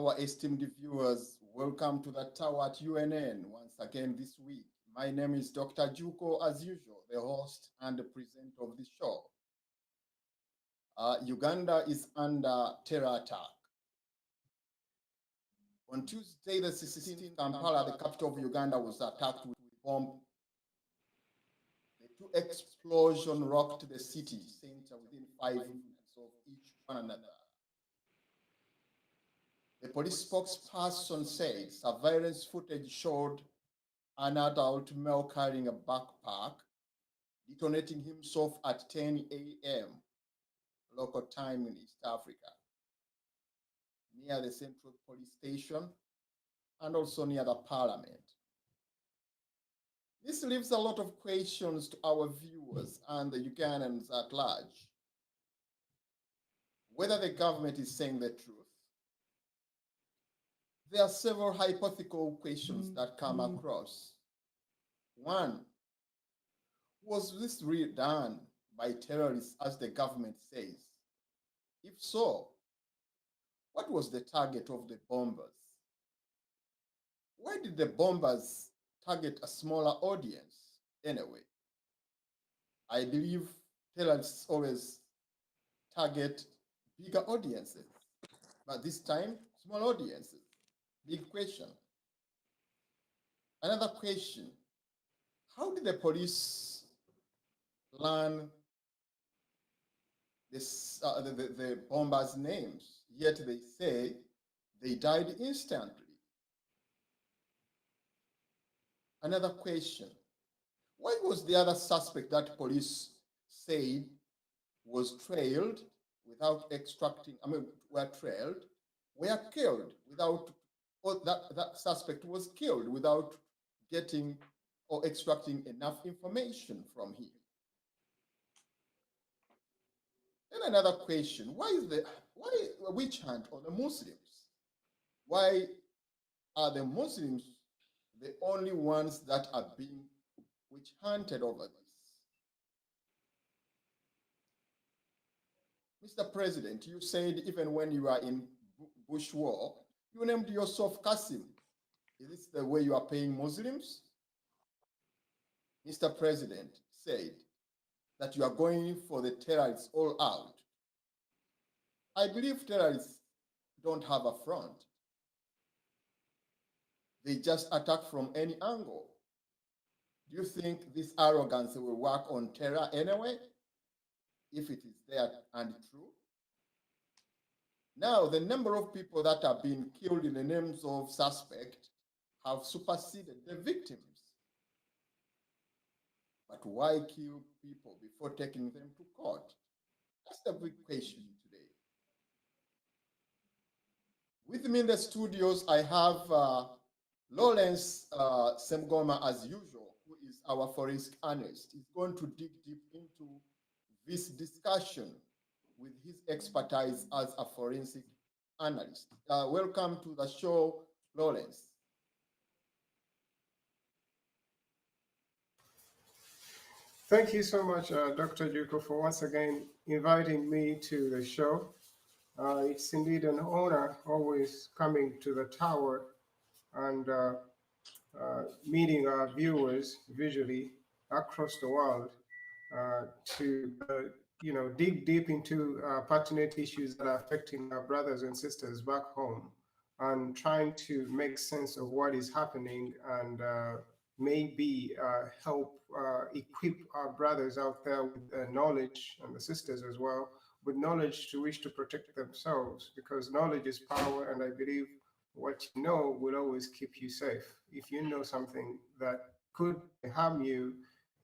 Our esteemed viewers, welcome to the tower at UNN once again this week. My name is Dr. Juko, as usual, the host and the presenter of the show. Uganda is under terror attack. On Tuesday, the 16th, Kampala, the capital of Uganda, was attacked with bomb. The two explosions rocked the city center within 5 minutes of each one another. The police spokesperson said surveillance footage showed an adult male carrying a backpack detonating himself at 10 a.m. local time in East Africa, near the Central Police Station and also near the Parliament. This leaves a lot of questions to our viewers and the Ugandans at large. Whether the government is saying the truth. There are several hypothetical questions that come across. One, was this really done by terrorists as the government says? If so, what was the target of the bombers? Why did the bombers target a smaller audience anyway? I believe terrorists always target bigger audiences, but this time, small audiences. Big question. Another question, how did the police learn this, the bombers' names, yet they say they died instantly? Another question, why was the other suspect that police said was trailed without extracting, were killed without, or that suspect was killed without getting or extracting enough information from him? And another question, why a witch hunt on the Muslims? Why are the Muslims the only ones that are being witch hunted over this? Mr. President, you said even when you were in Bush War, you named yourself Qasim. Is this the way you are paying Muslims? Mr. President said that you are going for the terrorists all out. I believe terrorists don't have a front. They just attack from any angle. Do you think this arrogance will work on terror anyway, if it is there and true? Now, the number of people that have been killed in the names of suspect have superseded the victims. But why kill people before taking them to court? That's the big question today. With me in the studios, I have Lawrence Semgoma, as usual, who is our forensic analyst. He's going to dig deep into this discussion with his expertise as a forensic analyst. Welcome to the show, Lawrence. Thank you so much, Dr. Juko, for once again inviting me to the show. It's indeed an honor always coming to the tower and meeting our viewers visually across the world to dig deep into pertinent issues that are affecting our brothers and sisters back home and trying to make sense of what is happening and maybe help equip our brothers out there with knowledge, and the sisters as well, with knowledge to wish to protect themselves, because knowledge is power, and I believe what you know will always keep you safe. If you know something that could harm you,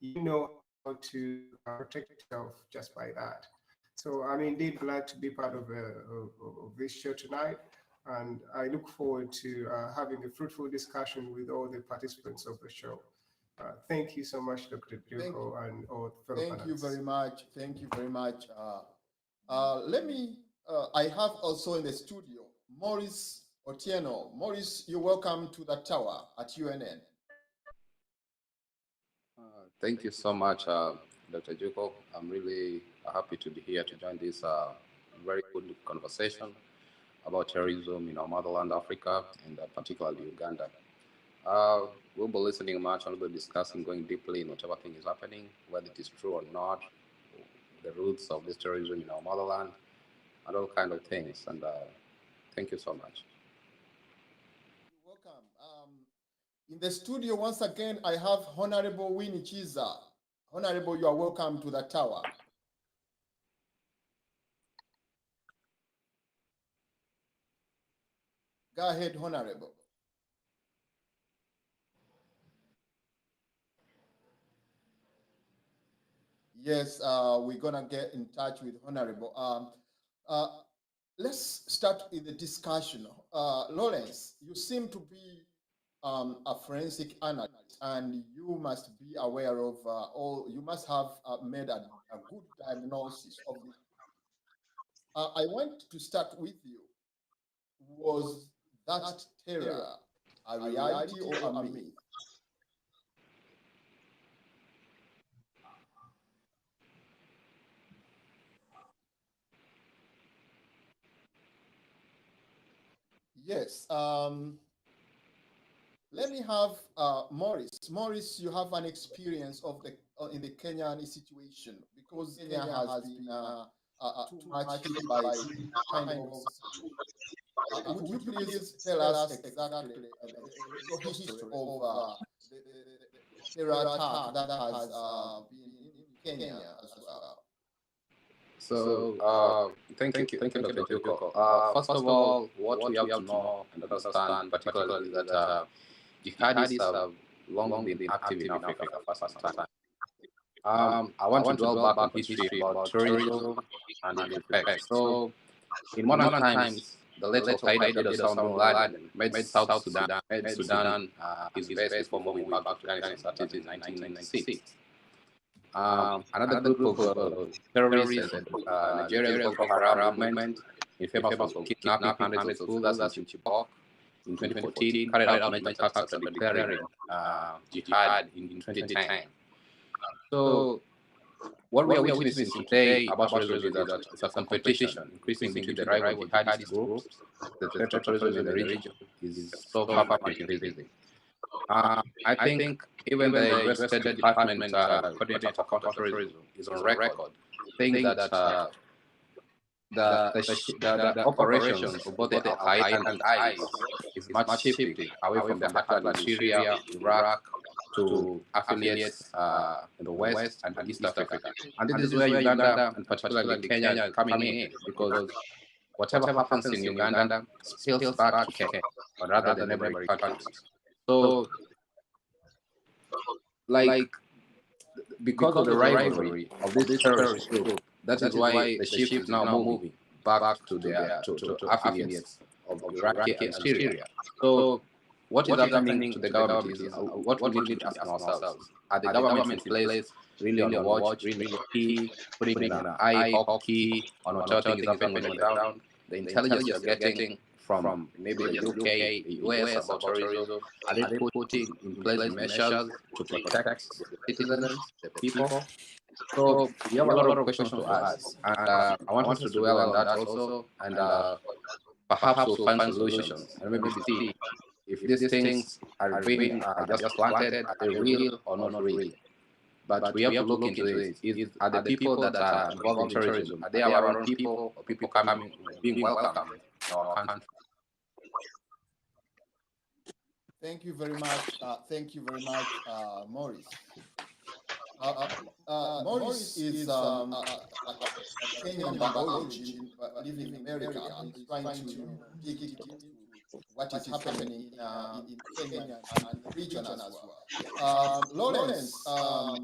you know how to protect yourself just by that. So I'm indeed glad to be part of this show tonight, and I look forward to having a fruitful discussion with all the participants of the show. Thank you so much, Dr. Juko, and all fellow panelists. Thank you very much. Thank you very much. I have also in the studio, Maurice Otieno. Maurice, you're welcome to the tower at UNN. Thank you so much, Dr. Juko. I'm really happy to be here to join this very good conversation. about terrorism in our motherland, Africa, and particularly Uganda. We'll be listening much and we'll be discussing, going deeply in whatever thing is happening, whether it is true or not, the roots of this terrorism in our motherland, and all kind of things. And thank you so much. You're welcome. In the studio, once again, I have Honorable Winnie Chiza. Honorable, you are welcome to the tower. Go ahead, Honorable. Yes, we're gonna get in touch with Honorable. Let's start with the discussion. Lawrence, you seem to be a forensic analyst, and you must be aware of you must have made a good diagnosis of this. I want to start with you. Was that terror a reality or a myth? Yes. Let me have Morris. Morris, you have an experience of the in the Kenyan situation because Kenya has been too much hit by this kind of situation. Would you please tell us exactly your history of the terror attack that has been in Kenya as well? So, thank you, Dr. Juko. First of all, what we have to know and understand particularly is that jihadists have long been active in Africa for some time. I want to dwell back on history about terrorism and its effects. So, in modern times, the late Al-Qaeda did Osama bin Laden made South Sudan, his base before moving back to Afghanistan, started in 1996. Another group of terrorists and Nigeria's Boko Haram movement, famous for kidnapping hundreds of schools in Chibok in 2014, carried out major attacks after declaring jihad in 2010. So, what we are witnessing today about terrorism is that it's a competition increasing between the rival jihadist groups. The threat of terrorism in the region is so far increasing. I think even the U.S. State Department coordinator for counterterrorism is on record saying that the operations of both the Al-Qaeda and ISIS is much shifting away from the heartland in Syria, Iraq, to affiliates in the West and East Africa. And this is where Uganda and particularly Kenya is coming in, because whatever happens in Uganda spills back to Kenya, or rather the neighboring countries. So, like, because of the rivalry of this terrorist group, that is why the shift is now moving back to their to affiliates of Iraq and Syria. So, what is happening to the government is what we need to ask ourselves: are the government in place really on watch, really key, putting in an eye key on what things is happening on the ground? The intelligence you're getting from maybe the UK, the US about terrorism, are they putting in place measures to protect the citizens, the people? So we have a lot of questions to ask, and I want us to dwell on that also, and perhaps we'll find solutions, and maybe see if these things are being just planted, are they real or not real? But we have to look into it. Are the people that are involved in terrorism, are they our own people, or people coming, being welcomed in our country? Thank you very much. Thank you very much, Maurice. Maurice is a Kenyan by origin, but living in America. He's trying to dig into what is happening in Kenya and the region as well. Lawrence,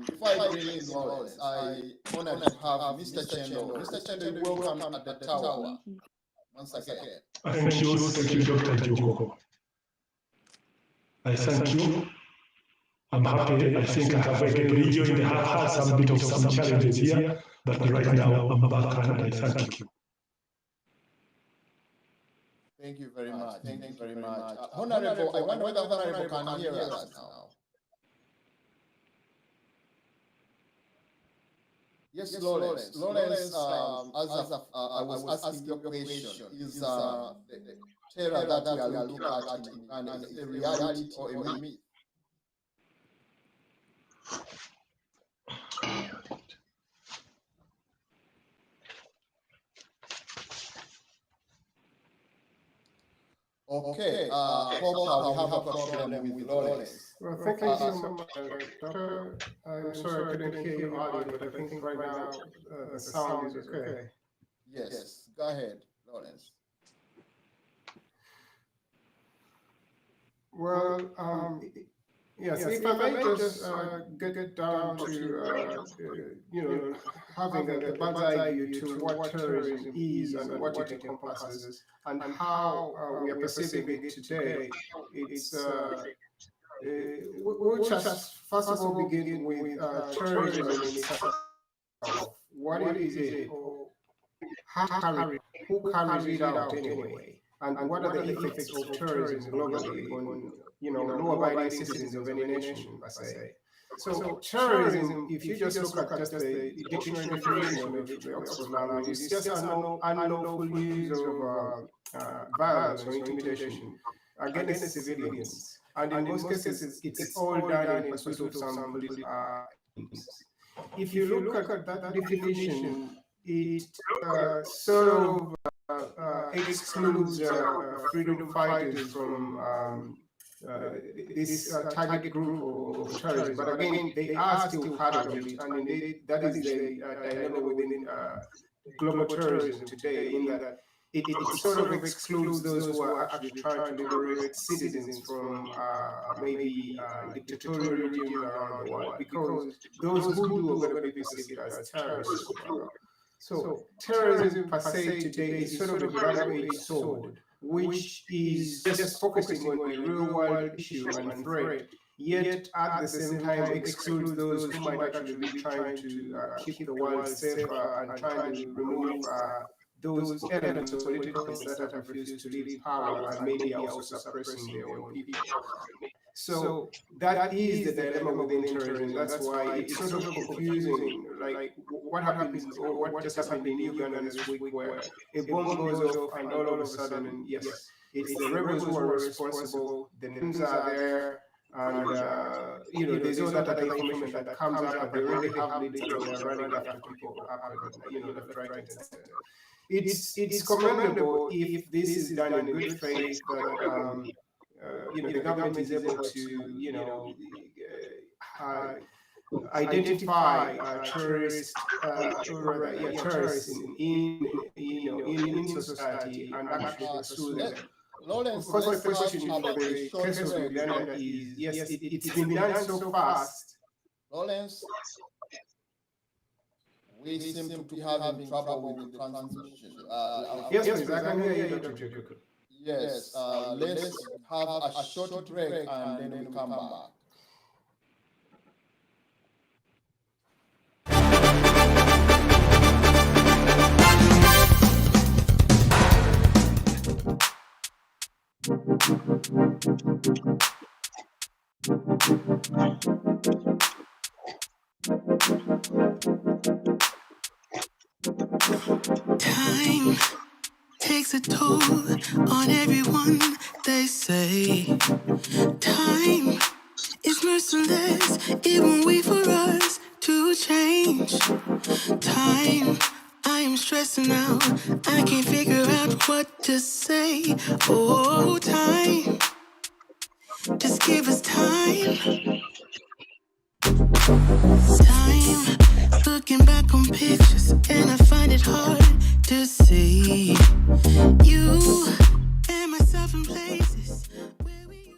before I bring in Lawrence, I honored to have Mr. Chendo. Mr. Chendo, you're welcome at the tower once again. Thank you, Dr. Joko. I thank you. I'm happy. I think I have again rejoined. I have had some bit of some challenges here, but right now I'm back and I thank you. Thank you very much. Thank you very much. Honorable, I wonder whether Honorable can hear us now. Yes, Lawrence. Lawrence, I was asking your question, is the terror that we are looking at in Uganda is a reality or a myth? Okay, hope we have a problem with Lawrence. Well, thank you so much, Doctor. I'm sorry I couldn't hear you earlier, but I think right now the sound is okay. Yes, go ahead, Lawrence. Well, yes, if I may just get down to, having a bird's eye view to what terrorism is and what it encompasses and how we are perceiving it today. It's we'll just first of all begin with terrorism in itself. What is it? Or who carries it out anyway? And what are the effects of terrorism globally on law-abiding citizens of any nation, per se? So terrorism, if you just look at just the dictionary definition of the Oxford language, is just unlawful use of violence or intimidation against civilians. And in most cases, it's all done in pursuit of some political aims. If you look at that definition, it sort of excludes freedom fighters from this target group of terrorism. But again, they are still part of it, and that is the dilemma within global terrorism today, in that it sort of excludes those who are actually trying to liberate citizens from maybe dictatorial regimes around the world, because those who do are going to be perceived as terrorists. So terrorism per se today is sort of a double-edged sword, which is just focusing on the real-world issue and threat, yet at the same time excludes those who might actually be trying to keep the world safer and trying to remove those elements of politicians that have refused to leave power and maybe are also suppressing their own people. So that is the dilemma within terrorism. That's why it's sort of confusing, like what happens or what just happened in Uganda this week, where a bomb goes off and all of a sudden, yes, it's the rebels who are responsible, the names are there, and there's all that other information that comes up, and they already have leads and they're running after people, left, right, and center. It's commendable if this is done in good faith, that the government is able to, identify terrorists, terrorists in society and actually pursue them. Lawrence, of course, the question for the case of Uganda is, yes, it's been done so fast. Lawrence, we seem to be having trouble with the transmission. Yes, please, I can hear you, Dr. Jacob. Yes, let's have a short break and then we come back. Time takes a toll on everyone, they say. Time is merciless, it won't wait for us to change. Time, I am stressing out, I can't figure out what to say. Oh, time, just give us time. Time, looking back on pictures, and I find it hard to see you and myself in places where we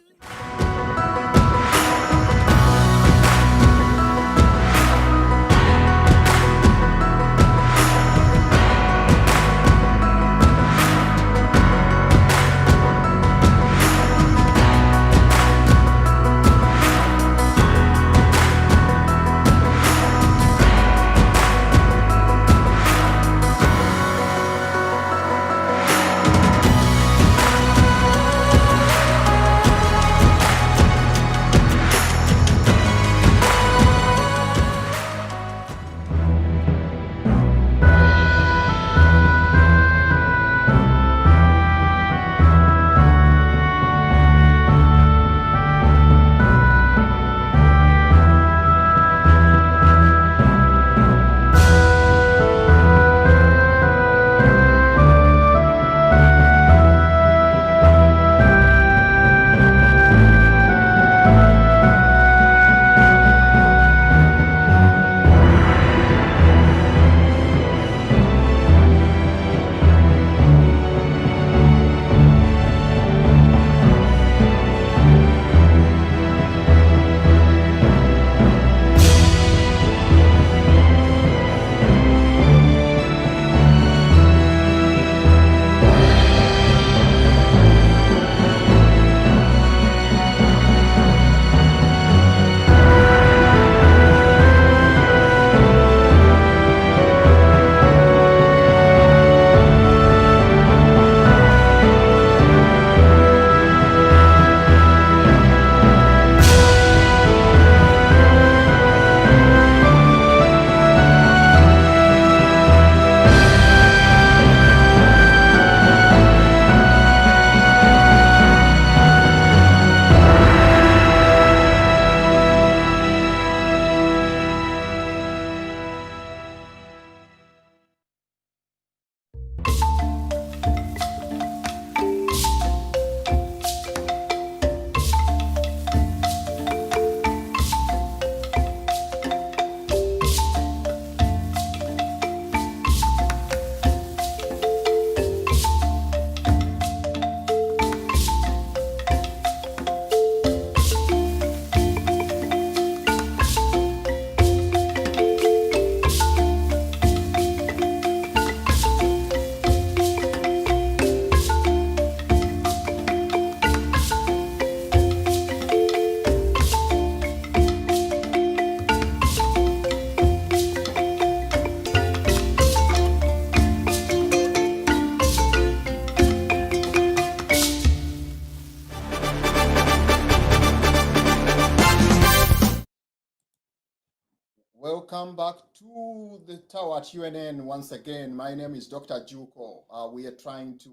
welcome back to the tower at UNN once again. My name is Dr. Juko. We are trying to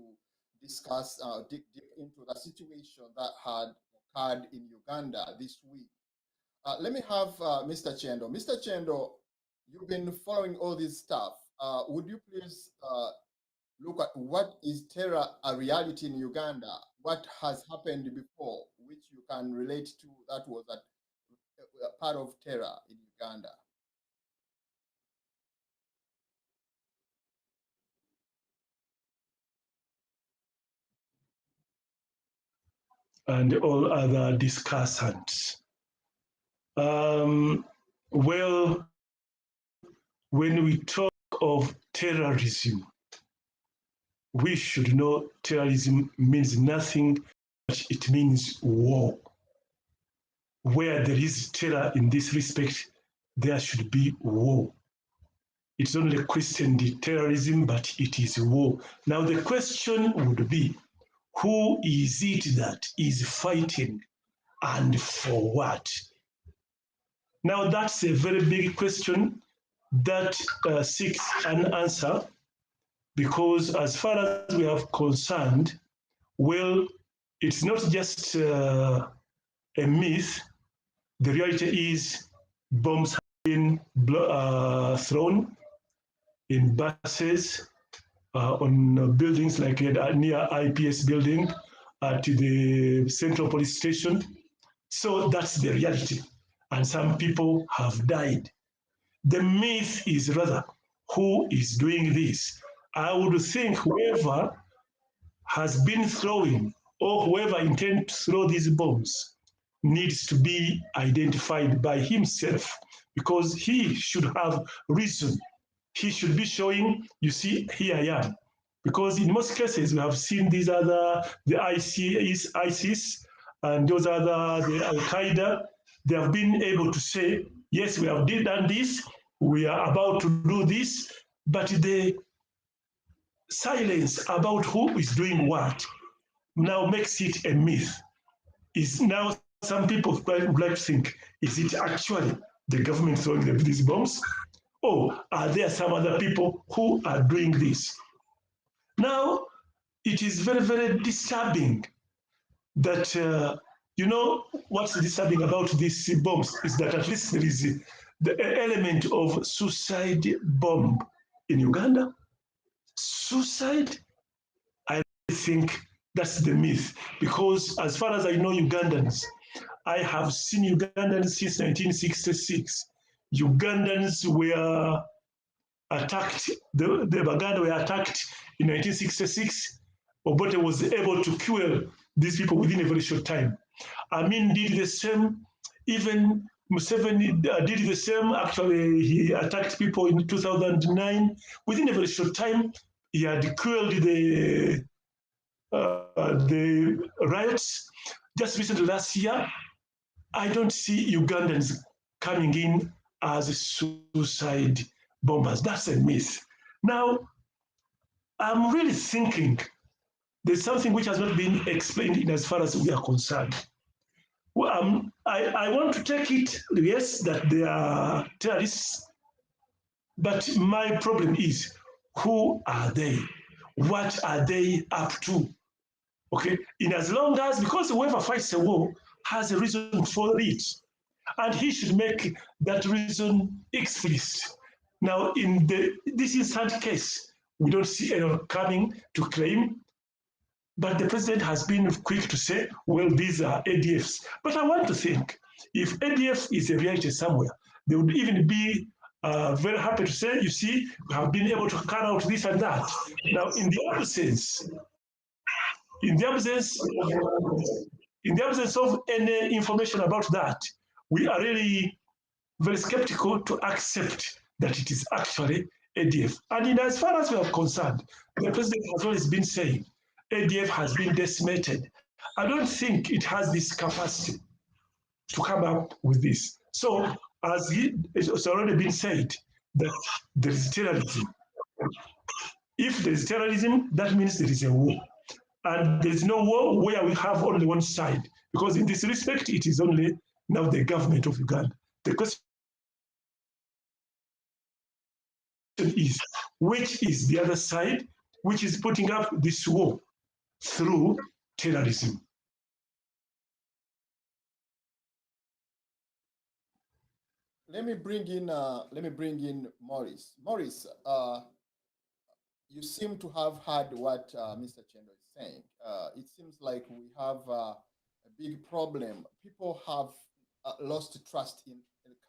discuss, dig deep into the situation that had occurred in Uganda this week. Let me have Mr. Chendo. Mr. Chendo, you've been following all this stuff. Would you please look at what is terror a reality in Uganda? What has happened before, which you can relate to that was a part of terror in Uganda? And all other discussants. Well, when we talk of terrorism, we should know terrorism means nothing but it means war. Where there is terror in this respect, there should be war. It's not a question of terrorism, but it is war. Now the question would be, who is it that is fighting and for what? Now that's a very big question that seeks an answer, because as far as we are concerned, well, it's not just a myth. The reality is bombs have been thrown in buses, on buildings like near IPS building, to the Central Police Station. So that's the reality. And some people have died. The myth is rather who is doing this. I would think whoever has been throwing or whoever intends to throw these bombs needs to be identified by himself, because he should have reason. He should be showing, you see, here I am. Because in most cases, we have seen these other, the ISIS, and those other, the Al-Qaeda, they have been able to say, yes, we have done this, we are about to do this, but the silence about who is doing what now makes it a myth. Is now some people would like to think, is it actually the government throwing these bombs? Or are there some other people who are doing this? Now, it is very, very disturbing that, you know, what's disturbing about these bombs is that at least there is the element of suicide bomb in Uganda. Suicide? I think that's the myth, because as far as I know Ugandans, I have seen Ugandans since 1966. Ugandans were attacked, the Baganda were attacked in 1966. Obote was able to kill these people within a very short time. Amin did the same, even Museveni did the same. Actually, he attacked people in 2009. Within a very short time, he had killed the riots. Just recently, last year, I don't see Ugandans coming in as suicide bombers. That's a myth. Now, I'm really thinking there's something which has not been explained in as far as we are concerned. Well, I want to take it, yes, that they are terrorists, but my problem is, who are they? What are they up to? Okay, in as long as, because whoever fights a war has a reason for it, and he should make that reason explicit. Now, in this instant case, we don't see anyone coming to claim, but the president has been quick to say, well, these are ADFs. But I want to think, if ADF is a reality somewhere, they would even be very happy to say, you see, we have been able to carry out this and that. Now, in the absence of any information about that, we are really very skeptical to accept that it is actually ADF. And in as far as we are concerned, the president has always been saying ADF has been decimated. I don't think it has this capacity to come up with this. So, as it's already been said, that there is terrorism. If there is terrorism, that means there is a war. And there is no war where we have only one side, because in this respect, it is only now the government of Uganda. The question is which is the other side, which is putting up this war through terrorism. Let me bring in Maurice. Maurice, you seem to have heard what Mr. Chendo is saying. It seems like we have a big problem. People have lost trust in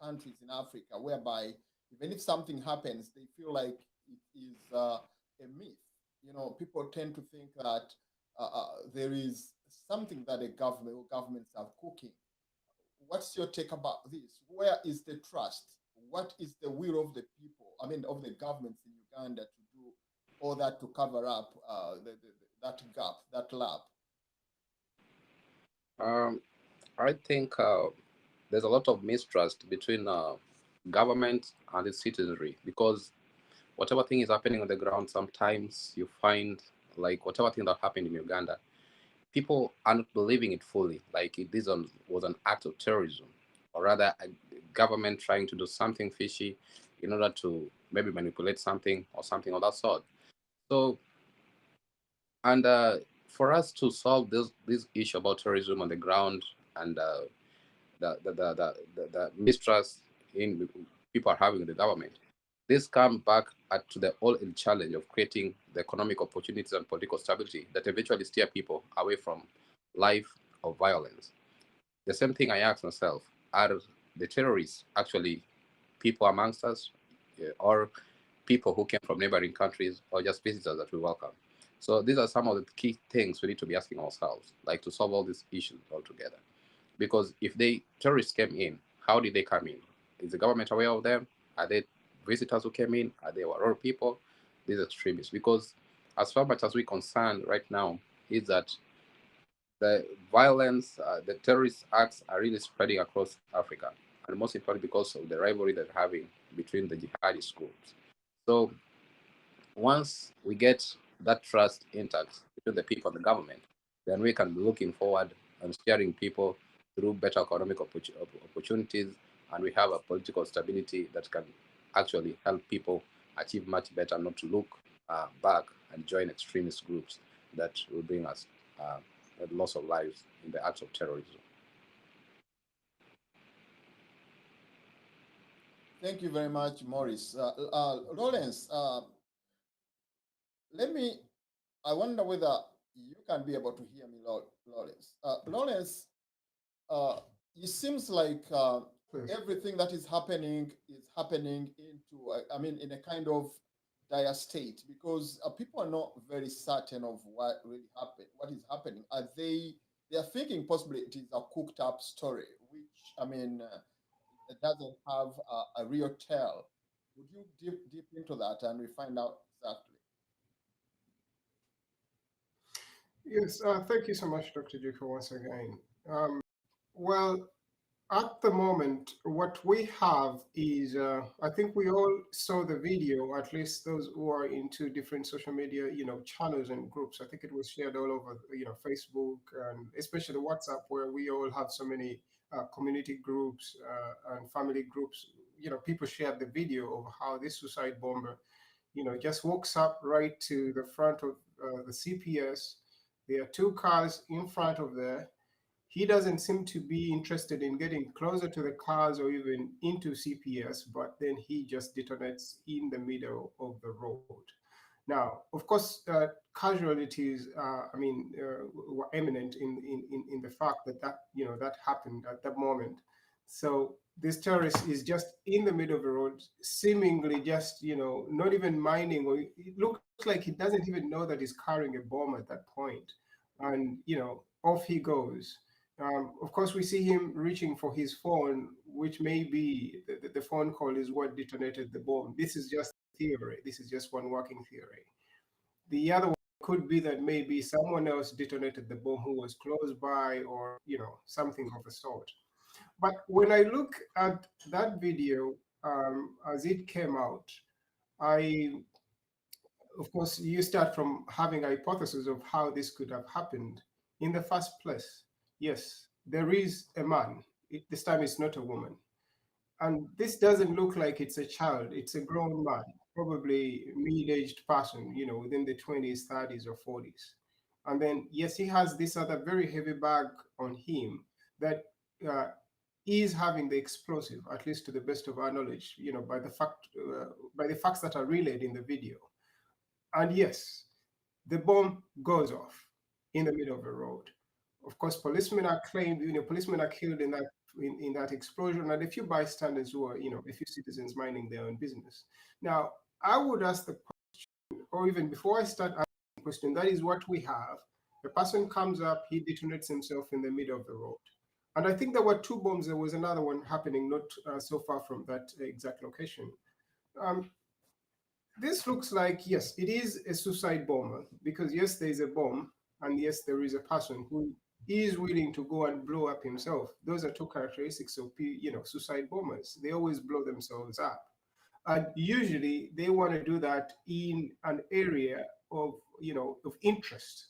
countries in Africa, whereby even if something happens, they feel like it is a myth. You know, people tend to think that there is something that a government or governments are cooking. What's your take about this? Where is the trust? What is the will of the people? I mean, of the governments in Uganda to do all that to cover up that gap, that lap? I think there's a lot of mistrust between government and the citizenry, because whatever thing is happening on the ground, sometimes you find, like whatever thing that happened in Uganda, people are not believing it fully. Like this was an act of terrorism, or rather, a government trying to do something fishy in order to maybe manipulate something or something of that sort. So, and for us to solve this issue about terrorism on the ground, and the mistrust in people are having in the government, this comes back to the old challenge of creating the economic opportunities and political stability that eventually steer people away from life of violence. The same thing I ask myself: are the terrorists actually people amongst us, or people who came from neighboring countries, or just visitors that we welcome? So these are some of the key things we need to be asking ourselves, like to solve all these issues altogether. Because if they terrorists came in, how did they come in? Is the government aware of them? Are they visitors who came in? Are they our people? These extremists. Because as far much as we're concerned right now, is that the violence, the terrorist acts are really spreading across Africa, and most importantly because of the rivalry they're having between the jihadist groups. So once we get that trust intact between the people and the government, then we can be looking forward and steering people through better economic opportunities, and we have a political stability that can actually help people achieve much better, not to look back and join extremist groups that will bring us a loss of lives in the acts of terrorism. Thank you very much, Maurice. Lawrence, I wonder whether you can be able to hear me, Lawrence. Lawrence, it seems like everything that is happening into, I mean, in a kind of dire state, because people are not very certain of what really happened, what is happening. They are thinking possibly it is a cooked up story, which, I mean, it doesn't have a real tell. Would you deep into that and we find out exactly? Yes, thank you so much, Dr. Juko, once again. Well, at the moment, what we have is, I think we all saw the video, at least those who are into different social media, channels and groups. I think it was shared all over, Facebook and especially WhatsApp, where we all have so many community groups and family groups. People shared the video of how this suicide bomber, just walks up right to the front of the CPS. There are two cars in front of there. He doesn't seem to be interested in getting closer to the cars or even into CPS, but then he just detonates in the middle of the road. Now, of course, casualties, were eminent in the fact that happened at that moment. So this terrorist is just in the middle of the road, seemingly just, not even minding, or it looks like he doesn't even know that he's carrying a bomb at that point. And, off he goes. Of course, we see him reaching for his phone, which may be the phone call is what detonated the bomb. This is just theory. This is just one working theory. The other one could be that maybe someone else detonated the bomb who was close by, or something of the sort. But when I look at that video as it came out, I, of course, you start from having a hypothesis of how this could have happened in the first place. Yes, there is a man. This time it's not a woman. And this doesn't look like it's a child, it's a grown man. probably middle-aged person, within the 20s, 30s, or 40s. And then, yes, he has this other very heavy bag on him that uh, is having the explosive, at least to the best of our knowledge, by the facts that are relayed in the video. And yes, the bomb goes off in the middle of the road. Of course, policemen are claimed, policemen are killed in that explosion, and a few bystanders who are, a few citizens minding their own business. Now, I would ask the question, or even before I start asking the question, that is what we have. The person comes up, he detonates himself in the middle of the road. And I think there were two bombs. There was another one happening not so far from that exact location. Um, this looks like, yes, it is a suicide bomber, because yes, there is a bomb, and yes, there is a person who is willing to go and blow up himself. Those are two characteristics of suicide bombers. They always blow themselves up, and usually they want to do that in an area of interest.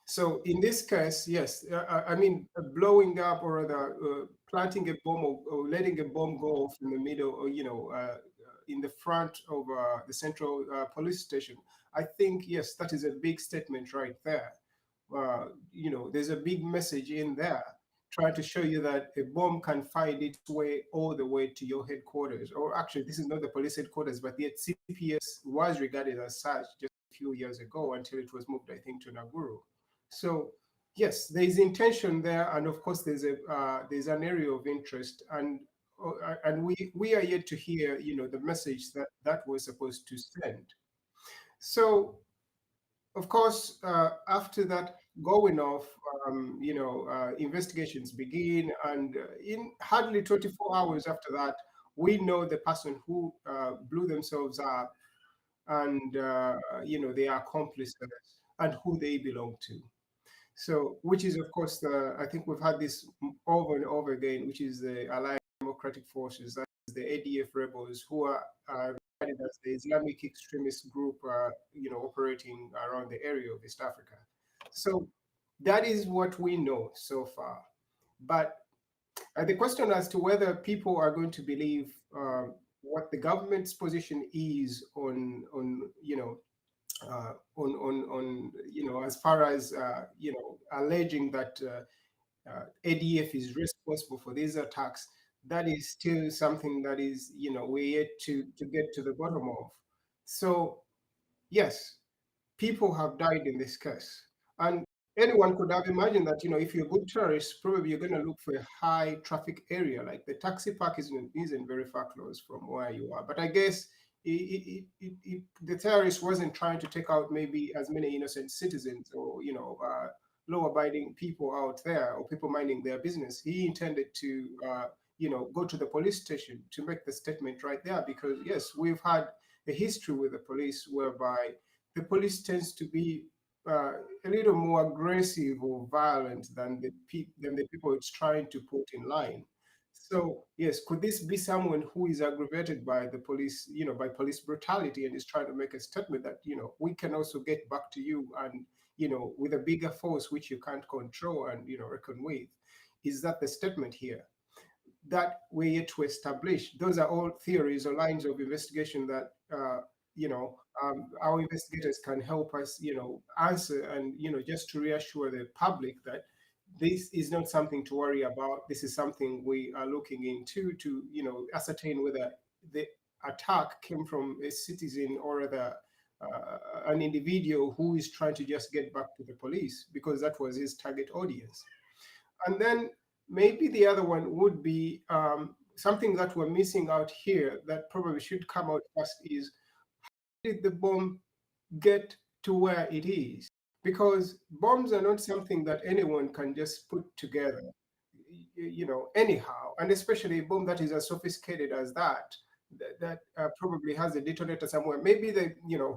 So in this case, yes, I mean, blowing up, or rather planting a bomb, or letting a bomb go off in the middle, or in the front of the central police station. I think, yes, that is a big statement right there. There's a big message in there, trying to show you that a bomb can find its way all the way to your headquarters. Or actually, this is not the police headquarters, but yet CPS was regarded as such just a few years ago, until it was moved, I think, to Naguru. So yes, there is intention there, and of course there's an area of interest, and we are yet to hear the message that was supposed to send. So of course, after that going off, investigations begin, and in hardly 24 hours after that, we know the person who blew themselves up, and their accomplices, and who they belong to. So, which is, of course, I think we've had this over and over again, which is the Allied Democratic Forces, that is the ADF rebels, who are regarded as the Islamic extremist group, operating around the area of East Africa. So that is what we know so far. But the question as to whether people are going to believe what the government's position is as far as alleging that ADF is responsible for these attacks, that is still something that is we're yet to get to the bottom of. So yes, people have died in this case, and anyone could have imagined that if you're a good tourist, probably you're going to look for a high traffic area, like the taxi park isn't very far close from where you are. But I guess the terrorist wasn't trying to take out maybe as many innocent citizens, or law-abiding people out there, or people minding their business. He intended to go to the police station to make the statement right there, because yes, we've had a history with the police whereby the police tends to be a little more aggressive or violent than the people it's trying to put in line. So yes, could this be someone who is aggravated by the police, by police brutality, and is trying to make a statement that we can also get back to you, and with a bigger force which you can't control and reckon with? Is that the statement here? That we're yet to establish. Those are all theories or lines of investigation that our investigators can help us answer, and just to reassure the public that this is not something to worry about. This is something we are looking into to ascertain whether the attack came from a citizen, or an individual who is trying to just get back to the police, because that was his target audience. And then maybe the other one would be something that we're missing out here, that probably should come out first, is how did the bomb get to where it is? Because bombs are not something that anyone can just put together, anyhow, and especially a bomb that is as sophisticated as that probably has a detonator somewhere. Maybe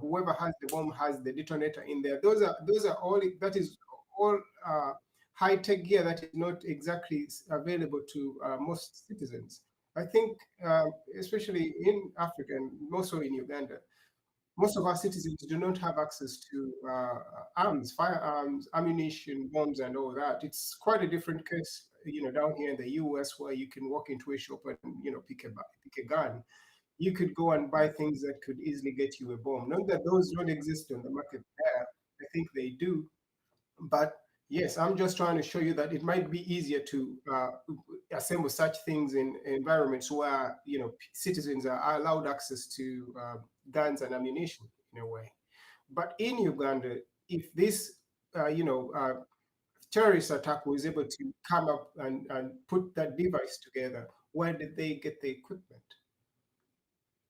whoever has the bomb has the detonator in there. Those are all, that is all high-tech gear that is not exactly available to most citizens. I think, especially in Africa, and also in Uganda, most of our citizens do not have access to arms, firearms, ammunition, bombs, and all that. It's quite a different case, down here in the US, where you can walk into a shop and pick a gun. you could go and buy things that could easily get you a bomb. Not that those don't exist on the market there. I think they do. But yes, I'm just trying to show you that it might be easier to assemble such things in environments where citizens are allowed access to guns and ammunition in a way. But in Uganda, if this terrorist attack was able to come up and put that device together, where did they get the equipment?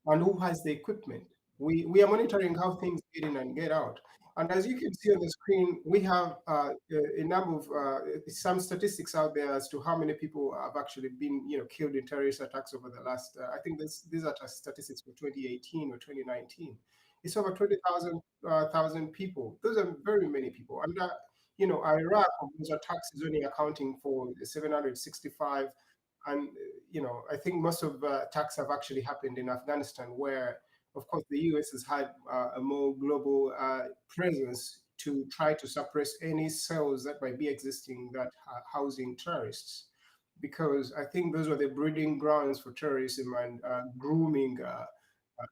And who has the equipment? We are monitoring how things get in and get out. And as you can see on the screen, we have a number of some statistics out there as to how many people have actually been killed in terrorist attacks over the last. I think these are statistics for 2018 or 2019. It's over 20,000 people. Those are very many people. And Iraq, of those attacks, is only accounting for 765. And I think most of the attacks have actually happened in Afghanistan, where, of course, the US has had a more global presence to try to suppress any cells that might be existing that are housing terrorists, because I think those were the breeding grounds for terrorism and grooming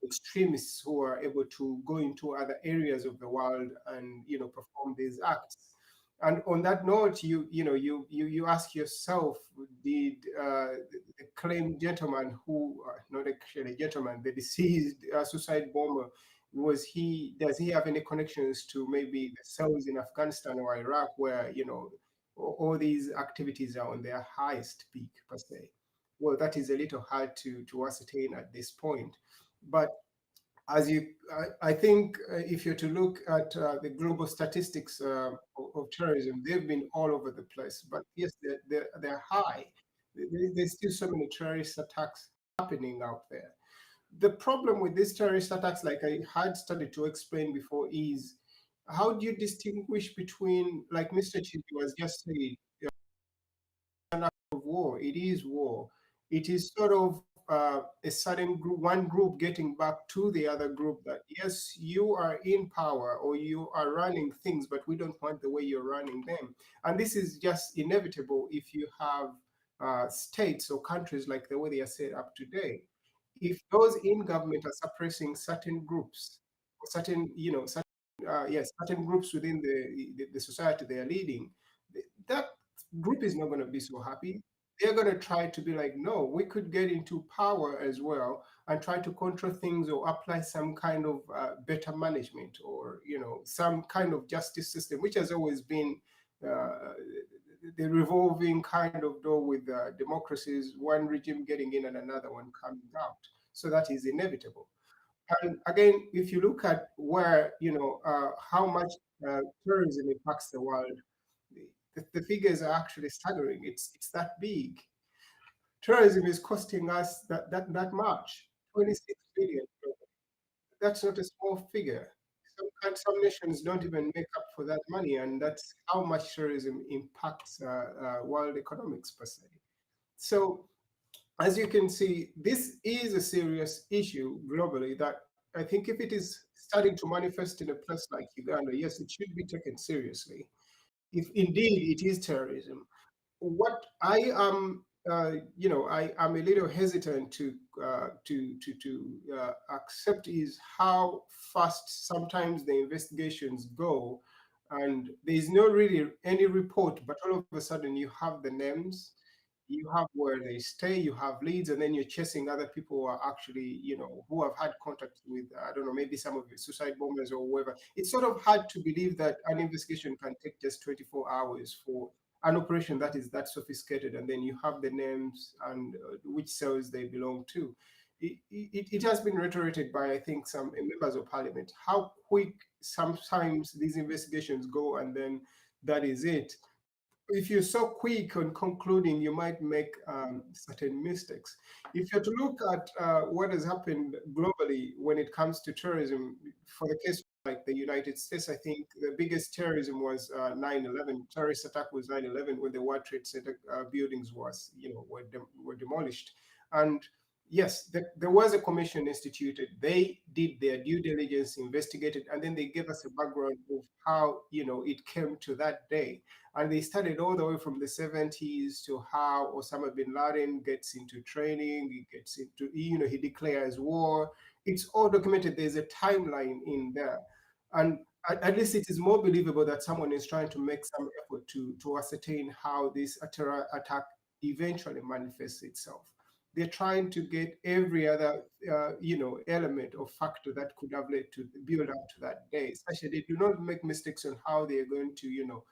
extremists who are able to go into other areas of the world and perform these acts. And on that note, you ask yourself, did the claimed gentleman who, not actually a gentleman, the deceased suicide bomber, does he have any connections to maybe the cells in Afghanistan or Iraq where, all these activities are on their highest peak per se? Well, that is a little hard to ascertain at this point. But as I think if you're to look at the global statistics of terrorism, they've been all over the place. But yes, they're high. There's still so many terrorist attacks happening out there. The problem with these terrorist attacks, like I had started to explain before, is how do you distinguish between, like Mr. Chibi was just saying, an act of war? It is war. It is sort of a certain group, one group getting back to the other group that, yes, you are in power or you are running things, but we don't want the way you're running them. And this is just inevitable if you have states or countries like the way they are set up today. If those in government are suppressing certain groups or certain groups within the society they are leading, that group is not going to be so happy. They're going to try to be like, no, we could get into power as well and try to control things or apply some kind of better management or some kind of justice system, which has always been the revolving kind of door with democracies, one regime getting in and another one coming out. So that is inevitable. And again, if you look at where how much terrorism impacts the world, the figures are actually staggering. It's that big. Tourism is costing us that much, 26 billion. That's not a small figure. Some nations don't even make up for that money, and that's how much tourism impacts world economics per se. So, as you can see, this is a serious issue globally that I think if it is starting to manifest in a place like Uganda, yes, it should be taken seriously. If indeed it is terrorism, what I am, I am a little hesitant to accept is how fast sometimes the investigations go, and there is no really any report, but all of a sudden you have the names, you have where they stay, you have leads, and then you're chasing other people who are actually, who have had contact with, I don't know, maybe some of the suicide bombers or whoever. It's sort of hard to believe that an investigation can take just 24 hours for an operation that is that sophisticated, and then you have the names and which cells they belong to. It has been reiterated by, I think, some members of parliament, how quick sometimes these investigations go, and then that is it. If you're so quick on concluding, you might make certain mistakes. If you're to look at what has happened globally when it comes to terrorism, for the case like the United States, I think the biggest terrorism was 9/11. Terrorist attack was 9/11 when the World Trade Center buildings were demolished. And yes, there was a commission instituted. They did their due diligence, investigated, and then they gave us a background of how, it came to that day. And they started all the way from the 70s to how Osama bin Laden gets into training, he gets into, he declares war. It's all documented. There's a timeline in there. And at least it is more believable that someone is trying to make some effort to ascertain how this terror attack eventually manifests itself. They're trying to get every other, element or factor that could have led to build up to that day. Especially, they do not make mistakes on how they're going to,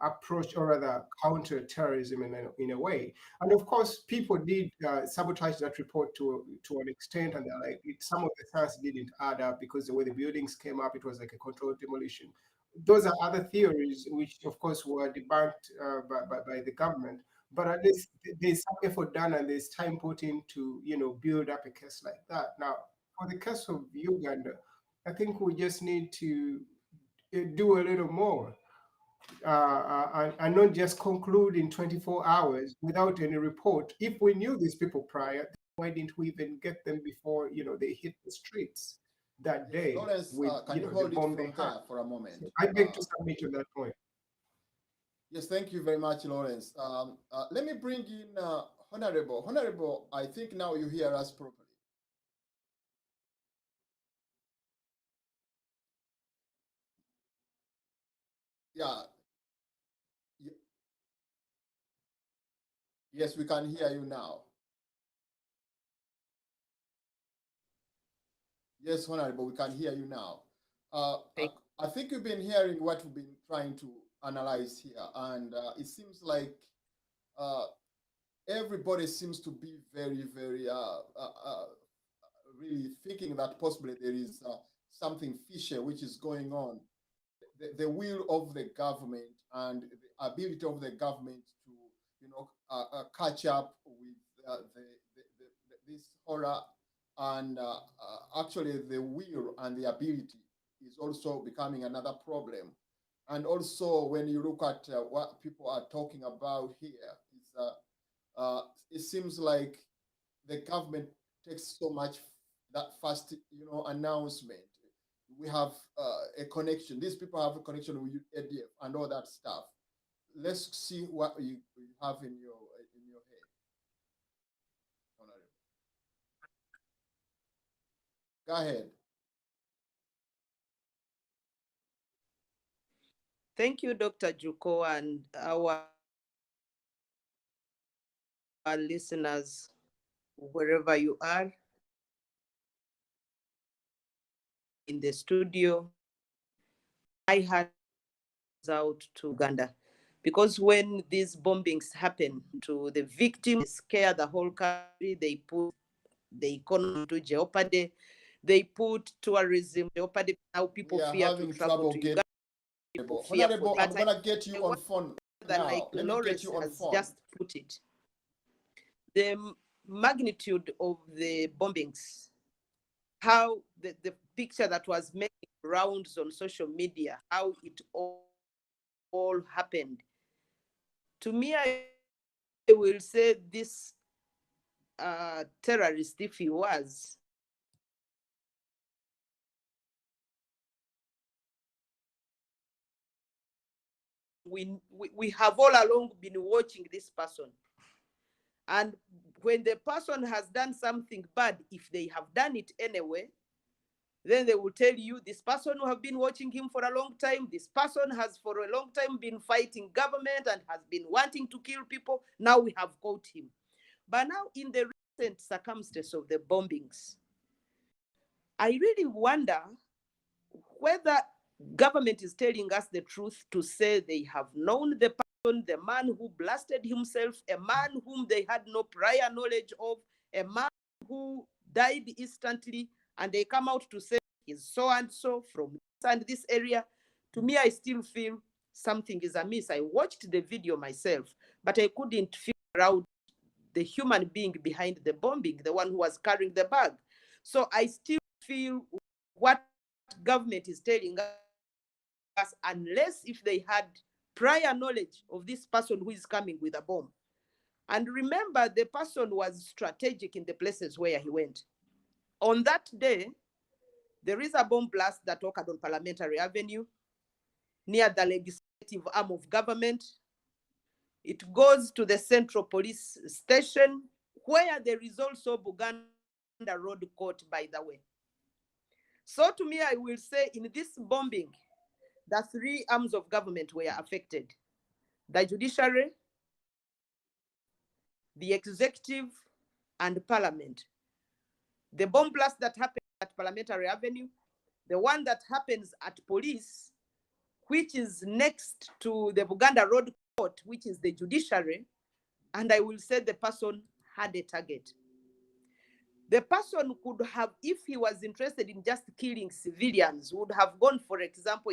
approach or rather counter terrorism in a way. And of course, people did sabotage that report to an extent, and they're like, some of the science didn't add up because the way the buildings came up, it was like a controlled demolition. Those are other theories, which of course were debunked by the government. But at least there's some effort done and there's time put in to, build up a case like that. Now, for the case of Uganda, I think we just need to do a little more and not just conclude in 24 hours without any report. If we knew these people prior, why didn't we even get them before, they hit the streets that day Lawrence, with, can you the hold it bomb from they had? there for a moment? So I beg to submit to that point. Yes, thank you very much, Lawrence. Let me bring in Honorable. Honorable, I think now you hear us properly. Yeah. Yes, we can hear you now. Yes, Honorable, we can hear you now. I think you've been hearing what we've been trying to analyze here, and it seems like everybody seems to be very, very really thinking that possibly there is something fishy which is going on. The will of the government and the ability of the government to, catch up with this horror, and actually the will and the ability is also becoming another problem. And also, when you look at what people are talking about here, it seems like the government takes so much that fast, announcement. We have a connection. These people have a connection with ADF and all that stuff. Let's see what you have in your head. Honorable. Go ahead. Thank you, Dr. Juko, and our listeners, wherever you are, in the studio. I had out to Uganda because when these bombings happen to the victims, they scare the whole country. They put the economy to jeopardy. They put tourism jeopardy. Now people fear to travel to Uganda. Honorable, I'm gonna get you on phone now. Like Let me get you on phone. Just put it. The magnitude of the bombings, how the picture that was making rounds on social media, how it all happened. To me, I will say this terrorist, if he was, we have all along been watching this person. And when the person has done something bad, if they have done it anyway, then they will tell you this person who have been watching him for a long time, this person has for a long time been fighting government and has been wanting to kill people. Now we have caught him. But now in the recent circumstance of the bombings, I really wonder whether government is telling us the truth to say they have known the person, the man who blasted himself, a man whom they had no prior knowledge of, a man who died instantly, and they come out to say he's so and so from this and this area. To me, I still feel something is amiss. I watched the video myself, but I couldn't figure out the human being behind the bombing, the one who was carrying the bag. So I still feel what government is telling us, unless if they had prior knowledge of this person who is coming with a bomb, And remember, the person was strategic in the places where he went. On that day, there is a bomb blast that occurred on Parliamentary Avenue near the legislative arm of government. It goes to the Central Police Station, where there is also Buganda Road Court, by the way. So to me, I will say in this bombing, the three arms of government were affected: the judiciary, the executive, and parliament. The bomb blast that happened at Parliamentary Avenue, the one that happens at police, which is next to the Buganda Road Court, which is the judiciary, and I will say the person had a target. The person could have, if he was interested in just killing civilians, would have gone, for example,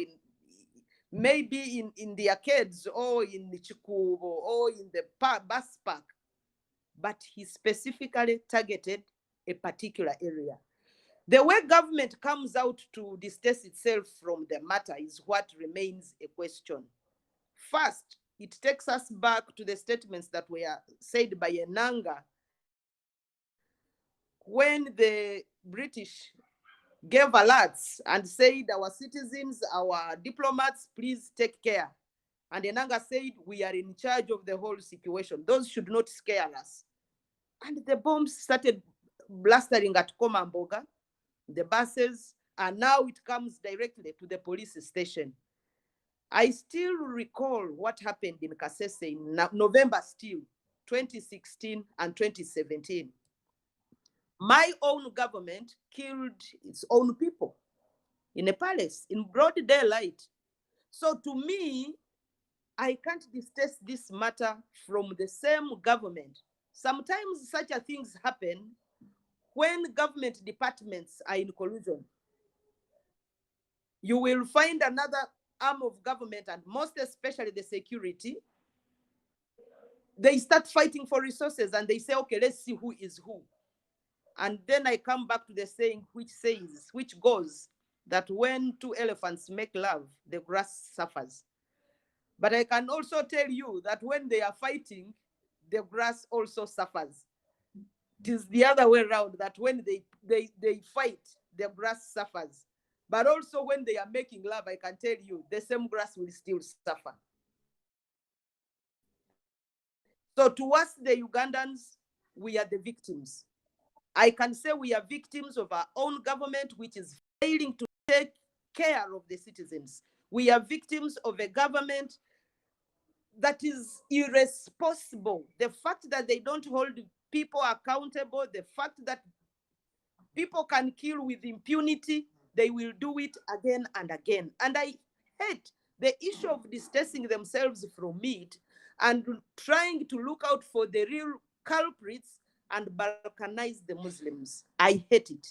maybe in the arcades or in the Chikubo or in the bus park, but he specifically targeted a particular area. The way government comes out to distance itself from the matter is what remains a question. First, it takes us back to the statements that were said by Enanga when the British gave alerts and said, our citizens, our diplomats, please take care. And Enanga said, we are in charge of the whole situation. Those should not scare us. And the bombs started blastering at Komamboga, the buses, and now it comes directly to the police station. I still recall what happened in Kasese in November still, 2016 and 2017. My own government killed its own people in a palace in broad daylight. So to me, I can't distance this matter from the same government. Sometimes such a things happen when government departments are in collusion. You will find another arm of government, and most especially the security, they start fighting for resources and they say, okay, let's see who is who. And then I come back to the saying which goes that when two elephants make love, the grass suffers. But I can also tell you that when they are fighting, the grass also suffers. It is the other way around, that when they fight, the grass suffers. But also when they are making love, I can tell you, the same grass will still suffer. So to us, the Ugandans, we are the victims. I can say we are victims of our own government, which is failing to take care of the citizens. We are victims of a government that is irresponsible. The fact that they don't hold people accountable, the fact that people can kill with impunity, they will do it again and again. And I hate the issue of distancing themselves from it and trying to look out for the real culprits and balkanize the Muslims. I hate it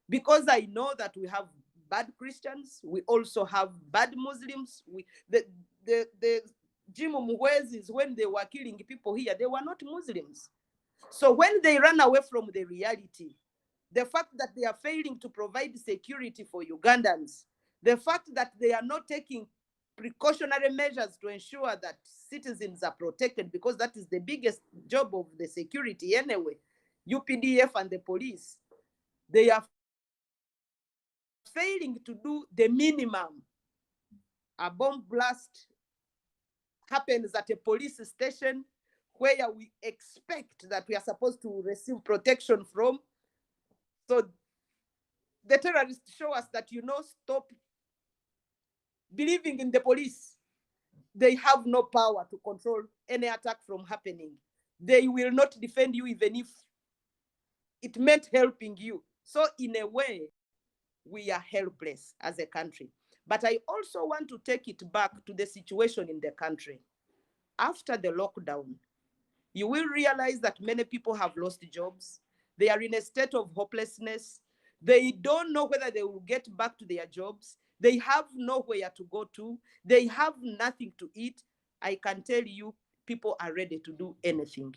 because I know that we have bad Christians. We also have bad Muslims. The Jim Muwezis, when they were killing people here, they were not Muslims. So when they run away from the reality, the fact that they are failing to provide security for Ugandans, the fact that they are not taking precautionary measures to ensure that citizens are protected, because that is the biggest job of the security anyway, UPDF and the police, they are failing to do the minimum. A bomb blast happens at a police station where we expect that we are supposed to receive protection from. So the terrorists show us that, stop believing in the police. They have no power to control any attack from happening. They will not defend you even if it meant helping you. So in a way, we are helpless as a country. But I also want to take it back to the situation in the country. After the lockdown, you will realize that many people have lost jobs. They are in a state of hopelessness. They don't know whether they will get back to their jobs. They have nowhere to go to. They have nothing to eat. I can tell you, people are ready to do anything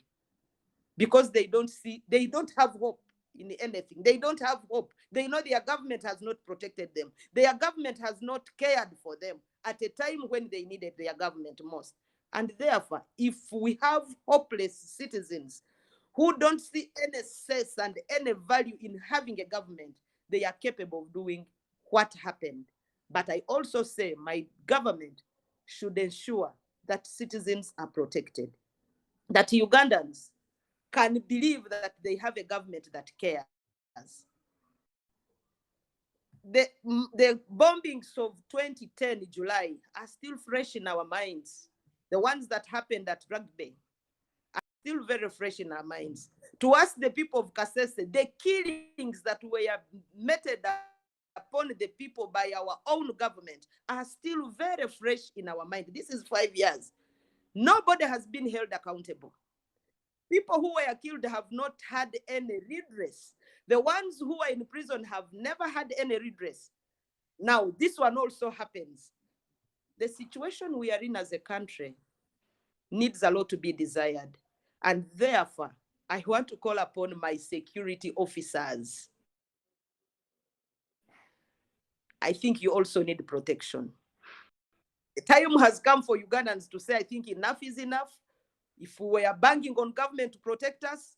because they don't have hope in anything. They don't have hope. They know their government has not protected them. Their government has not cared for them at a time when they needed their government most. And therefore, if we have hopeless citizens who don't see any sense and any value in having a government, they are capable of doing what happened. But I also say my government should ensure that citizens are protected, that Ugandans can believe that they have a government that cares. The bombings of 2010 July are still fresh in our minds. The ones that happened at Rugby are still very fresh in our minds. To us, the people of Kasese, the killings that were meted upon the people by our own government are still very fresh in our mind. This is 5 years. Nobody has been held accountable. People who were killed have not had any redress. The ones who are in prison have never had any redress. Now, this one also happens. The situation we are in as a country needs a lot to be desired. And therefore, I want to call upon my security officers. I think you also need protection. The time has come for Ugandans to say, I think enough is enough. If we were banking on government to protect us,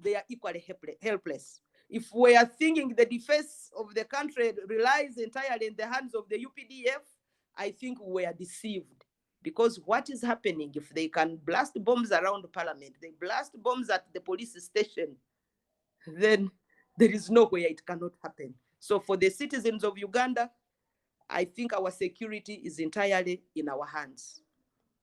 they are equally helpless. If we are thinking the defense of the country relies entirely in the hands of the UPDF, I think we are deceived. Because what is happening, if they can blast bombs around Parliament, they blast bombs at the police station, then there is no way it cannot happen. So for the citizens of Uganda, I think our security is entirely in our hands.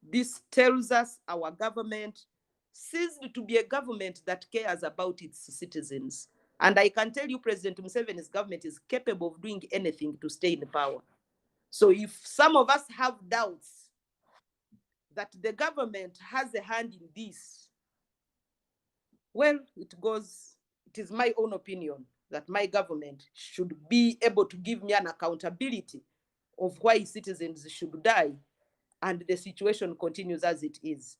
This tells us our government ceased to be a government that cares about its citizens. And I can tell you President Museveni's government is capable of doing anything to stay in power. So if some of us have doubts that the government has a hand in this, well, it is my own opinion that my government should be able to give me an accountability of why citizens should die and the situation continues as it is.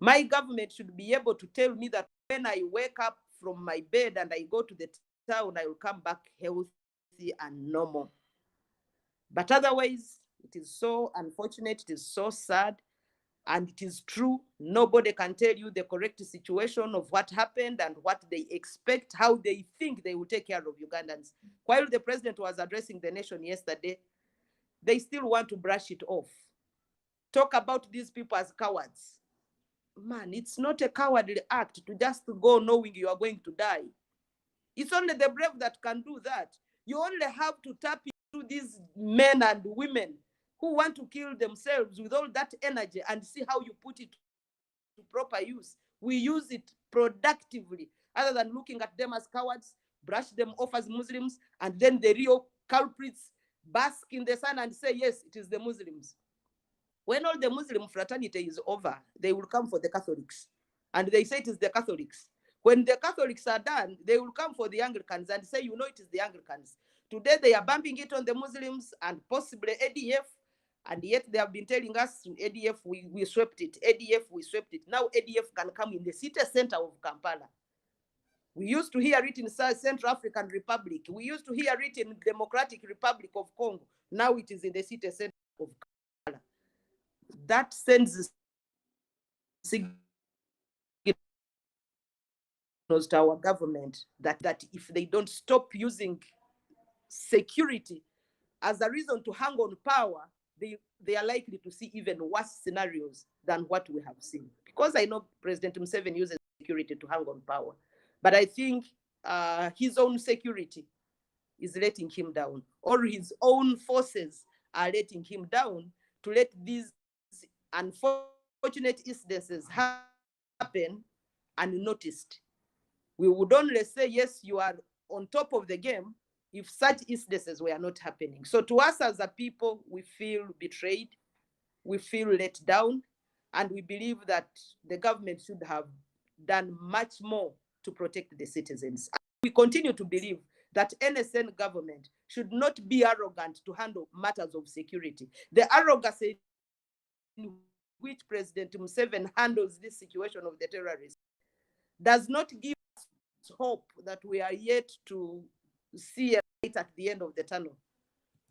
My government should be able to tell me that when I wake up from my bed and I go to the town, I will come back healthy and normal. But otherwise, it is so unfortunate, it is so sad, and it is true. Nobody can tell you the correct situation of what happened and what they expect, how they think they will take care of Ugandans. While the president was addressing the nation yesterday, they still want to brush it off. Talk about these people as cowards. Man, it's not a cowardly act to just go knowing you are going to die. It's only the brave that can do that. You only have to tap into these men and women who want to kill themselves with all that energy and see how you put it to proper use. We use it productively, other than looking at them as cowards, brush them off as Muslims, and then the real culprits bask in the sun and say, yes, it is the Muslims. When all the Muslim fraternity is over, they will come for the Catholics. And they say it is the Catholics. When the Catholics are done, they will come for the Anglicans and say, you know, it is the Anglicans. Today, they are bumping it on the Muslims and possibly ADF. And yet they have been telling us, ADF, we swept it. ADF, we swept it. Now ADF can come in the city center of Kampala. We used to hear it in Central African Republic. We used to hear it in Democratic Republic of Congo. Now it is in the city center of Kampala. That sends signals to our government that if they don't stop using security as a reason to hang on power, they are likely to see even worse scenarios than what we have seen. Because I know President Museveni uses security to hang on power, but I think his own security is letting him down, or his own forces are letting him down to let these unfortunate incidences happen unnoticed. We would only say, yes, you are on top of the game if such incidences were not happening. So to us as a people, we feel betrayed, we feel let down, and we believe that the government should have done much more to protect the citizens. And we continue to believe that NSN government should not be arrogant to handle matters of security. The arrogance in which President Museveni handles this situation of the terrorists does not give us hope that we are yet to see a light at the end of the tunnel.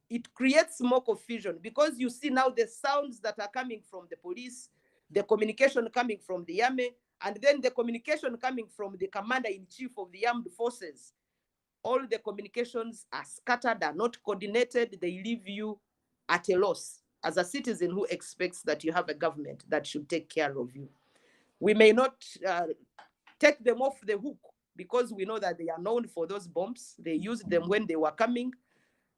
It creates more confusion because you see now the sounds that are coming from the police, the communication coming from the army, and then the communication coming from the commander-in-chief of the armed forces. All the communications are scattered, are not coordinated. They leave you at a loss as a citizen who expects that you have a government that should take care of you. We may not take them off the hook because we know that they are known for those bombs. They used them when they were coming,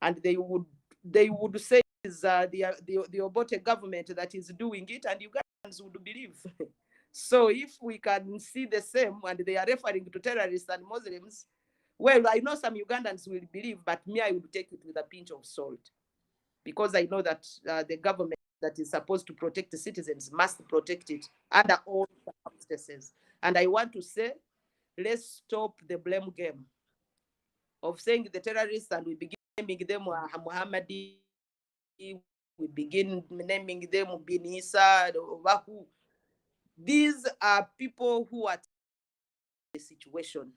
and they would say is the Obote government that is doing it, and Ugandans would believe. So if we can see the same, and they are referring to terrorists and Muslims, well, I know some Ugandans will believe, but me, I would take it with a pinch of salt, because I know that the government that is supposed to protect the citizens must protect it under all circumstances. And I want to say, let's stop the blame game of saying the terrorists, and we begin naming them Muhammadi, we begin naming them Bin Isa, Wahu. These are people who are the situation.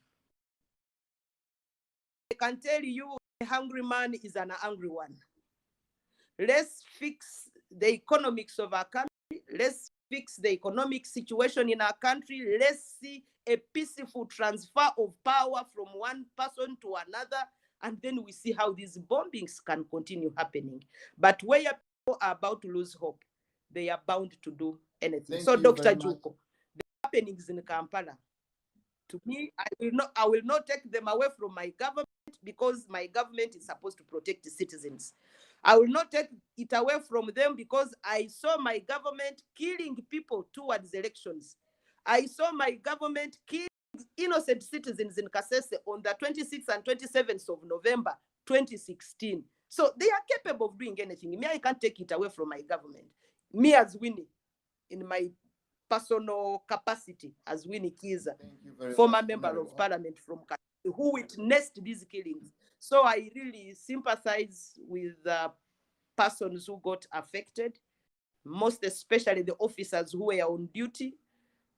I can tell you, a hungry man is an angry one. Let's fix the economics of our country. Let's fix the economic situation in our country. Let's see a peaceful transfer of power from one person to another, and then we see how these bombings can continue happening. But where people are about to lose hope, they are bound to do anything. So, Dr. Juko, the happenings in Kampala, to me, I will not take them away from my government, because my government is supposed to protect the citizens. I will not take it away from them because I saw my government killing people towards elections. I saw my government killing innocent citizens in Kasese on the 26th and 27th of November, 2016. So they are capable of doing anything. Me, I can't take it away from my government. Me as Winnie, in my personal capacity as Winnie Kiza, former member of parliament from Kasese, who witnessed these killings. So I really sympathize with the persons who got affected, most especially the officers who were on duty,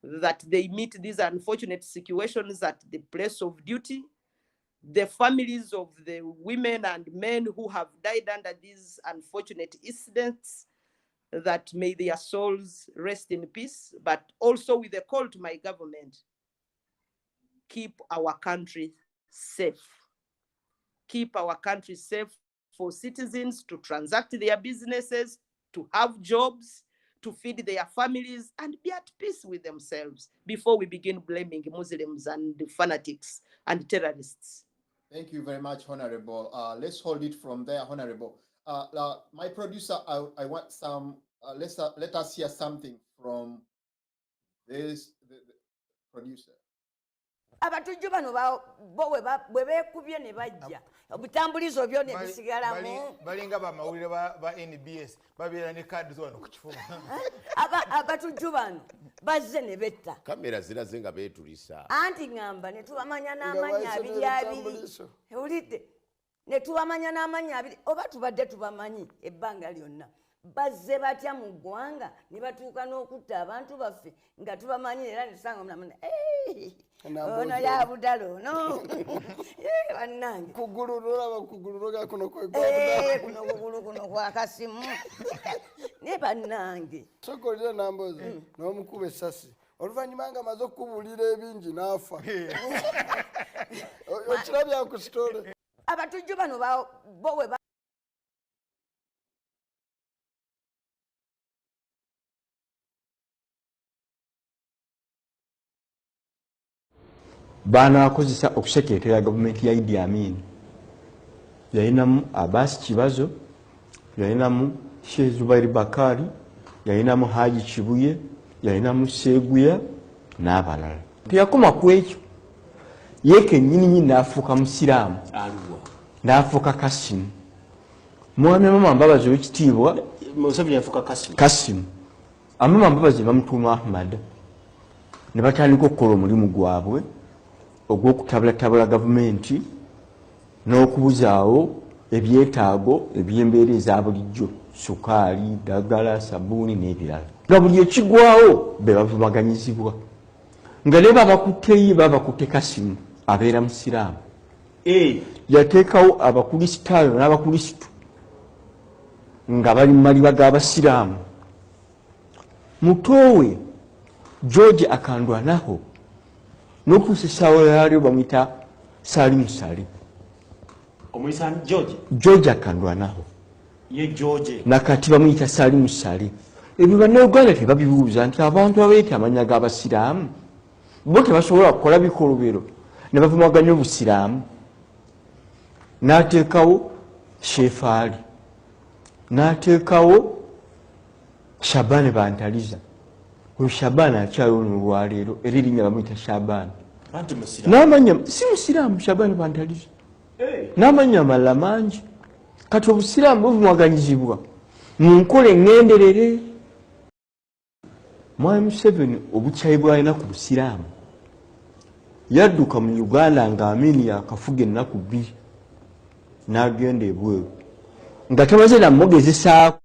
that they meet these unfortunate situations at the place of duty, the families of the women and men who have died under these unfortunate incidents, that may their souls rest in peace, but also with a call to my government, keep our country safe. Keep our country safe for citizens to transact their businesses, to have jobs, to feed their families, and be at peace with themselves before we begin blaming Muslims and fanatics and terrorists. Thank you very much, Honorable. Let's hold it from there, Honorable. My producer, I want some, let us hear something from the producer. Abatujju bano bwe beekubye ne bajja obutambulizo byo ne bisigalamu balinga bamawulire ba NBS babeera ne kaadi z'wano ku kifuba. Abatujju bano bazze ne betta kamera ziraze nga beetulisa anti ngamba ne tubamanya n'amanya abiri ewulidde ne tubamanya n'amanya abiri oba tubadde tubamanyi ebbanga lyonna bazze batya mu ggwanga ne batuuka n'okutta abantu baffe nga tubamanyi era ne tusanga omunamuna ono ya budalo ono bannange kugulu olaba kugulu ga kuno kuno kugulu kuno kwa kasimu ne bannange sokolera nambozi n'omukuba essasi oluvannyuma nga amaze okukubulira ebingi n'afa okirabya ku sitole. Abatujju bano bo we banaakozesa okusekeetera gavumenti ya Idi Amin. Yalinamu Abbas Kibazo, yalinamu Sheikh Zubair Bakari, yalinamu Haji Kibuye, yalinamu Seguya n'abalala. Teyakoma ku ekyo, ye kennyini n'afuuka musiraamu n'afuuka Kasimu. Mwami Mama Mbabazi w'ekitiibwa Museveni yafuuka Kasimu. Amama Mbabazi bamutuuma Ahmad, ne batandika okukola omulimu gwabwe ogw'okutabulatabula gavumenti n'okubuzaawo ebyetaago eby'embeera eza bulijjo, sukaali, ddagala, sabbuuni n'ebirala. Nga buli ekigwawo be bavumaganyizibwa. Nga ne babakutte babakutte Kasimu abeera musiraamu. Yateekawo abakulisitaayo n'abakulisitu nga bali mu maliba g'abasiraamu. mutowe George akandwanaho n'okusisawo yali bamwita Salimu Salim. Omuyisani George akandwanaho ye George nakati bamwita Salimu Salim. Ebyo bannayuganda tebabibuuza nti abantu abeeta amanya g'abasiraamu bo tebasobola kukola bikolobero ne bavumaganya obusiraamu. N'ateekawo Shefaali, n'ateekawo Shabani Bantaliza. Oyo Shabani akyaliwo n'olwaleero era erinnya bamuyita Shabani. N'amanya si musiraamu Shabani Bantaliza. N'amanya amalala mangi. Kati obusiraamu buvumaganyizibwa mu nkola eŋŋenderere. Mwami Museveni obukyayi bw'alina ku busiraamu yadduka mu Uganda ng'Amini yakafuga ennaku 2 n'agenda ebweru nga tamaze namugezesaako.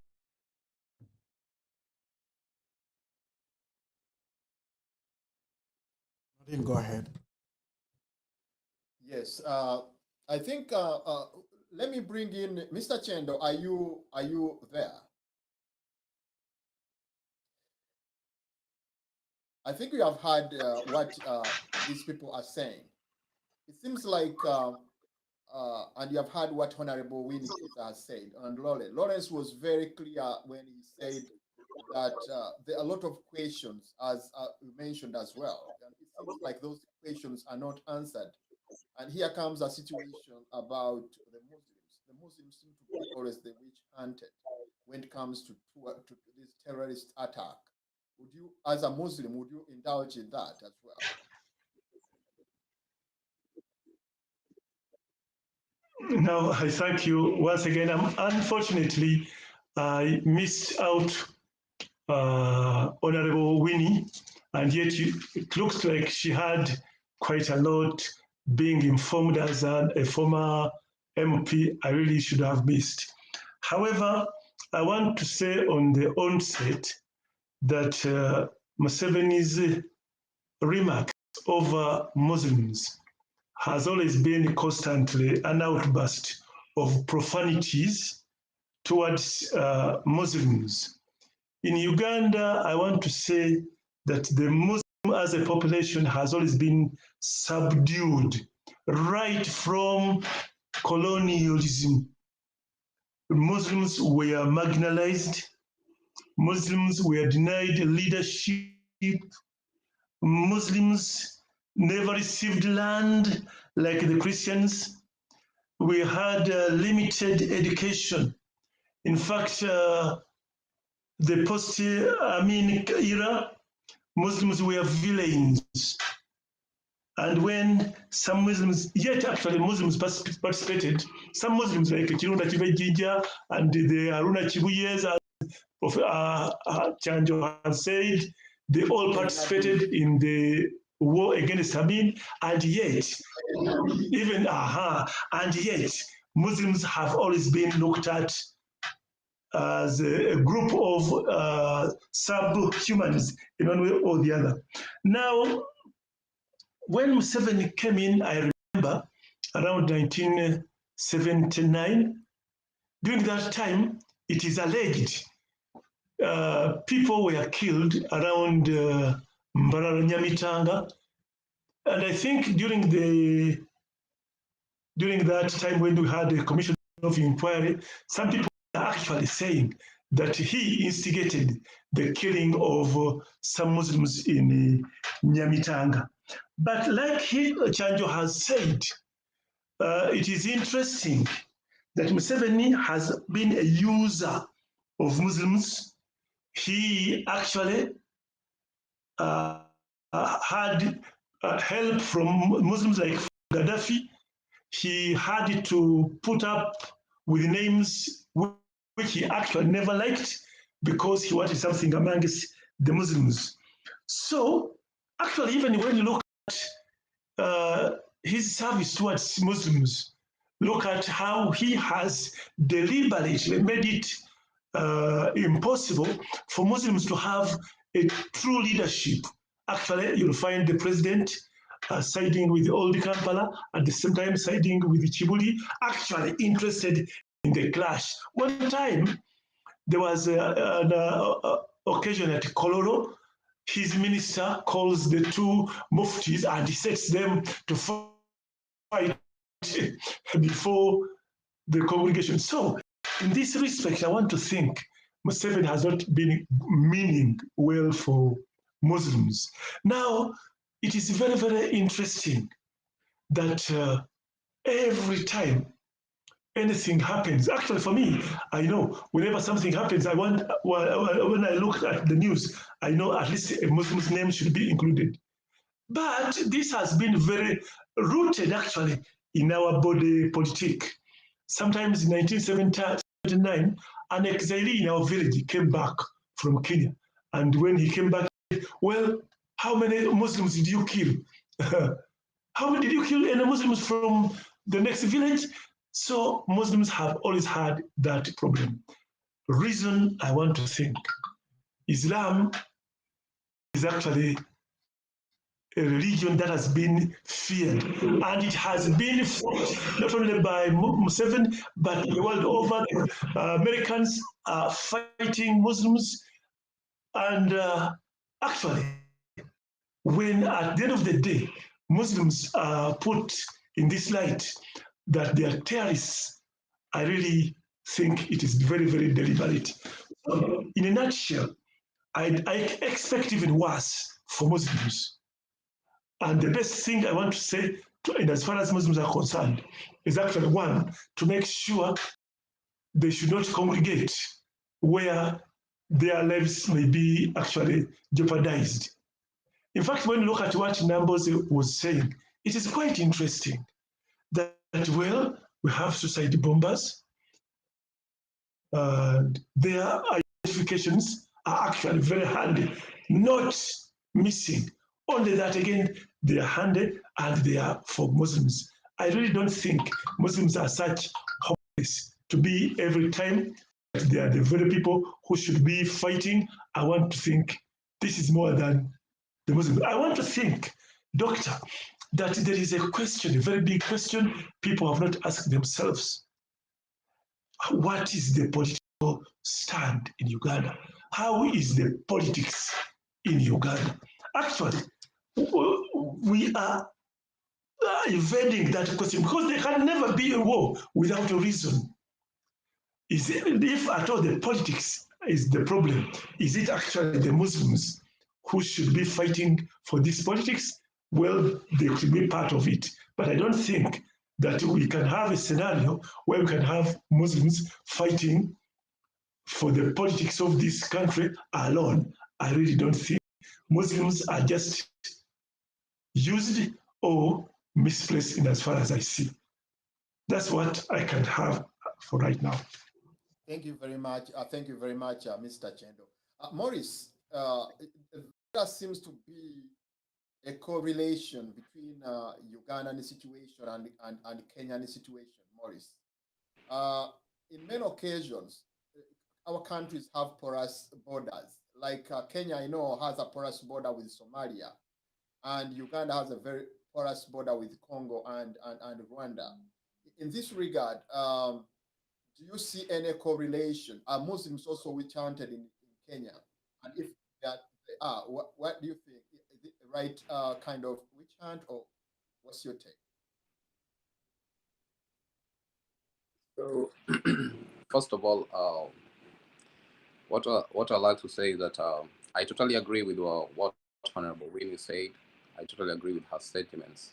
Go ahead. Yes, I think let me bring in Mr. Chendo. Are you there? I think you have heard what these people are saying. It seems like, and you have heard what Honorable Winnie has said. And Lawrence was very clear when he said that there are a lot of questions, as you mentioned as well. And it seems like those questions are not answered. And here comes a situation about the Muslims. The Muslims seem to be always the witch hunted when it comes to this terrorist attack. Would you, as a Muslim, would you indulge in that as well? No, I thank you once again. Unfortunately, I missed out Honorable Winnie, and yet it looks like she had quite a lot being informed as a former MP. I really should have missed. However, I want to say on the onset that Museveni's remarks over Muslims has always been constantly an outburst of profanities towards Muslims. In Uganda, I want to say that the Muslim as a population has always been subdued right from colonialism. Muslims were marginalized. Muslims were denied leadership. Muslims never received land like the Christians. We had limited education. In fact, the post-Amin era, Muslims were villains. And when some Muslims, yet actually Muslims participated, some Muslims like Chirunda Chibejija and the Aruna Chibuyes of Chanjo has said, they all participated in the war against Amin, and yet, and yet, Muslims have always been looked at as a group of subhumans in one way or the other. Now, when Museveni came in, I remember around 1979, during that time, it is alleged people were killed around Mbarara Nyamitanga. And I think during that time when we had a commission of inquiry, some people are actually saying that he instigated the killing of some Muslims in Nyamitanga. But like Chanjo has said, it is interesting that Museveni has been a user of Muslims. He actually had help from Muslims like Gaddafi. He had to put up with names which he actually never liked because he wanted something amongst the Muslims. So actually, even when you look at his service towards Muslims, look at how he has deliberately made it impossible for Muslims to have a true leadership. Actually, you'll find the president siding with the old Kampala, at the same time siding with the Chibuli, actually interested in the clash. One time, there was occasion at Kololo, his minister calls the two muftis and he sets them to fight before the congregation. So, in this respect, I want to think Museveni has not been meaning well for Muslims. Now, it is very, very interesting that every time anything happens, actually for me, I know whenever something happens, I want, when I look at the news, I know at least a Muslim's name should be included. But this has been very rooted actually in our body politic. Sometimes in 1979, an exilee in our village came back from Kenya. And when he came back, well, how many Muslims did you kill? How many did you kill any Muslims from the next village? So Muslims have always had that problem. Reason I want to think, Islam is actually a religion that has been feared, and it has been fought not only by Museveni, but the world over. Americans are fighting Muslims, and actually, when at the end of the day, Muslims are put in this light that they are terrorists, I really think it is very, very deliberate. In a nutshell, I expect even worse for Muslims. And the best thing I want to say, as far as Muslims are concerned, is actually one, to make sure they should not congregate where their lives may be actually jeopardized. In fact, when you look at what Numbers was saying, it is quite interesting that, well, we have suicide bombers, and their identifications are actually very handy, not missing. Only that, again, they are handy and they are for Muslims. I really don't think Muslims are such hopeless to be every time that they are the very people who should be fighting. I want to think this is more than the Muslims. I want to think, Doctor, that there is a question, a very big question people have not asked themselves. What is the political stand in Uganda? How is the politics in Uganda? Actually, we are evading that question because there can never be a war without a reason. If at all the politics is the problem, is it actually the Muslims who should be fighting for this politics? Well, they could be part of it. But I don't think that we can have a scenario where we can have Muslims fighting for the politics of this country alone. I really don't think. Muslims are just used or misplaced in as far as I see. That's what I can have for right now. Thank you very much. Thank you very much, Mr. Chendo. Maurice, there seems to be a correlation between Ugandan situation and Kenyan situation, Maurice. In many occasions, our countries have porous borders. Like Kenya, I know, has a porous border with Somalia, and Uganda has a very porous border with Congo and Rwanda. In this regard, do you see any correlation? Are Muslims also witch-hunted in Kenya? And if they are, what do you think? Is it the right kind of witch hunt, or what's your take? So, first of all, what I like to say is that I totally agree with what Honorable Winnie said. I totally agree with her sentiments,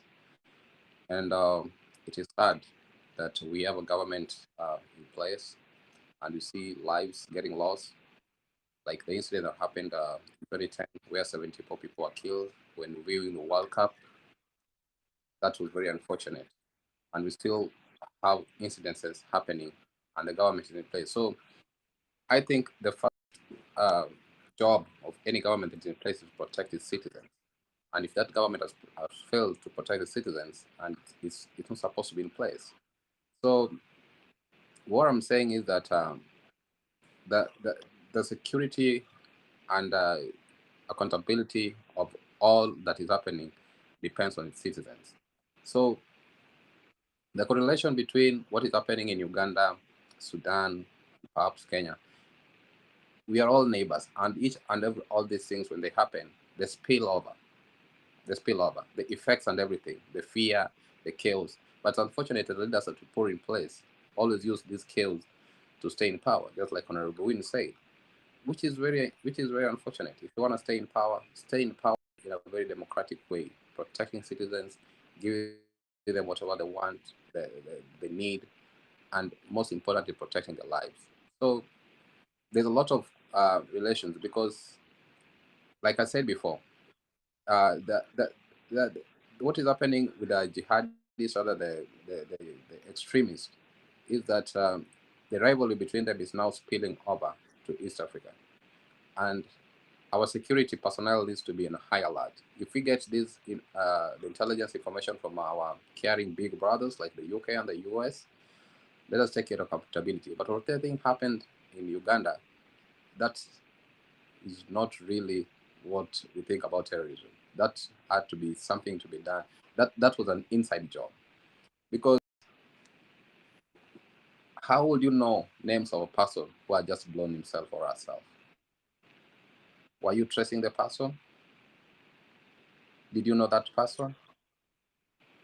and it is sad that we have a government in place, and you see lives getting lost, like the incident that happened in 2010, where 74 people were killed when viewing the World Cup. That was very unfortunate, and we still have incidences happening, and the government is in place. So I think the first job of any government that is in place is to protect its citizens. And if that government has failed to protect the citizens, and it's not supposed to be in place. So what I'm saying is that the security and accountability of all that is happening depends on its citizens. So the correlation between what is happening in Uganda, Sudan, perhaps Kenya, we are all neighbors, and each and every all these things, when they happen, they spill over. They spill over. The effects and everything, the fear, the chaos. But unfortunately, the leaders that we put in place always use this chaos to stay in power, just like Honorable Wynne said, which is very unfortunate. If you want to stay in power in a very democratic way, protecting citizens, giving them whatever they want, they need, and most importantly, protecting their lives. So there's a lot of relations, because, like I said before, what is happening with the jihadists, or the extremists, is that the rivalry between them is now spilling over to East Africa, and our security personnel needs to be in a high alert. If we get this the intelligence information from our caring big brothers like the UK and the US, let us take care of accountability. But what the thing happened in Uganda, that is not really what we think about terrorism. That had to be something to be done. That was an inside job, because how would you know names of a person who had just blown himself or herself? Were you tracing the person? Did you know that person?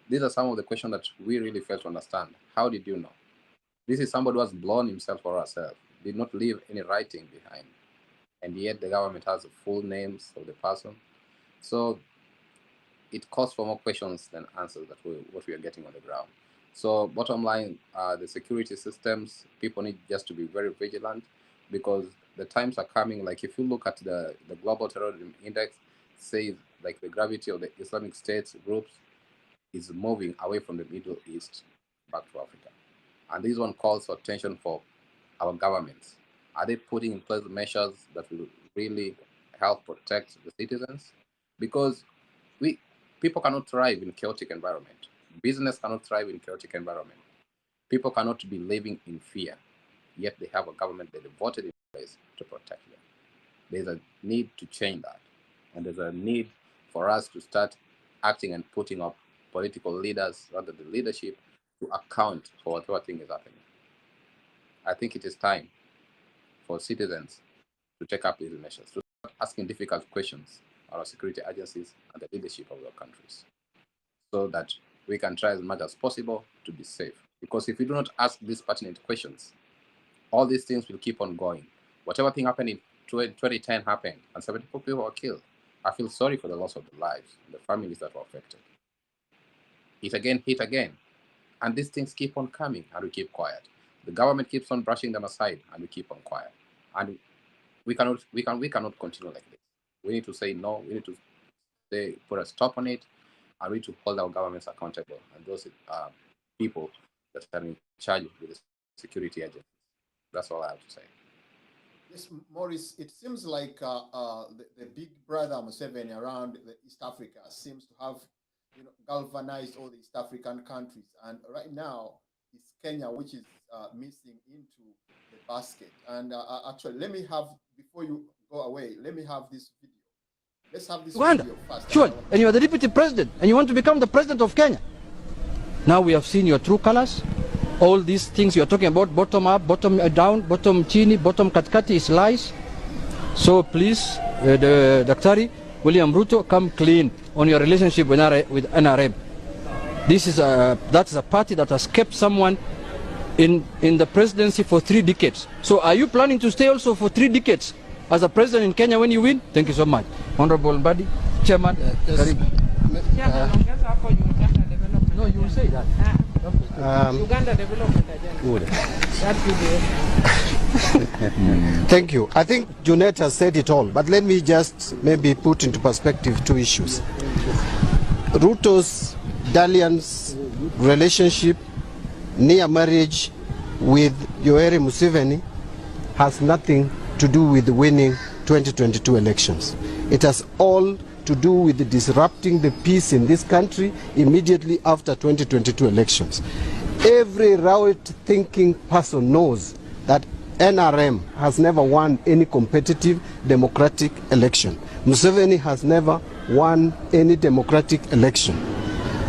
These are some of the questions that we really fail to understand. How did you know? This is somebody who has blown himself or herself, did not leave any writing behind, and yet the government has the full names of the person. So it calls for more questions than answers that what we are getting on the ground. So bottom line, the security systems, people need just to be very vigilant, because the times are coming. Like if you look at the global terrorism index, says like the gravity of the Islamic State groups is moving away from the Middle East back to Africa. And this one calls for attention for our governments. Are they putting in place measures that will really help protect the citizens? Because people cannot thrive in chaotic environment. Business cannot thrive in chaotic environment. People cannot be living in fear, yet they have a government that they voted in place to protect them. There's a need to change that. And there's a need for us to start acting and putting up political leaders, rather the leadership, to account for whatever thing is happening. I think it is time for citizens to take up these measures, to start asking difficult questions on our security agencies and the leadership of our countries, so that we can try as much as possible to be safe. Because if we do not ask these pertinent questions, all these things will keep on going. Whatever thing happened in 2010 happened, and 74 people were killed. I feel sorry for the loss of the lives, the families that were affected. Hit again. And these things keep on coming, and we keep quiet. The government keeps on brushing them aside, and we keep on quiet. And we cannot continue like this. We need to say no. We need to put a stop on it, and we need to hold our governments accountable, and those people that are in charge with the security agencies. That's all I have to say. Yes, Maurice, it seems like the big brother Museveni around East Africa seems to have galvanized all the East African countries. And right now, it's Kenya, which is missing into the basket. And actually, let me have, before you go away, let me have this video. Let's have this video first. Sure, and you are the deputy president, and you want to become the president of Kenya. Now we have seen your true colors. All these things you are talking about, bottom up, bottom down, bottom chini, bottom katikati, is lies. So please, the Daktari William Ruto, come clean on your relationship with NRM. This is that's a party that has kept someone in the presidency for 3 decades. So are you planning to stay also for 3 decades as a president in Kenya when you win? Thank you so much. Honorable Mbadi, Chairman. No, you will say that. Uganda Development Agenda. Thank you. I think Junet has said it all, but let me just maybe put into perspective 2 issues. Ruto's dalliance relationship, near marriage with Yoweri Museveni has nothing to do with winning 2022 elections. It has all to do with disrupting the peace in this country immediately after 2022 elections. Every right-thinking person knows that NRM has never won any competitive democratic election. Museveni has never won any democratic election.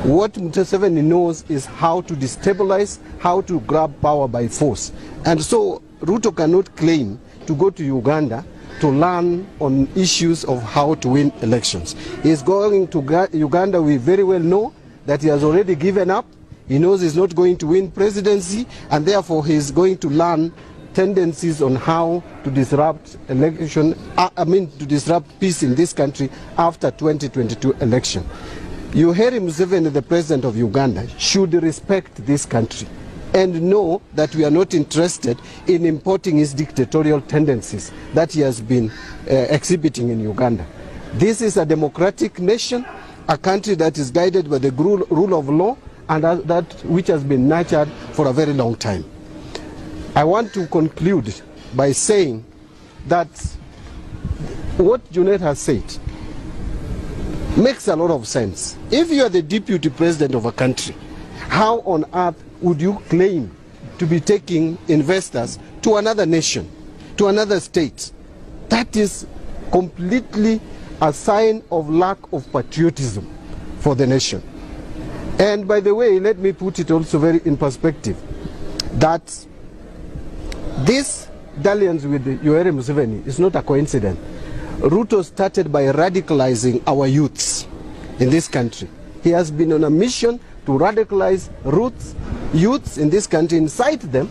What Museveni knows is how to destabilize, how to grab power by force. And so Ruto cannot claim to go to Uganda to learn on issues of how to win elections. He's going to Uganda. We very well know that he has already given up. He knows he's not going to win presidency, and therefore he's going to learn tendencies on how to disrupt to disrupt peace in this country after 2022 election. Yoweri Museveni, the president of Uganda, should respect this country and know that we are not interested in importing his dictatorial tendencies that he has been exhibiting in Uganda. This is a democratic nation, a country that is guided by the rule of law, and that which has been nurtured for a very long time. I want to conclude by saying that what Junet has said makes a lot of sense. If you are the deputy president of a country, how on earth would you claim to be taking investors to another nation, to another state? That is completely a sign of lack of patriotism for the nation. And by the way, let me put it also very in perspective, that this dalliance with Yoweri Museveni is not a coincidence. Ruto started by radicalizing our youths in this country. He has been on a mission to radicalize youths in this country, incite them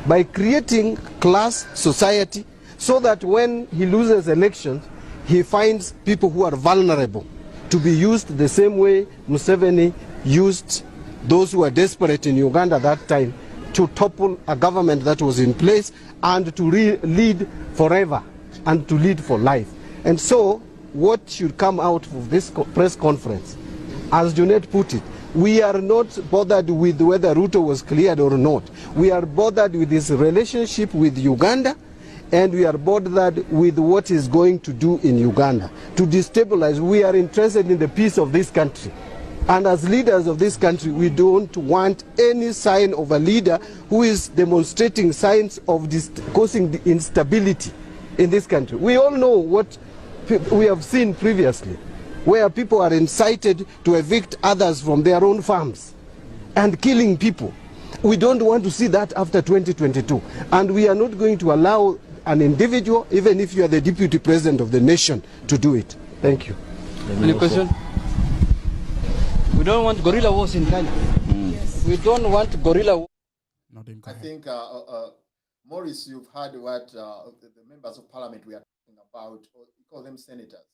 by creating class society, so that when he loses elections, he finds people who are vulnerable to be used the same way Museveni used those who were desperate in Uganda that time to topple a government that was in place and to lead forever and to lead for life. And so what should come out of this press conference, as Junet put it, we are not bothered with whether Ruto was cleared or not. We are bothered with his relationship with Uganda, and we are bothered with what he's going to do in Uganda to destabilize. We are interested in the peace of this country. And as leaders of this country, we don't want any sign of a leader who is demonstrating signs of causing the instability in this country. We all know what we have seen previously, where people are incited to evict others from their own farms and killing people. We don't want to see that after 2022. And we are not going to allow an individual, even if you are the deputy president of the nation, to do it. Thank you. Any question? We don't want guerrilla wars in Kenya. Yes. We don't want guerrilla wars. I think, Maurice, you've heard what the members of parliament we are talking about, or we call them senators.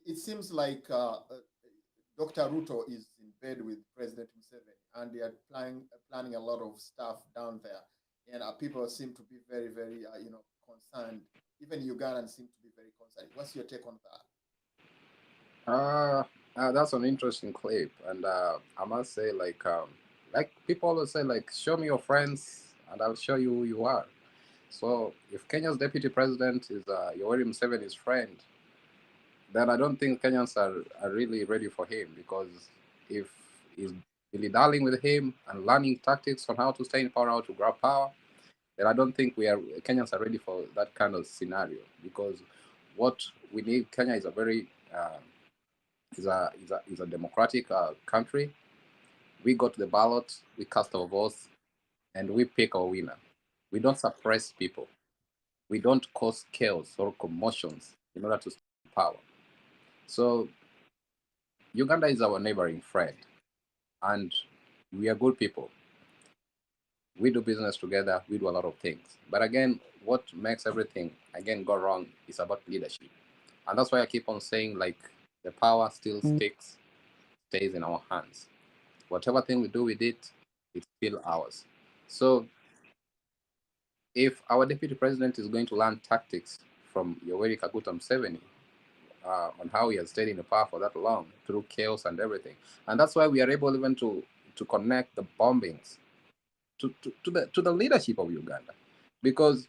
It seems like Dr. Ruto is in bed with President Museveni, and they are planning a lot of stuff down there. And people seem to be very, very, concerned. Even Ugandans seem to be very concerned. What's your take on that? That's an interesting clip, and I must say, like people always say, like, show me your friends, and I'll show you who you are. So if Kenya's deputy president is Yoweri Museveni's friend, then I don't think Kenyans are really ready for him, because if he's really darling with him and learning tactics on how to stay in power, how to grab power, then I don't think Kenyans are ready for that kind of scenario, because what we need, Kenya is a very is a democratic country. We go to the ballot, we cast our votes, and we pick our winner. We don't suppress people. We don't cause chaos or commotions in order to stay in power. So Uganda is our neighboring friend, and we are good people. We do business together, we do a lot of things. But again, what makes everything, again, go wrong is about leadership. And that's why I keep on saying, like, the power still stays in our hands. Whatever thing we do with it, it's still ours. So if our deputy president is going to learn tactics from Yoweri Kaguta Museveni on how he has stayed in the power for that long through chaos and everything, and that's why we are able even to connect the bombings to the leadership of Uganda, because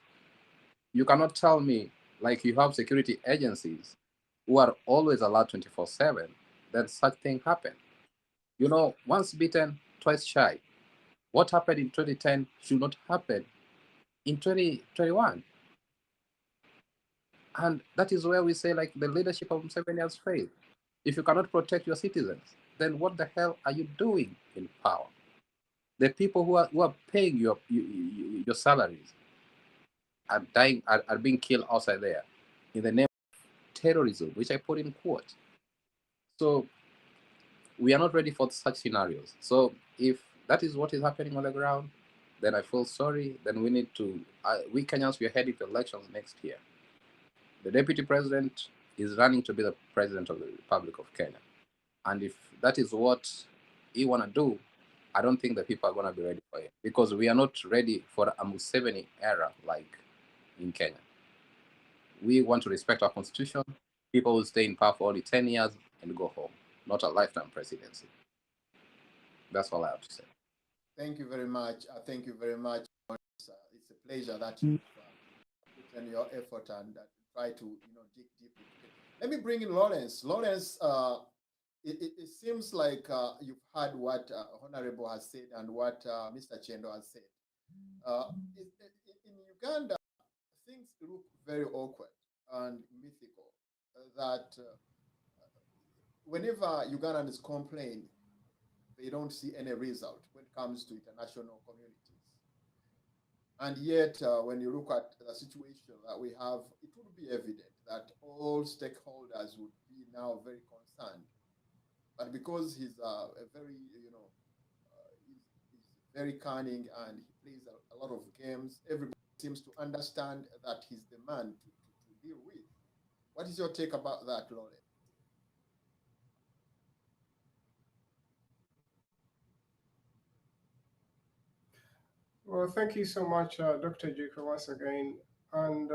you cannot tell me, like, you have security agencies who are always alert 24/7, that such thing happen. Once bitten, twice shy. What happened in 2010 should not happen in 2021. And that is where we say, like, the leadership of Museveni has failed. If you cannot protect your citizens, then what the hell are you doing in power? The people who are paying your salaries, are dying, are being killed outside there in the name of terrorism, which I put in quote. So we are not ready for such scenarios. So if that is what is happening on the ground, then I feel sorry. Then we need to, we Kenyans, we are heading to elections next year. The deputy president is running to be the president of the Republic of Kenya. And if that is what he want to do, I don't think the people are going to be ready for it, because we are not ready for a Museveni era like in Kenya. We want to respect our constitution. People will stay in power for only 10 years and go home, not a lifetime presidency. That's all I have to say. Thank you very much. Thank you very much. It's a pleasure that you've put in your effort and try to dig deep. Let me bring in Lawrence. Lawrence, it seems like you've heard what Honorable has said and what Mr. Chendo has said. In Uganda, things look very awkward and mythical. That whenever Ugandans complain, they don't see any result when it comes to international communities. And yet, when you look at the situation that we have, it would be evident that all stakeholders would be now very concerned. But because he's a very, he's very cunning and he plays a lot of games, everybody seems to understand that he's the man to deal with. What is your take about that, Lawrence? Well, thank you so much, Dr. Jiko, once again. And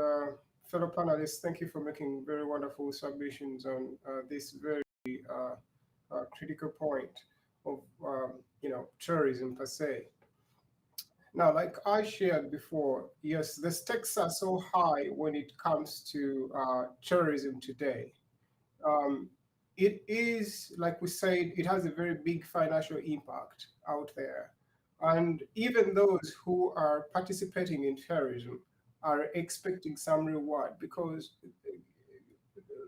fellow panelists, thank you for making very wonderful submissions on this very critical point of, terrorism per se. Now, like I shared before, yes, the stakes are so high when it comes to terrorism today. It is, like we said, it has a very big financial impact out there. And even those who are participating in terrorism are expecting some reward, because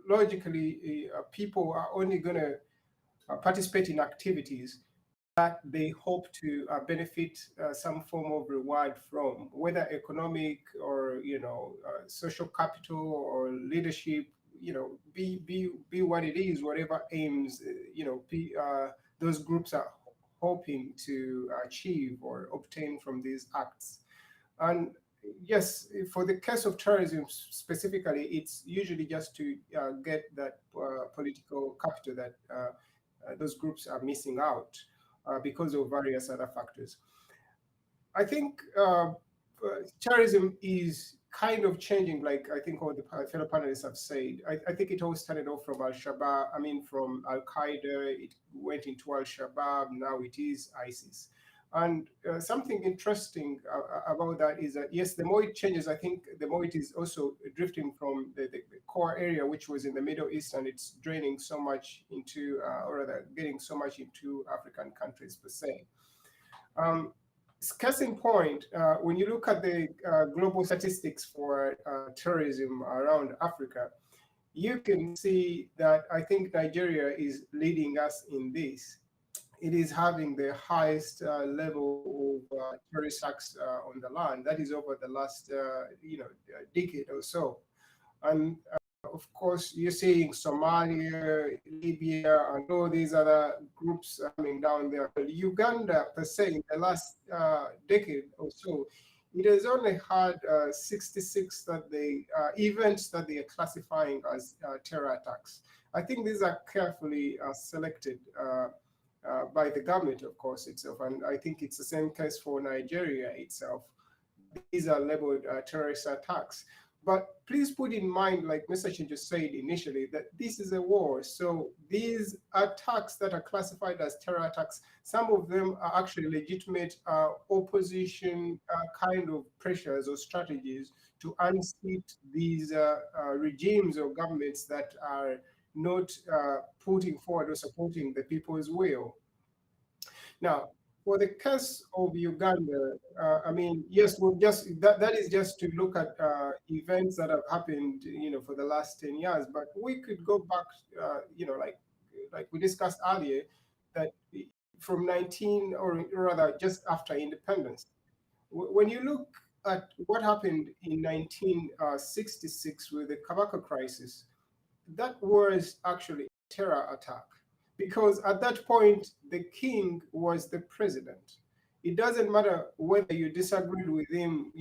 logically, people are only going to participate in activities that they hope to benefit some form of reward from, whether economic or social capital or leadership. Be what it is, whatever aims those groups are hoping to achieve or obtain from these acts. And yes, for the case of terrorism specifically, it's usually just to get that political capital that those groups are missing out because of various other factors. I think terrorism is kind of changing, like I think all the fellow panelists have said. I think it all started off from from Al-Qaeda, it went into Al-Shabaab, now it is ISIS. And something interesting about that is that, yes, the more it changes, I think the more it is also drifting from the core area, which was in the Middle East, and it's draining so much into, or rather getting so much into African countries per se. Case in point, when you look at the global statistics for terrorism around Africa, you can see that I think Nigeria is leading us in this. It is having the highest level of terrorist attacks on the land. That is over the last decade or so. And of course, you're seeing Somalia, Libya, and all these other groups coming down there. But Uganda, per se, in the last decade or so, it has only had 66 events that they are classifying as terror attacks. I think these are carefully selected by the government, of course, itself. And I think it's the same case for Nigeria itself. These are labeled terrorist attacks. But please put in mind, like Mr. Chin just said initially, that this is a war. So these attacks that are classified as terror attacks, some of them are actually legitimate opposition kind of pressures or strategies to unseat these regimes or governments that are not putting forward or supporting the people's will. Now, for the case of Uganda, yes, we'll that is just to look at events that have happened, for the last 10 years. But we could go back, like we discussed earlier, that from 19, or rather just after independence, when you look at what happened in 1966 with the Kabaka crisis, that was actually a terror attack, because at that point the king was the president. It doesn't matter whether you disagreed with him,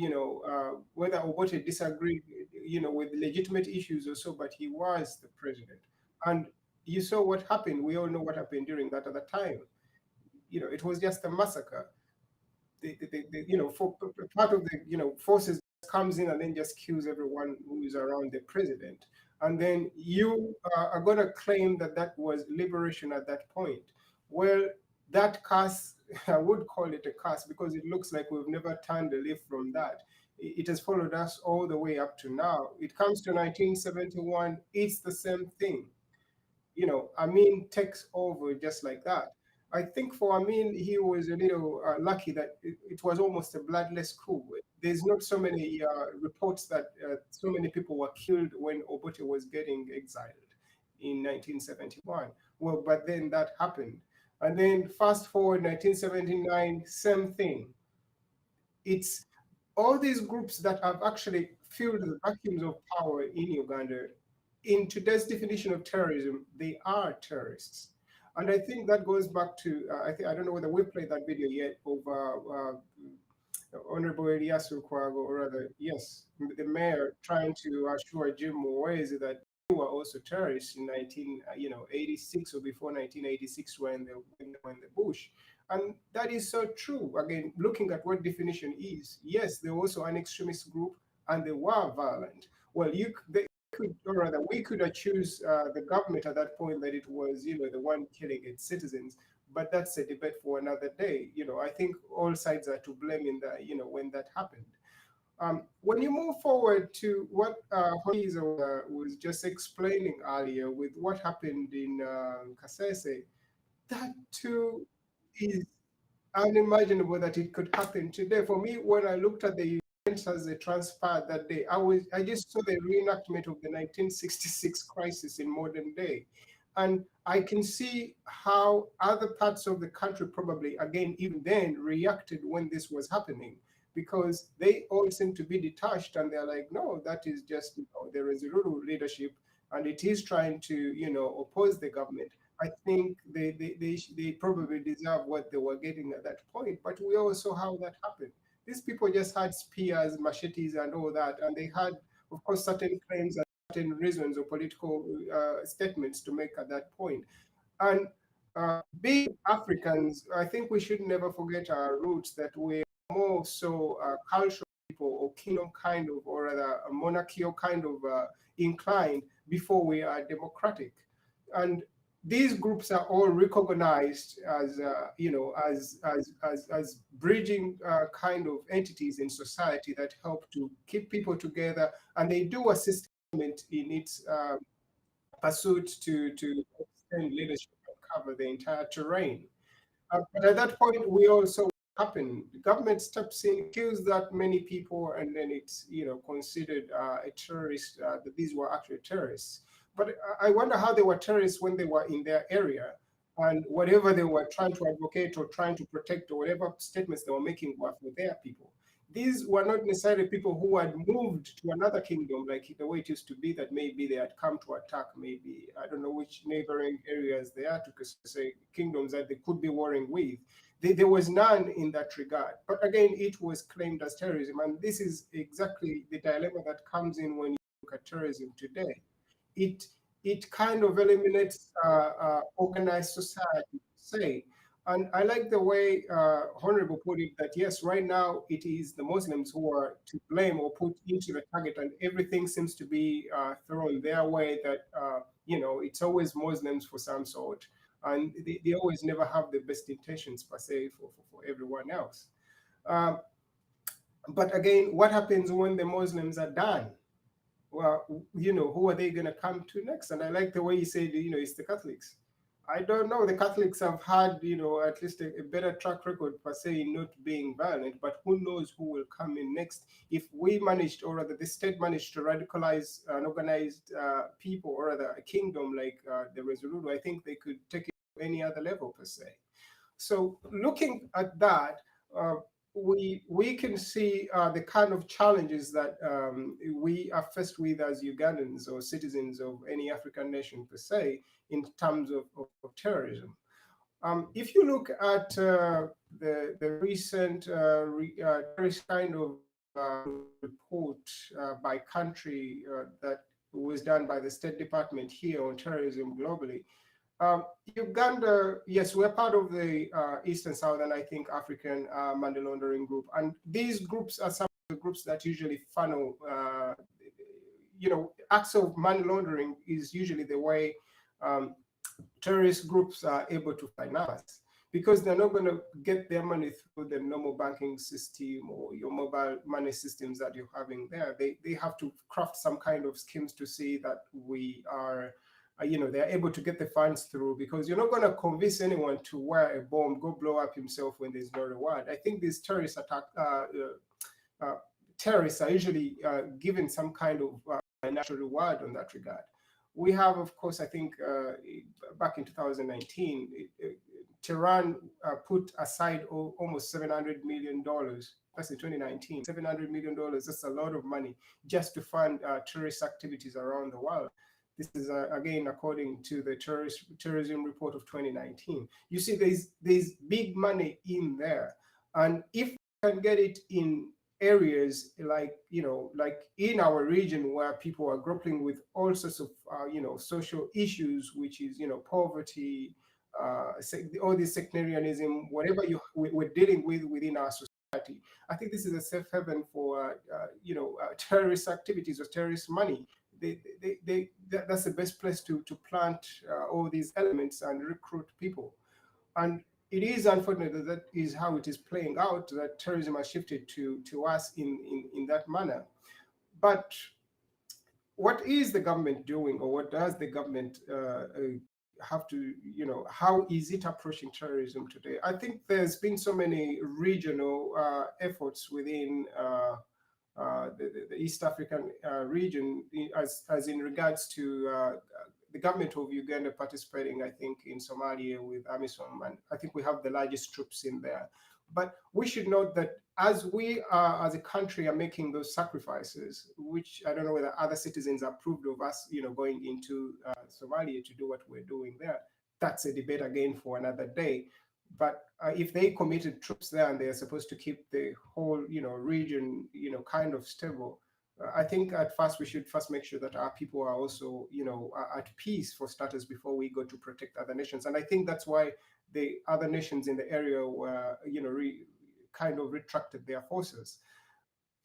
whether Obote disagreed, with legitimate issues or so, but he was the president. And you saw what happened. We all know what happened during that at the time. It was just a massacre. For part of the forces comes in and then just kills everyone who is around the president, and then you are going to claim that that was liberation at that point. Well, that curse, I would call it a curse, because it looks like we've never turned a leaf from that. It has followed us all the way up to now. It comes to 1971, it's the same thing. Amin takes over just like that. I think for Amin, he was a little lucky that it was almost a bloodless coup. There's not so many reports that so many people were killed when Obote was getting exiled in 1971. Well, but then that happened. And then fast forward 1979, same thing. It's all these groups that have actually filled the vacuums of power in Uganda. In today's definition of terrorism, they are terrorists. And I think that goes back to, I don't know whether we played that video yet of Honorable Eliasu Kwago, or rather, yes, the mayor trying to assure Jim Muwezi that they were also terrorists in 1986 or before 1986 when they were in the bush. And that is so true. Again, looking at what definition is, yes, they were also an extremist group and they were violent. Well, we could accuse the government at that point that it was, the one killing its citizens, but that's a debate for another day. I think all sides are to blame in that, when that happened. When you move forward to what Horiza was just explaining earlier with what happened in Kasese, that too is unimaginable that it could happen today. For me, when I looked at the events as they transpired that day, I just saw the reenactment of the 1966 crisis in modern day. And I can see how other parts of the country probably, again, even then, reacted when this was happening, because they all seem to be detached and they're like, no, that is just the Resolute leadership, and it is trying to oppose the government. I think they probably deserve what they were getting at that point, but we all saw how that happened. These people just had spears, machetes, and all that, and they had, of course, certain claims and certain reasons or political statements to make at that point. And being Africans, I think we should never forget our roots, that we're more so cultural people, or kingdom kind of, or rather a monarchical kind of inclined before we are democratic. And these groups are all recognized as, as bridging kind of entities in society that help to keep people together, and they do assist government in its pursuit to extend leadership and cover the entire terrain. But at that point, we also happen. The government steps in, kills that many people, and then it's considered a terrorist. That these were actually terrorists. But I wonder how they were terrorists when they were in their area, and whatever they were trying to advocate or trying to protect, or whatever statements they were making, were for their people. These were not necessarily people who had moved to another kingdom, like the way it used to be, that maybe they had come to attack, maybe, I don't know which neighboring areas they are, to say kingdoms that they could be warring with. There was none in that regard. But again, it was claimed as terrorism. And this is exactly the dilemma that comes in when you look at terrorism today. It kind of eliminates organized society, say. And I like the way Honorable put it, that yes, right now it is the Muslims who are to blame or put into the target, and everything seems to be thrown their way, that, it's always Muslims for some sort. And they always never have the best intentions, per se, for everyone else. But again, what happens when the Muslims are done? Well, who are they going to come to next? And I like the way he said, it's the Catholics. I don't know. The Catholics have had, at least a better track record, per se, in not being violent, but who knows who will come in next. If we managed, or rather the state managed, to radicalize an organized people, or rather a kingdom like the Resolute, I think they could take it to any other level, per se. So looking at that, we can see the kind of challenges that we are faced with as Ugandans or citizens of any African nation per se in terms of terrorism. If you look at the recent terrorist kind of report by country that was done by the State Department here on terrorism globally, Uganda, yes, we're part of the East and Southern, I think, African money laundering group. And these groups are some of the groups that usually funnel, acts of money laundering is usually the way terrorist groups are able to finance, because they're not going to get their money through the normal banking system or your mobile money systems that you're having there. They have to craft some kind of schemes to see that we are, they're able to get the funds through, because you're not going to convince anyone to wear a bomb, go blow up himself when there's no reward. I think these terrorist terrorists are usually given some kind of financial reward on that regard. We have, of course, I think back in 2019, Tehran put aside almost $700 million. That's in 2019, $700 million. That's a lot of money just to fund terrorist activities around the world. This is, again, according to the terrorism report of 2019. You see, there's big money in there. And if we can get it in areas like, like in our region where people are grappling with all sorts of, social issues, which is, poverty, all this sectarianism, whatever we're dealing with within our society. I think this is a safe haven for, terrorist activities or terrorist money. That's the best place to plant all these elements and recruit people. And it is unfortunate that that is how it is playing out, that terrorism has shifted to us in that manner. But what is the government doing, or what does the government have to, how is it approaching terrorism today? I think there's been so many regional efforts within the East African region, as in regards to the government of Uganda participating, I think, in Somalia with AMISOM, and I think we have the largest troops in there. But we should note that as we are, as a country, are making those sacrifices, which I don't know whether other citizens approved of us, going into Somalia to do what we're doing there. That's a debate again for another day. But if they committed troops there and they're supposed to keep the whole, region, kind of stable, I think at first we should first make sure that our people are also, at peace for starters before we go to protect other nations. And I think that's why the other nations in the area were, kind of retracted their forces.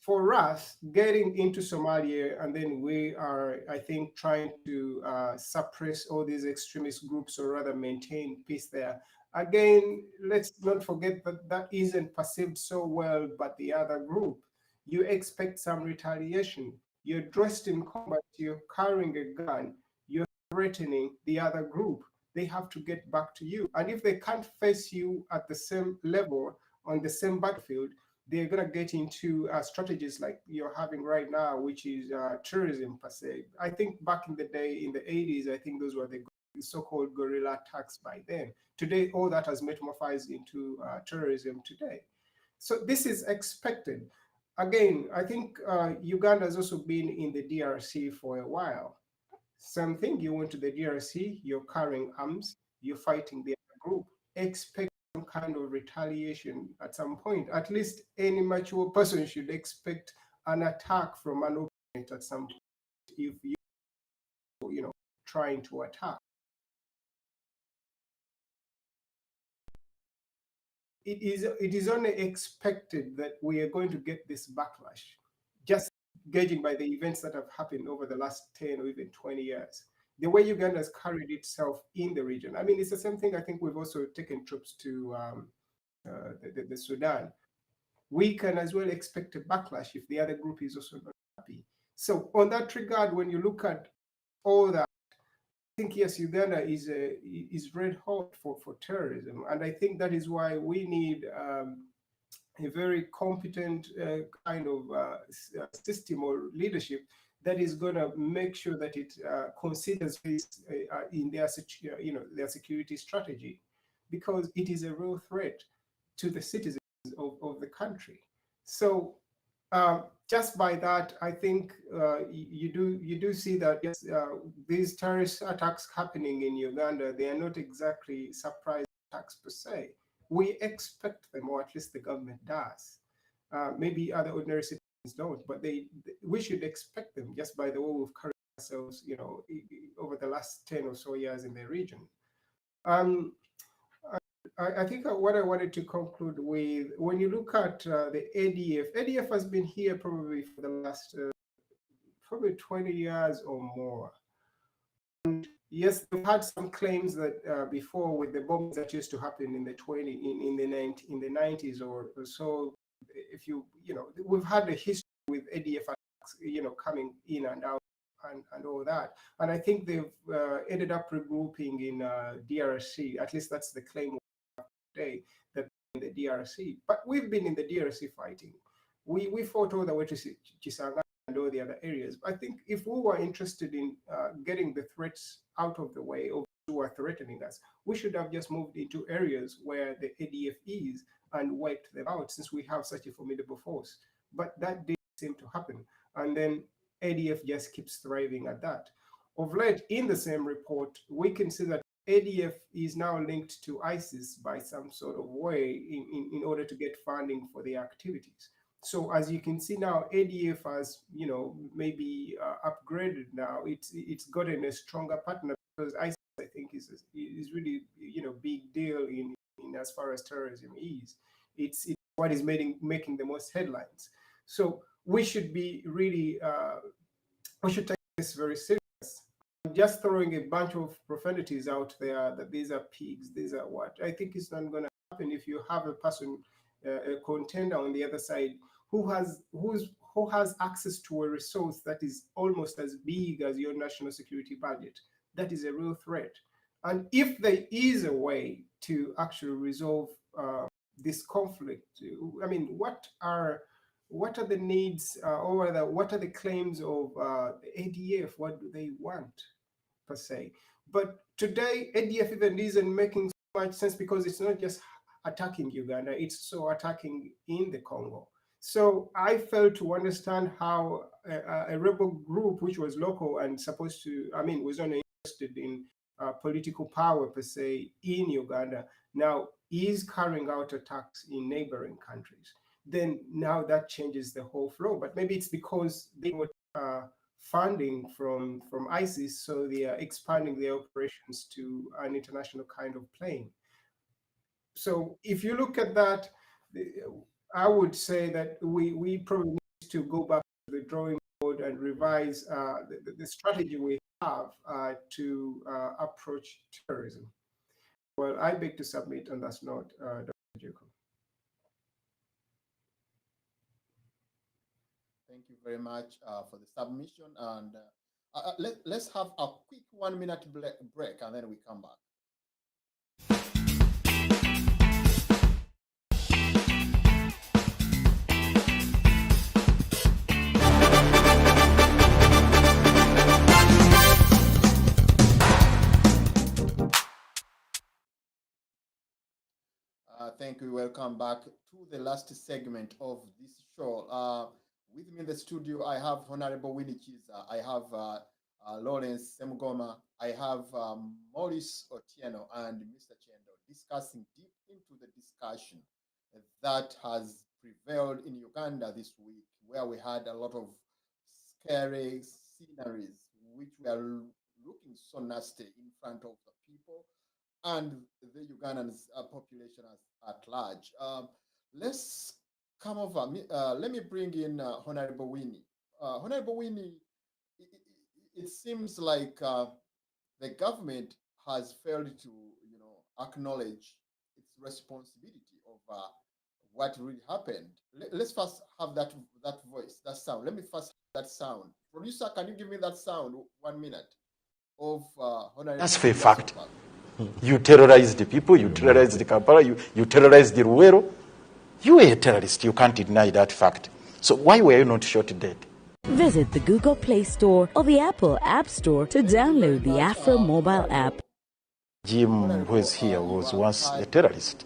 For us, getting into Somalia, and then we are, I think, trying to suppress all these extremist groups, or rather maintain peace there. Again, let's not forget that that isn't perceived so well by the other group. You expect some retaliation. You're dressed in combat, you're carrying a gun, you're threatening the other group. They have to get back to you. And if they can't face you at the same level, on the same battlefield, they're going to get into strategies like you're having right now, which is terrorism per se. I think back in the day, in the 80s, I think those were the so-called guerrilla attacks by then. Today, all that has metamorphosed into terrorism today. So this is expected. Again, I think Uganda has also been in the DRC for a while. Same thing, you went to the DRC, you're carrying arms, you're fighting the other group. Expect some kind of retaliation at some point. At least any mature person should expect an attack from an opponent at some point if you, trying to attack. It is only expected that we are going to get this backlash, just gauging by the events that have happened over the last 10 or even 20 years. The way Uganda has carried itself in the region. I mean, it's the same thing. I think we've also taken troops to the Sudan. We can as well expect a backlash if the other group is also not happy. So on that regard, when you look at all that, I think, yes, Uganda is red hot for terrorism. And I think that is why we need a very competent kind of system or leadership that is going to make sure that it considers this in their, their security strategy, because it is a real threat to the citizens of the country. So just by that, I think you do see that yes, these terrorist attacks happening in Uganda, they are not exactly surprise attacks per se. We expect them, or at least the government does. Maybe other ordinary citizens don't, but we should expect them just by the way we've carried ourselves, over the last 10 or so years in the region. I think what I wanted to conclude with, when you look at the ADF has been here probably for the last probably 20 years or more. And yes, we've had some claims that before with the bombs that used to happen in the 90s or so. If we've had a history with ADF attacks, coming in and out and all that. And I think they've ended up regrouping in DRC. At least that's the claim today, that in the DRC. But we've been in the DRC fighting. We fought all the way to Chisanga and all the other areas. I think if we were interested in getting the threats out of the way of who are threatening us, we should have just moved into areas where the ADF is and wiped them out, since we have such a formidable force. But that didn't seem to happen. And then ADF just keeps thriving at that. Of late, in the same report, we can see that ADF is now linked to ISIS by some sort of way in order to get funding for their activities. So as you can see now, ADF has, maybe upgraded now. It's gotten a stronger partner, because ISIS, I think, is really, big deal in as far as terrorism is. It's what is making the most headlines. So we should be really, we should take this very serious. Just throwing a bunch of profanities out there that these are pigs, these are what, I think it's not going to happen if you have a person, a contender on the other side who has access to a resource that is almost as big as your national security budget. That is a real threat. And if there is a way to actually resolve this conflict, I mean, what are the needs, or rather, what are the claims of the ADF? What do they want, per se? But today, ADF even isn't making so much sense, because it's not just attacking Uganda, it's so attacking in the Congo. So I failed to understand how a rebel group, which was local and supposed to, was only interested in political power, per se, in Uganda, now is carrying out attacks in neighboring countries. Then now that changes the whole flow. But maybe it's because they got funding from ISIS, so they are expanding their operations to an international kind of plane. So if you look at that, I would say that we probably need to go back to the drawing board and revise the strategy we have to approach terrorism. Well, I beg to submit on that note, Dr. Jacob. Thank you very much for the submission. And let's have a quick 1 minute break, and then we come back. Thank you. Welcome back to the last segment of this show. With me in the studio, I have Honorable Winnie Chiza, I have Lawrence Semugoma, I have Maurice Otieno, and Mr. Chendo, discussing deep into the discussion that has prevailed in Uganda this week, where we had a lot of scary sceneries which were looking so nasty in front of the people and the Ugandan population at large. Let's come over. Let me bring in Honorable Winnie. Honorable Winnie, it seems like the government has failed to, acknowledge its responsibility of what really happened. Let's first have that voice, that sound. Let me first have that sound. Producer, can you give me that sound? 1 minute of Honorable. That's a fact. You terrorized the people, you terrorized the Kampala, you terrorized the Ruwero. You were a terrorist, you can't deny that fact. So why were you not shot dead? Visit the Google Play Store or the Apple App Store to download the Afro mobile app. Jim, who is here, was once a terrorist.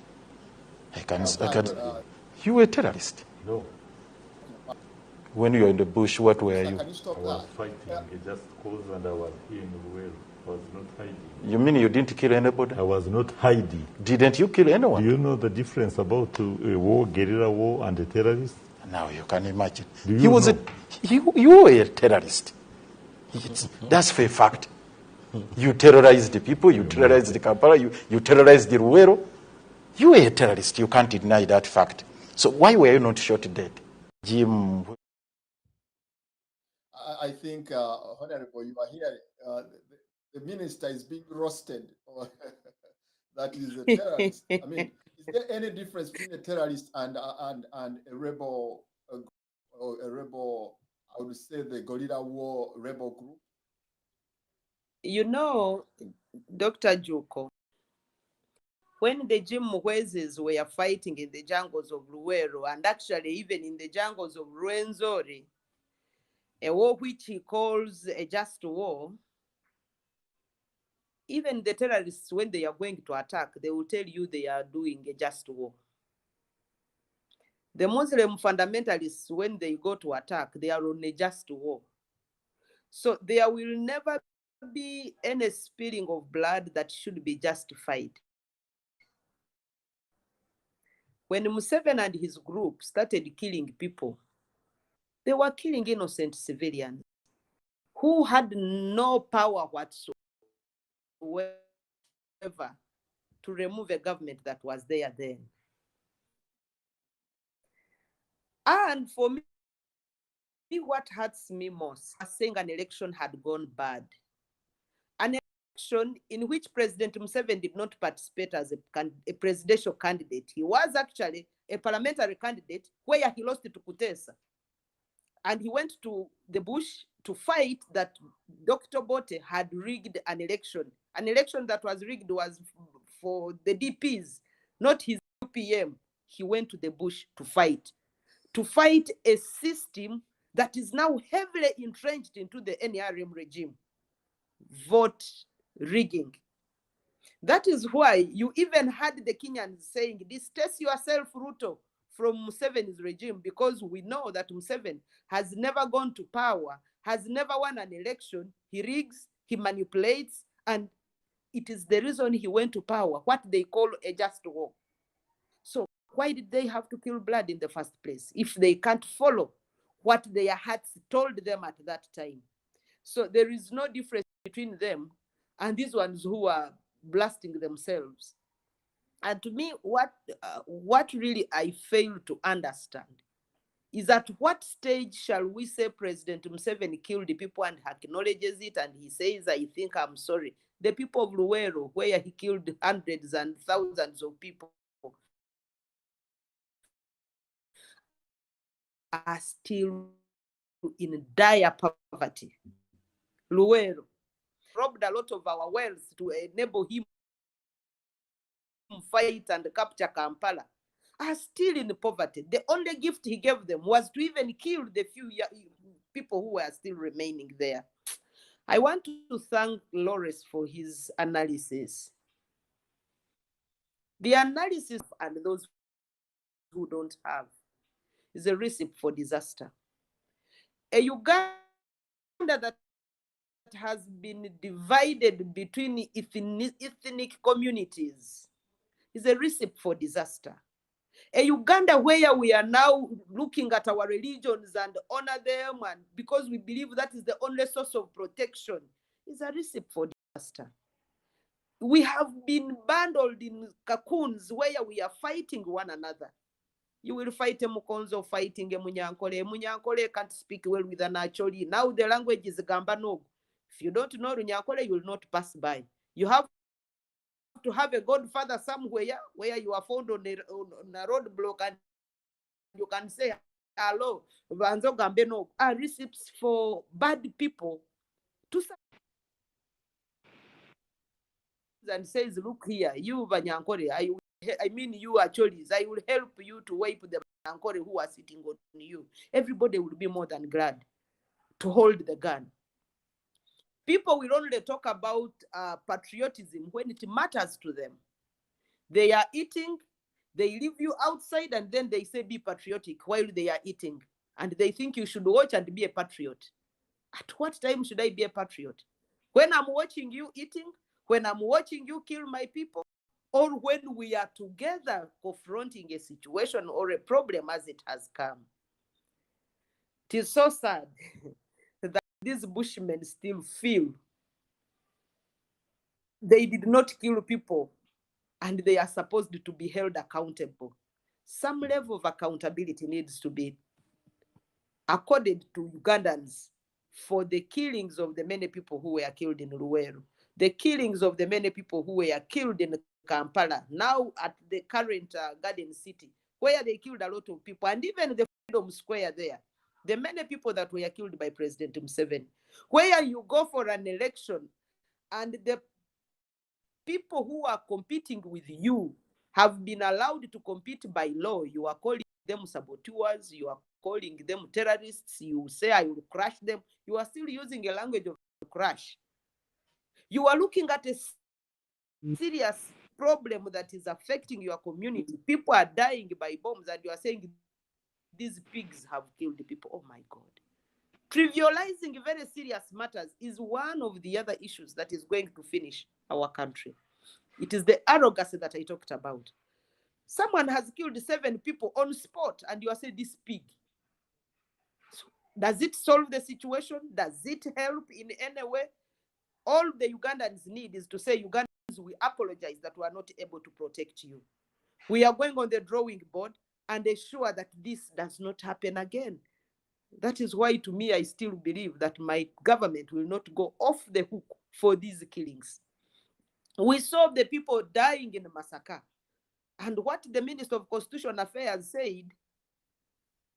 You were a terrorist. No. When you were in the bush, what were you? Can you stop I was that? fighting just cause and I was here in Luwero. I was not hiding. You mean you didn't kill anybody? I was not hiding. Didn't you kill anyone? Do you know the difference about a war, guerrilla war, and a terrorist? Now you can imagine. Do you He was know? you were a terrorist. That's a fact. You terrorized the people, you terrorized the Kampala, you terrorized the Ruwero. You were a terrorist. You can't deny that fact. So why were you not shot dead? Jim. I think, Honorable, you are here. The minister is being roasted. That is a terrorist. I mean, is there any difference between a terrorist and a rebel, or a rebel? I would say the guerrilla war rebel group. You know, Dr. Juko, when the Jim Muhwezes were fighting in the jungles of Luwero, and actually even in the jungles of Rwenzori, a war which he calls a just war, even the terrorists, when they are going to attack, they will tell you they are doing a just war. The Muslim fundamentalists, when they go to attack, they are on a just war. So there will never be any spilling of blood that should be justified. When Museveni and his group started killing people, they were killing innocent civilians who had no power whatsoever to remove a government that was there then. And for me, what hurts me most is saying an election had gone bad. An election in which President Museveni did not participate as a presidential candidate. He was actually a parliamentary candidate where he lost to Kutesa. And he went to the bush to fight that Dr. Bote had rigged an election. An election that was rigged was for the DPs, not his UPM. He went to the bush to fight a system that is now heavily entrenched into the NRM regime. Vote rigging. That is why you even had the Kenyans saying, distance yourself, Ruto, from Museveni's regime, because we know that Museveni has never gone to power, has never won an election. He rigs, he manipulates, and it is the reason he went to power, what they call a just war. So why did they have to kill blood in the first place if they can't follow what their hearts told them at that time? So there is no difference between them and these ones who are blasting themselves. And to me, what really I fail to understand is at what stage shall we say President Museveni killed the people and acknowledges it and he says, I think I'm sorry. The people of Luwero, where he killed hundreds and thousands of people, are still in dire poverty. Luwero robbed a lot of our wealth to enable him fight and capture Kampala, are still in poverty. The only gift he gave them was to even kill the few people who were still remaining there. I want to thank Lawrence for his analysis. The analysis and those who don't have is a recipe for disaster. A Uganda that has been divided between ethnic communities is a recipe for disaster. A Uganda where we are now looking at our religions and honor them, and because we believe that is the only source of protection, is a recipe for disaster. We have been bundled in cocoons where we are fighting one another. You will fight a Mukonzo fighting a Munyankole. Munyankole can't speak well with an Acholi. Now the language is Gambano. If you don't know Runyankole, you will not pass by. You have to have a godfather somewhere where you are found on a roadblock and you can say hello. Vanzo Gambeno are receipts for bad people to and says, look here, you Vanyankore, I mean you actually, I will help you to wipe the Vanyankore who are sitting on you. Everybody will be more than glad to hold the gun. People will only talk about patriotism when it matters to them. They are eating, They leave you outside and then they say be patriotic while they are eating. And they think you should watch and be a patriot. At what time should I be a patriot? When I'm watching you eating, when I'm watching you kill my people, or when we are together confronting a situation or a problem as it has come. It is so sad that these Bushmen still feel they did not kill people and they are supposed to be held accountable. Some level of accountability needs to be accorded to Ugandans for the killings of the many people who were killed in Luweero, the killings of the many people who were killed in Kampala, now at the current Garden City, where they killed a lot of people, and even the Freedom Square there, the many people that were killed by President Museveni, where you go for an election and the people who are competing with you have been allowed to compete by law. You are calling them saboteurs, you are calling them terrorists, you say I will crush them. You are still using a language of crush. You are looking at a serious problem that is affecting your community. People are dying by bombs and you are saying these pigs have killed people. Oh my God. Trivializing very serious matters is one of the other issues that is going to finish our country. It is the arrogance that I talked about. Someone has killed 7 people on spot and you are saying this pig. So does it solve the situation? Does it help in any way? All the Ugandans need is to say, Ugandans, we apologize that we are not able to protect you. We are going on the drawing board and ensure that this does not happen again. That is why, to me, I still believe that my government will not go off the hook for these killings. We saw the people dying in Masaka. And what the Minister of Constitutional Affairs said,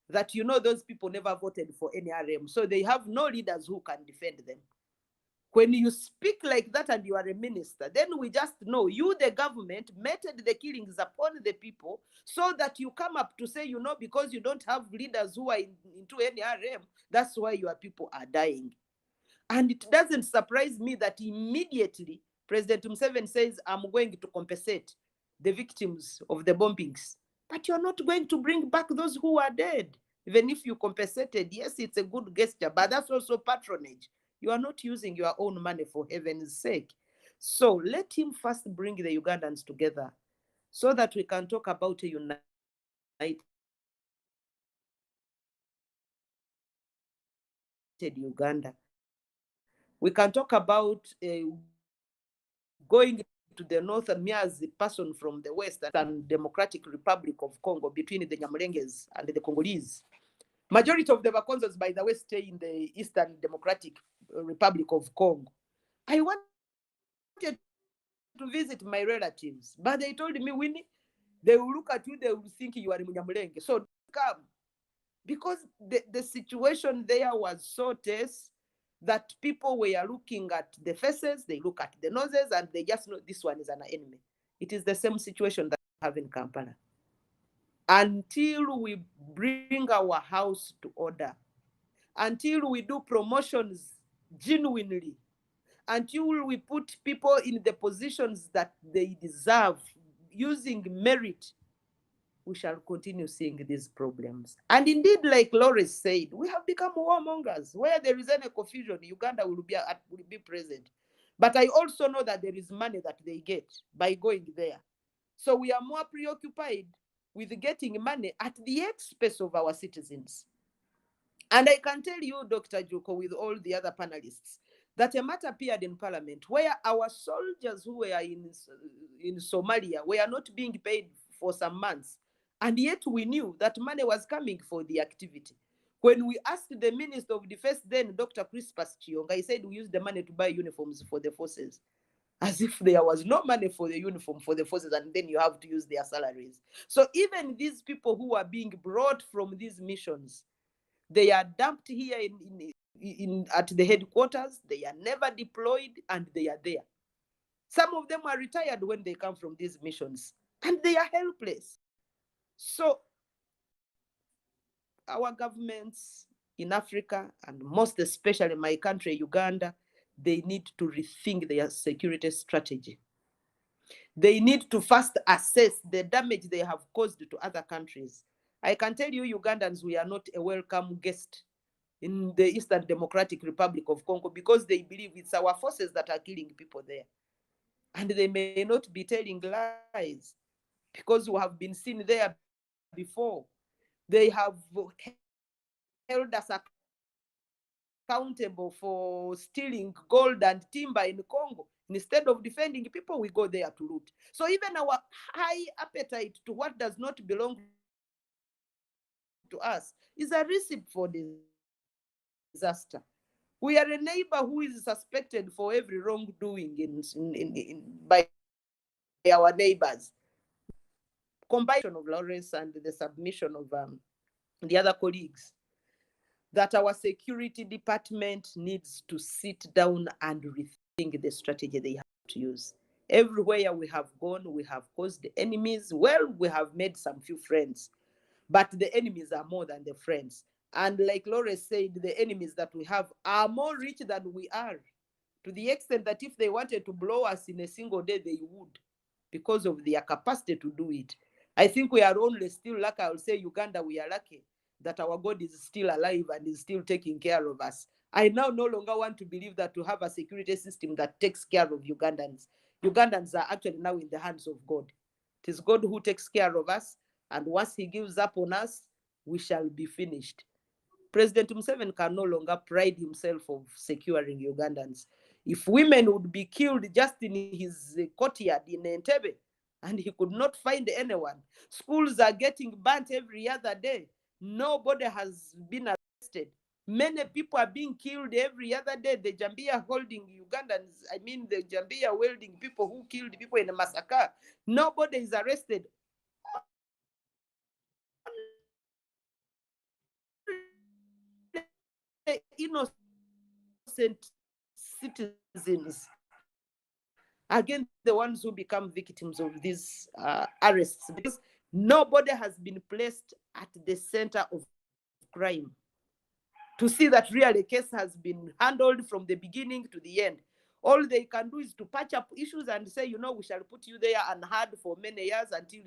that, you know, those people never voted for NRM, so they have no leaders who can defend them. When you speak like that and you are a minister, then we just know you, the government, meted the killings upon the people so that you come up to say, you know, because you don't have leaders who are into NRM, that's why your people are dying. And it doesn't surprise me that immediately President Museveni says, I'm going to compensate the victims of the bombings. But you're not going to bring back those who are dead. Even if you compensated, yes, it's a good gesture, but that's also patronage. You are not using your own money, for heaven's sake. So let him first bring the Ugandans together so that we can talk about a united Uganda. We can talk about going to the north, and me as a person from the west and Democratic Republic of Congo, between the Nyamulenges and the Congolese. Majority of the Bakonzos, by the way, stay in the Eastern Democratic Republic of Congo. I wanted to visit my relatives, but they told me, Winnie, they will look at you, they will think you are in Munyamulenge. So come, because the situation there was so tense that people were looking at the faces, they look at the noses, and they just know this one is an enemy. It is the same situation that we have in Kampala. Until we bring our house to order, until we do promotions genuinely, until we put people in the positions that they deserve using merit, we shall continue seeing these problems. And indeed, like Loris said, we have become warmongers. Where there is any confusion, Uganda will be present. But I also know that there is money that they get by going there. So we are more preoccupied with getting money at the expense of our citizens. And I can tell you, Dr. Juko, with all the other panelists, that a matter appeared in Parliament where our soldiers who were in Somalia were not being paid for some months. And yet we knew that money was coming for the activity. When we asked the Minister of Defense then, Dr. Crispus Chionga, he said we use the money to buy uniforms for the forces. As if there was no money for the uniform for the forces, and then you have to use their salaries. So even these people who are being brought from these missions, they are dumped here at the headquarters, they are never deployed, and they are there. Some of them are retired when they come from these missions, and they are helpless. So our governments in Africa, and most especially my country, Uganda, they need to rethink their security strategy. they need to first assess the damage they have caused to other countries. I can tell you, Ugandans, we are not a welcome guest in the Eastern Democratic Republic of Congo because they believe it's our forces that are killing people there. And they may not be telling lies because we have been seen there before. They have held us accountable for stealing gold and timber in Congo. Instead of defending people, we go there to loot. So even our high appetite to what does not belong to us is a recipe for disaster. We are a neighbor who is suspected for every wrongdoing by our neighbors. Combination of Lawrence and the submission of the other colleagues, that our security department needs to sit down and rethink the strategy they have to use. Everywhere we have gone, we have caused enemies. Well, we have made some few friends, but the enemies are more than the friends. And like Laura said, the enemies that we have are more rich than we are, to the extent that if they wanted to blow us in a single day, they would, because of their capacity to do it. I think we are only still lucky, I will say Uganda, we are lucky that our God is still alive and is still taking care of us. I now no longer want to believe that to have a security system that takes care of Ugandans. Ugandans are actually now in the hands of God. It is God who takes care of us, and once he gives up on us, we shall be finished. President Museveni can no longer pride himself of securing Ugandans. If women would be killed just in his courtyard in Entebbe, and he could not find anyone, schools are getting burnt every other day. Nobody has been arrested. Many people are being killed every other day. The Jambia holding Ugandans, I mean the Jambia holding people who killed people in a massacre. Nobody is arrested. Innocent citizens, again, the ones who become victims of these arrests, because nobody has been placed at the center of crime to see that really a case has been handled from the beginning to the end. All they can do is to patch up issues and say, you know, we shall put you there and hard for many years until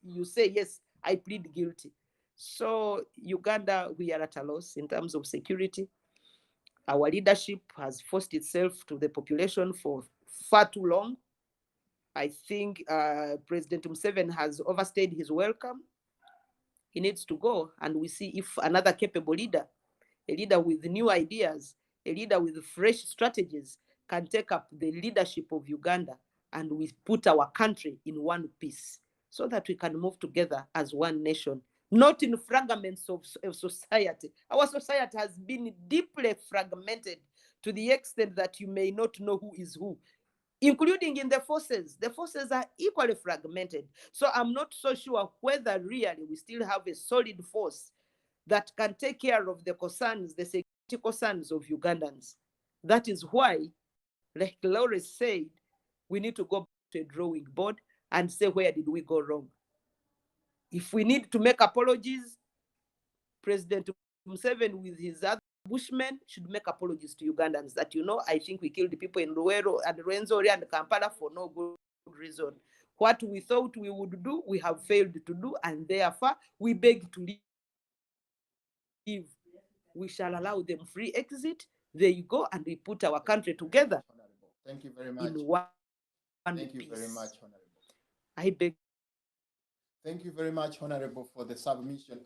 you say, yes, I plead guilty. So Uganda, we are at a loss in terms of security. Our leadership has forced itself to the population for far too long. I think President Museveni has overstayed his welcome. He needs to go, and we see if another capable leader, a leader with new ideas, a leader with fresh strategies, can take up the leadership of Uganda, and we put our country in one piece so that we can move together as one nation, not in fragments of society. Our society has been deeply fragmented to the extent that you may not know who is who, including in the forces. The forces are equally fragmented. So I'm not so sure whether really we still have a solid force that can take care of the concerns, the security concerns of Ugandans. That is why, like Laura said, we need to go back to a drawing board and say, where did we go wrong? If we need to make apologies, President Museveni with his other Bushmen should make apologies to Ugandans that, you know, I think we killed people in Luwero and Rwenzori and Kampala for no good reason. What we thought we would do, we have failed to do, and therefore we beg to leave. We shall allow them free exit. There you go, and we put our country together. Thank you very much. In one Thank you piece. very much, Honorable. I beg. Thank you very much, Honorable, for the submission.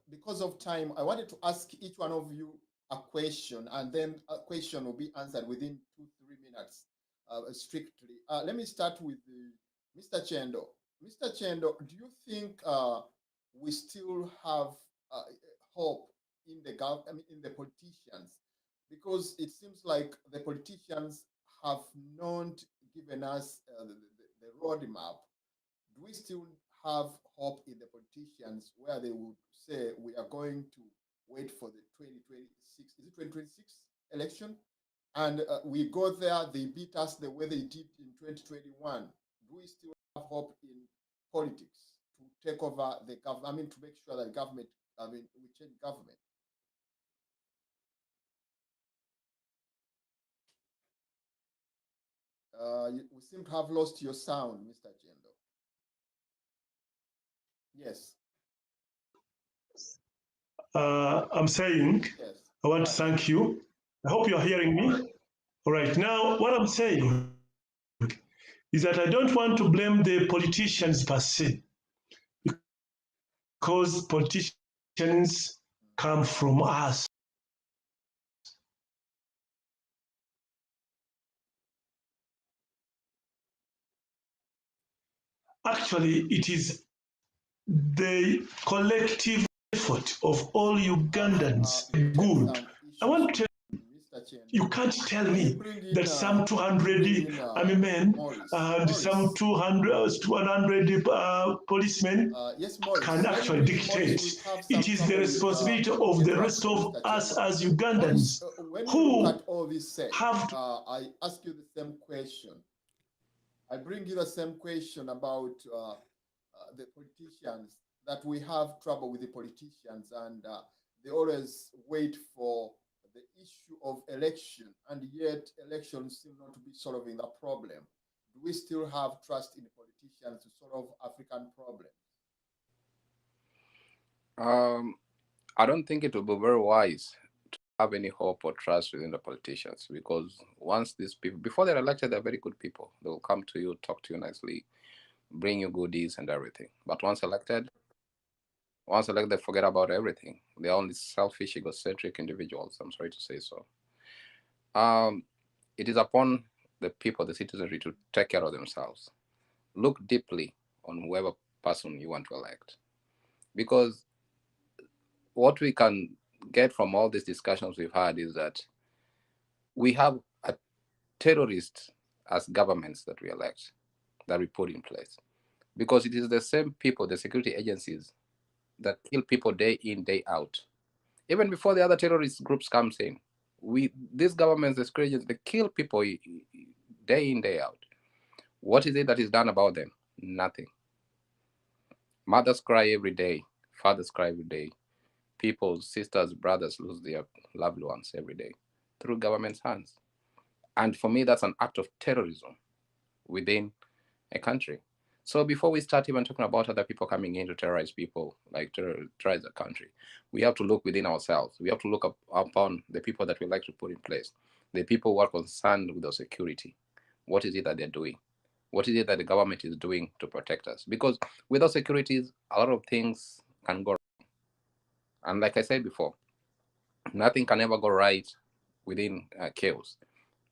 Because of time, I wanted to ask each one of you a question, and then a question will be answered within 2-3 minutes, strictly. Let me start with Mr. Chendo. Mr. Chendo, do you think we still have hope in the politicians? Because it seems like the politicians have not given us the roadmap. Do we still have hope in the politicians where they would say we are going to wait for the 2026, is it 2026 election? And we go there, they beat us the way they did in 2021. Do we still have hope in politics to take over the government, to make sure that government, we change government? We seem to have lost your sound, Mr. Jendo. Yes. I'm saying, Yes. I want to thank you. I hope you're hearing me. All right, now what I'm saying is that I don't want to blame the politicians per se, because politicians come from us. Actually, it is the collective effort of all Ugandans. Good. I want to tell you can't tell me that some 200 army men and some 200 policemen can actually dictate. It is the responsibility of the rest of us as Ugandans When you who look at all this said, have I ask you the same question. I bring you the same question about the politicians, that we have trouble with the politicians, and they always wait for the issue of election, and yet elections seem not to be solving the problem. Do we still have trust in the politicians to solve African problems? I don't think it will be very wise to have any hope or trust within the politicians, because once these people, before they're elected, they're very good people. They will come to you, talk to you nicely, bring you goodies and everything. But once elected, they forget about everything. They're only selfish, egocentric individuals. I'm sorry to say so. It is upon the people, the citizenry, to take care of themselves. Look deeply on whoever person you want to elect, because what we can get from all these discussions we've had is that we have a terrorist as governments that we elect, that we put in place, because it is the same people, the security agencies, that kill people day in, day out. Even before the other terrorist groups comes in, these governments, the security agencies, they kill people day in, day out. What is it that is done about them? Nothing. Mothers cry every day, fathers cry every day. People, sisters, brothers lose their loved ones every day through government's hands. And for me, that's an act of terrorism within a country. So before we start even talking about other people coming in to terrorize people, like terrorize the country, we have to look within ourselves. We have to look upon the people that we like to put in place, the people who are concerned with our security. What is it that they're doing? What is it that the government is doing to protect us? Because without securities, a lot of things can go wrong. And like I said before, nothing can ever go right within chaos.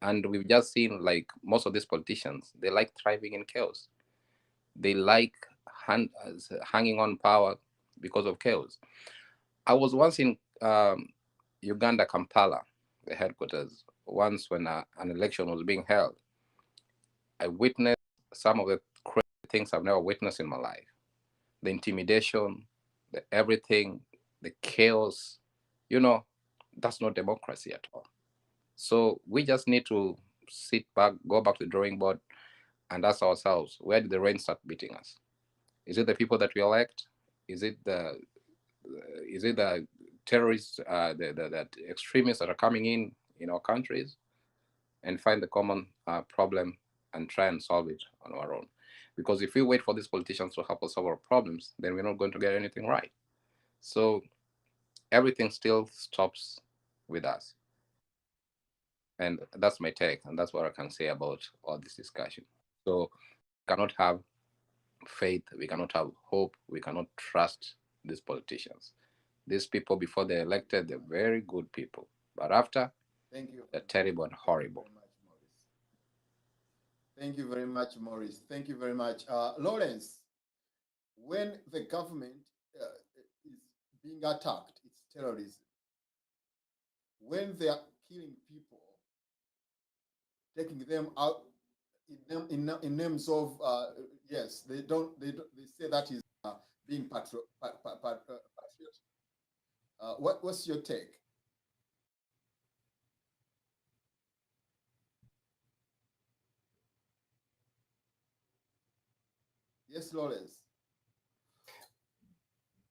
And we've just seen, like, most of these politicians, they like thriving in chaos. They like hanging on power because of chaos. I was once in Uganda, Kampala, the headquarters, once when an election was being held. I witnessed some of the crazy things I've never witnessed in my life. The intimidation, the everything, the chaos, that's not democracy at all. So we just need to sit back, go back to the drawing board, and ask ourselves, where did the rain start beating us? Is it the people that we elect? Is it the terrorists, the extremists that are coming in our countries? And find the common problem and try and solve it on our own. Because if we wait for these politicians to help us solve our problems, then we're not going to get anything right. So everything still stops with us. And that's my take, and that's what I can say about all this discussion. So we cannot have faith, we cannot have hope, we cannot trust these politicians. These people, before they're elected, they're very good people. But after, they're terrible and horrible. Thank you very much, Maurice. Thank you very much. Lawrence, when the government is being attacked, it's terrorism. When they are killing people, taking them out in names of yes, they say that is being patriot. What's your take? Yes, Lawrence.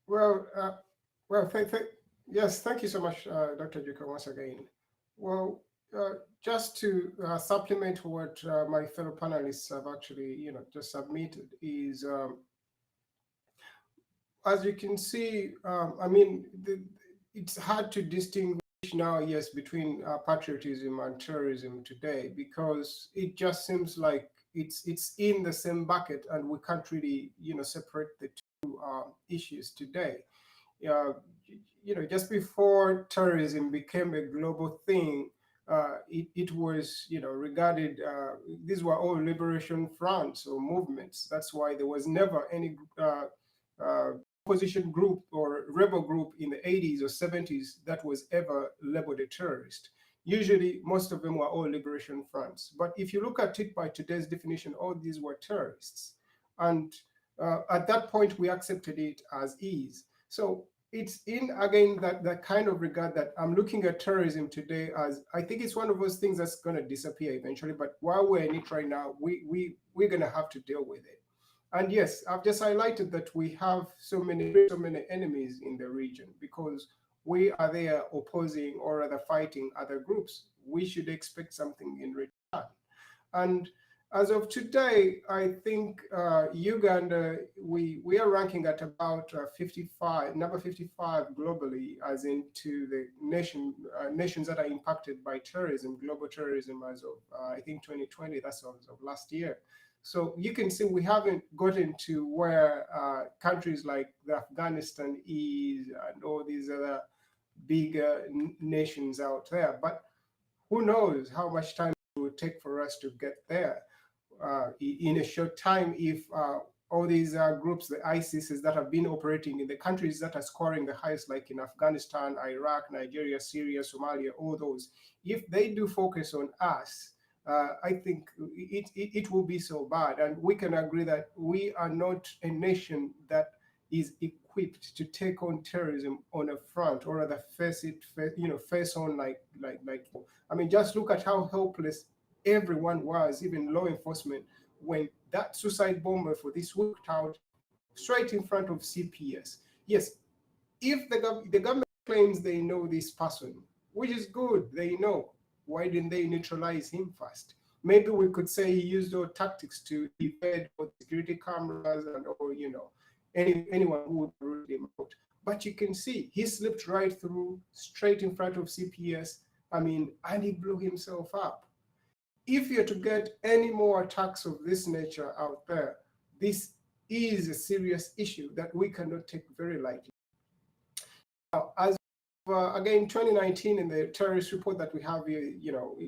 Well, yes, thank you so much, Dr. Juka, once again. Well, just to supplement what my fellow panelists have actually, just submitted is, as you can see, I mean, it's hard to distinguish now, yes, between patriotism and terrorism today, because it just seems like it's in the same bucket, and we can't really, separate the two issues today. Just before terrorism became a global thing, it was, regarded, these were all liberation fronts or movements. That's why there was never any opposition group or rebel group in the 80s or 70s that was ever labeled a terrorist. Usually, most of them were all liberation fronts. But if you look at it by today's definition, all these were terrorists. And at that point, we accepted it as is. So it's in, again, that kind of regard that I'm looking at terrorism today as, I think it's one of those things that's going to disappear eventually. But while we're in it right now, we're going to have to deal with it. And yes, I've just highlighted that we have so many enemies in the region because we are there opposing or rather fighting other groups. We should expect something in return. And as of today, I think Uganda, we are ranking at about 55, number 55 globally, as into the nations that are impacted by terrorism, global terrorism, as of I think 2020, that's of last year. So you can see we haven't gotten to where countries like Afghanistan is and all these other bigger nations out there. But who knows how much time it will take for us to get there in a short time if all these groups, the ISIS that have been operating in the countries that are scoring the highest, like in Afghanistan, Iraq, Nigeria, Syria, Somalia, all those, if they do focus on us, I think it will be so bad. And we can agree that we are not a nation that is equipped to take on terrorism on a front, or rather face it, face on like. I mean, just look at how helpless everyone was, even law enforcement, when that suicide bomber for this worked out straight in front of CPS. Yes, if the government claims they know this person, which is good, they know. Why didn't they neutralize him first? Maybe we could say he used those tactics to evade security cameras and, or anyone who would root him out. But you can see he slipped right through, straight in front of CPS. I mean, and he blew himself up. If you're to get any more attacks of this nature out there, this is a serious issue that we cannot take very lightly. Now, as again, 2019, in the terrorist report that we have here,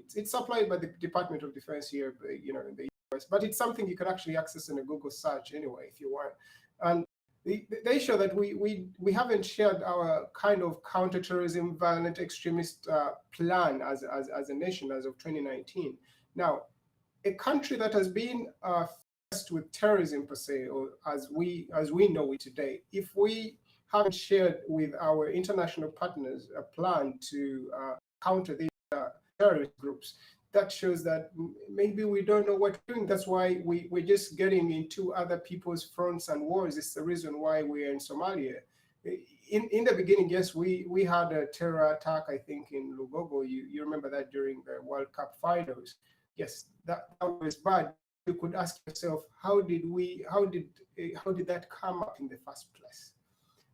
it's supplied by the Department of Defense here, in the US, but it's something you can actually access in a Google search anyway, if you want. And they show that we haven't shared our kind of counterterrorism, violent extremist plan as a nation as of 2019. Now, a country that has been faced with terrorism per se, or as we know it today, if we haven't shared with our international partners a plan to counter these terrorist groups, that shows that maybe we don't know what we're doing. That's why we're just getting into other people's fronts and wars. It's the reason why we're in Somalia. In the beginning, yes, we had a terror attack, I think, in Lugogo. You remember that during the World Cup finals. Yes, that was bad. You could ask yourself, how did that come up in the first place?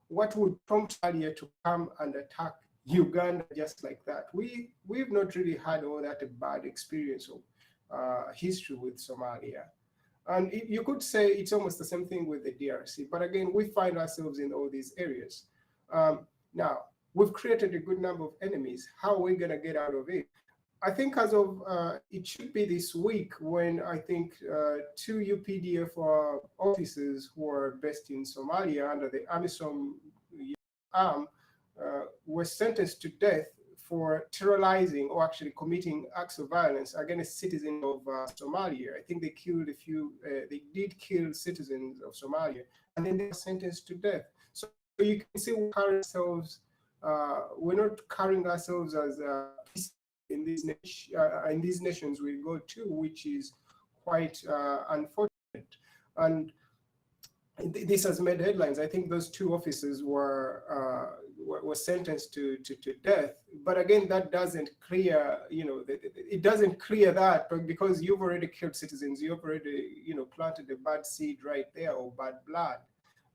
What would prompt Somalia to come and attack Uganda just like that? We've not really had all that a bad experience of history with Somalia. And you could say it's almost the same thing with the DRC. But again, we find ourselves in all these areas. Now, we've created a good number of enemies. How are we going to get out of it? I think as of, it should be this week when I think 2 UPDF officers who are based in Somalia under the AMISOM arm were sentenced to death for terrorizing or actually committing acts of violence against citizens of Somalia. I think they killed they did kill citizens of Somalia, and then they were sentenced to death. So you can see we're not carrying ourselves as peace in these nations we go to, which is quite unfortunate. And this has made headlines. I think those two officers were sentenced to death. But again, that doesn't clear, it doesn't clear that, but because you've already killed citizens, you've already, planted a bad seed right there, or bad blood.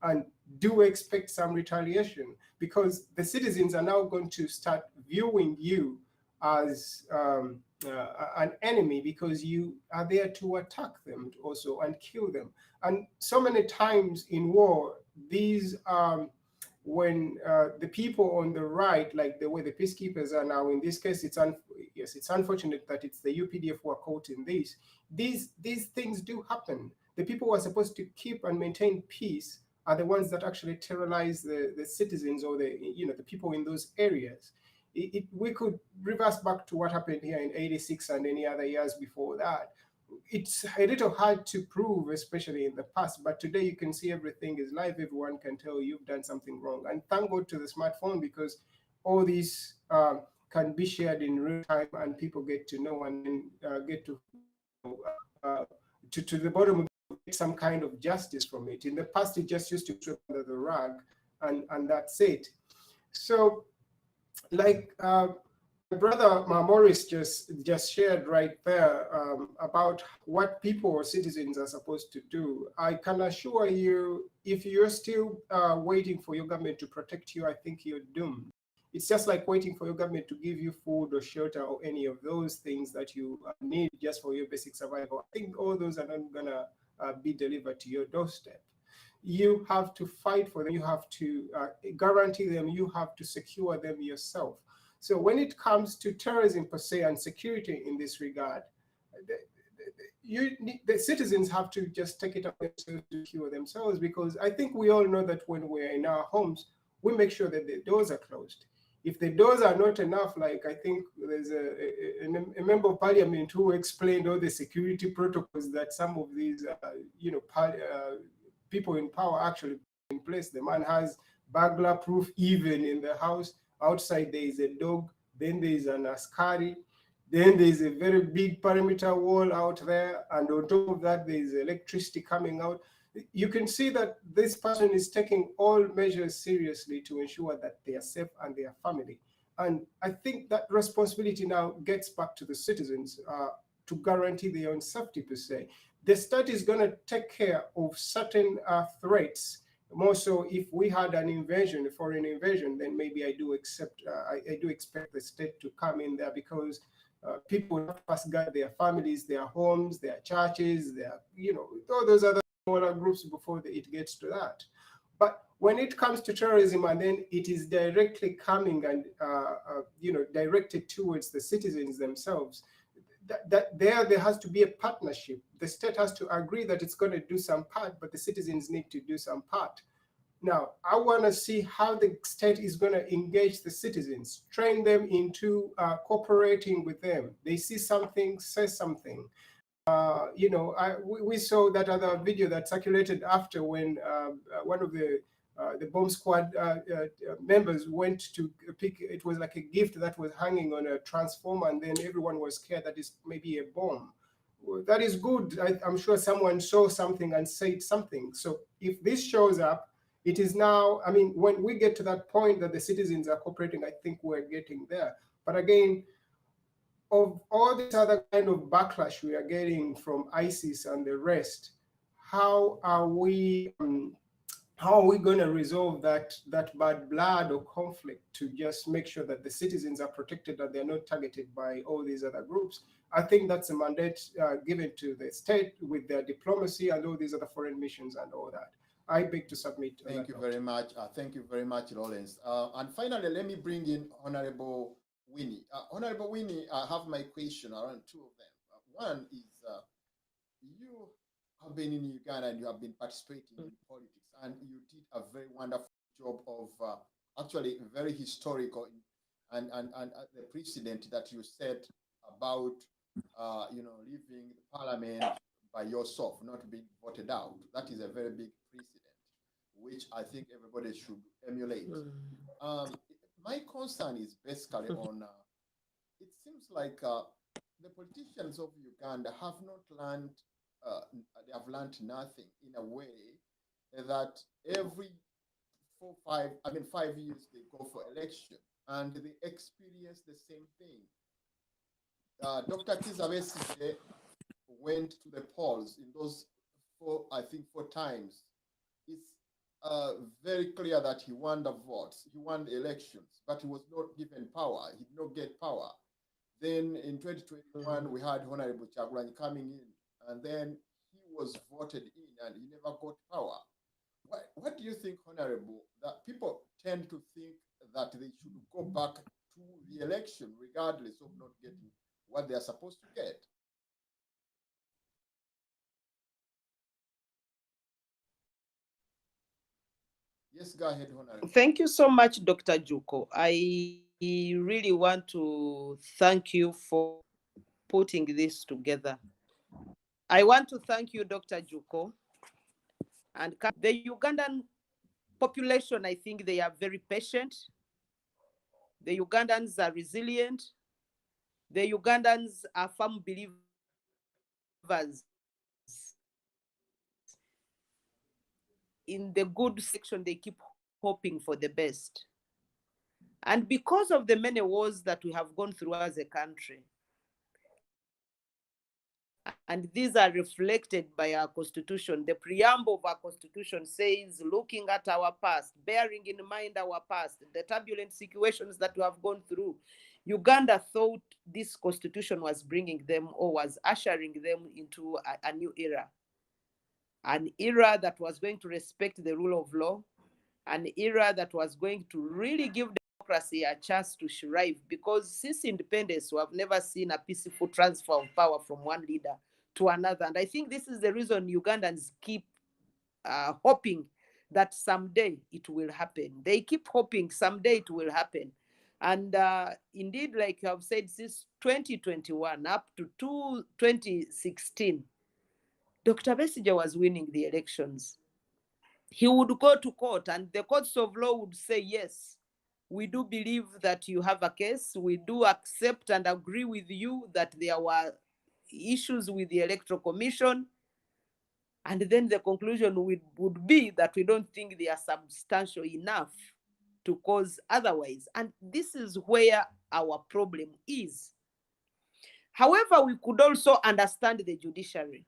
And do expect some retaliation, because the citizens are now going to start viewing you as an enemy, because you are there to attack them also and kill them. And so many times in war, these when the people on the right, like the way the peacekeepers are now, in this case, it's unfortunate that it's the UPDF who are caught in this. These things do happen. The people who are supposed to keep and maintain peace are the ones that actually terrorize the citizens, or the people in those areas. We could reverse back to what happened here in '86 and any other years before that. It's a little hard to prove, especially in the past, but today you can see everything is live. Everyone can tell you've done something wrong. And thank God to the smartphone, because all these can be shared in real time, and people get to know, and then get to the bottom of it, some kind of justice from it. In the past, it just used to sweep under the rug, and that's it. So, like brother Maurice just shared right there about what people or citizens are supposed to do. I can assure you, if you're still waiting for your government to protect you, I think you're doomed. It's just like waiting for your government to give you food or shelter or any of those things that you need just for your basic survival. I think all those are not gonna be delivered to your doorstep. You have to fight for them. You have to guarantee them. You have to secure them yourself. So when it comes to terrorism per se and security in this regard, the citizens have to just take it up themselves to secure themselves, because I think we all know that when we're in our homes, we make sure that the doors are closed. If the doors are not enough, like I think there's a member of parliament who explained all the security protocols that some of these, people in power actually put in place. The man has burglar proof even in the house. Outside there is a dog, then there is an askari, then there is a very big perimeter wall out there, and on top of that there is electricity coming out. You can see that this person is taking all measures seriously to ensure that they are safe and their family. And I think that responsibility now gets back to the citizens to guarantee their own safety per se. The state is going to take care of certain threats. More so, if we had an invasion, a foreign invasion, then maybe I do expect the state to come in there, because people have to first guard their families, their homes, their churches, their all those other smaller groups before it gets to that. But when it comes to terrorism, and then it is directly coming and directed towards the citizens themselves, there has to be a partnership. The state has to agree that it's going to do some part, but the citizens need to do some part. Now, I want to see how the state is going to engage the citizens, train them into cooperating with them. They see something, say something. We saw that other video that circulated after, when one of the bomb squad members went to pick, it was like a gift that was hanging on a transformer, and then everyone was scared that it's maybe a bomb. Well, that is good. I'm sure someone saw something and said something. So if this shows up, it is now, I mean, when we get to that point that the citizens are cooperating, I think we're getting there. But again, of all this other kind of backlash we are getting from ISIS and the rest, how are we going to resolve that bad blood or conflict to just make sure that the citizens are protected, that they're not targeted by all these other groups? I think that's a mandate given to the state with their diplomacy and all these other foreign missions and all that. I beg to submit. Thank you very much. Thank you very much, Lawrence. And finally, let me bring in Honorable Winnie. Honorable Winnie, I have my question around two of them. One is, you have been in Uganda and you have been participating in politics, and you did a very wonderful job of actually very historical and the precedent that you set about leaving the parliament by yourself, not being voted out. That is a very big precedent, which I think everybody should emulate. My concern is basically on, it seems like the politicians of Uganda have not learned, they have learned nothing in a way that every 5 years they go for election, and they experience the same thing. Dr. Kizza Besigye went to the polls in those four times. It's very clear that he won the votes, he won the elections, but he was not given power. He did not get power. Then in 2021, we had Honorable Kyagulanyi coming in, and then he was voted in, and he never got power. What do you think, Honorable, that people tend to think that they should go back to the election regardless of not getting what they are supposed to get? Yes, go ahead, Honorable. Thank you so much, Dr. Juko. I really want to thank you for putting this together. I want to thank you, Dr. Juko. And the Ugandan population, I think they are very patient. The Ugandans are resilient. The Ugandans are firm believers in the good section. They keep hoping for the best. And because of the many wars that we have gone through as a country, and these are reflected by our constitution, the preamble of our constitution says, looking at our past, bearing in mind our past, the turbulent situations that we have gone through, Uganda thought this constitution was bringing them, or was ushering them into a new era. An era that was going to respect the rule of law, an era that was going to really give democracy a chance to thrive, because since independence, we have never seen a peaceful transfer of power from one leader to another. And I think this is the reason Ugandans keep hoping that someday it will happen. They keep hoping someday it will happen. And indeed, like you have said, since 2021 up to 2016, Dr. Besigye was winning the elections. He would go to court, and the courts of law would say, yes, we do believe that you have a case. We do accept and agree with you that there were issues with the Electoral Commission. And then the conclusion would be that we don't think they are substantial enough to cause otherwise. And this is where our problem is. However, we could also understand the judiciary.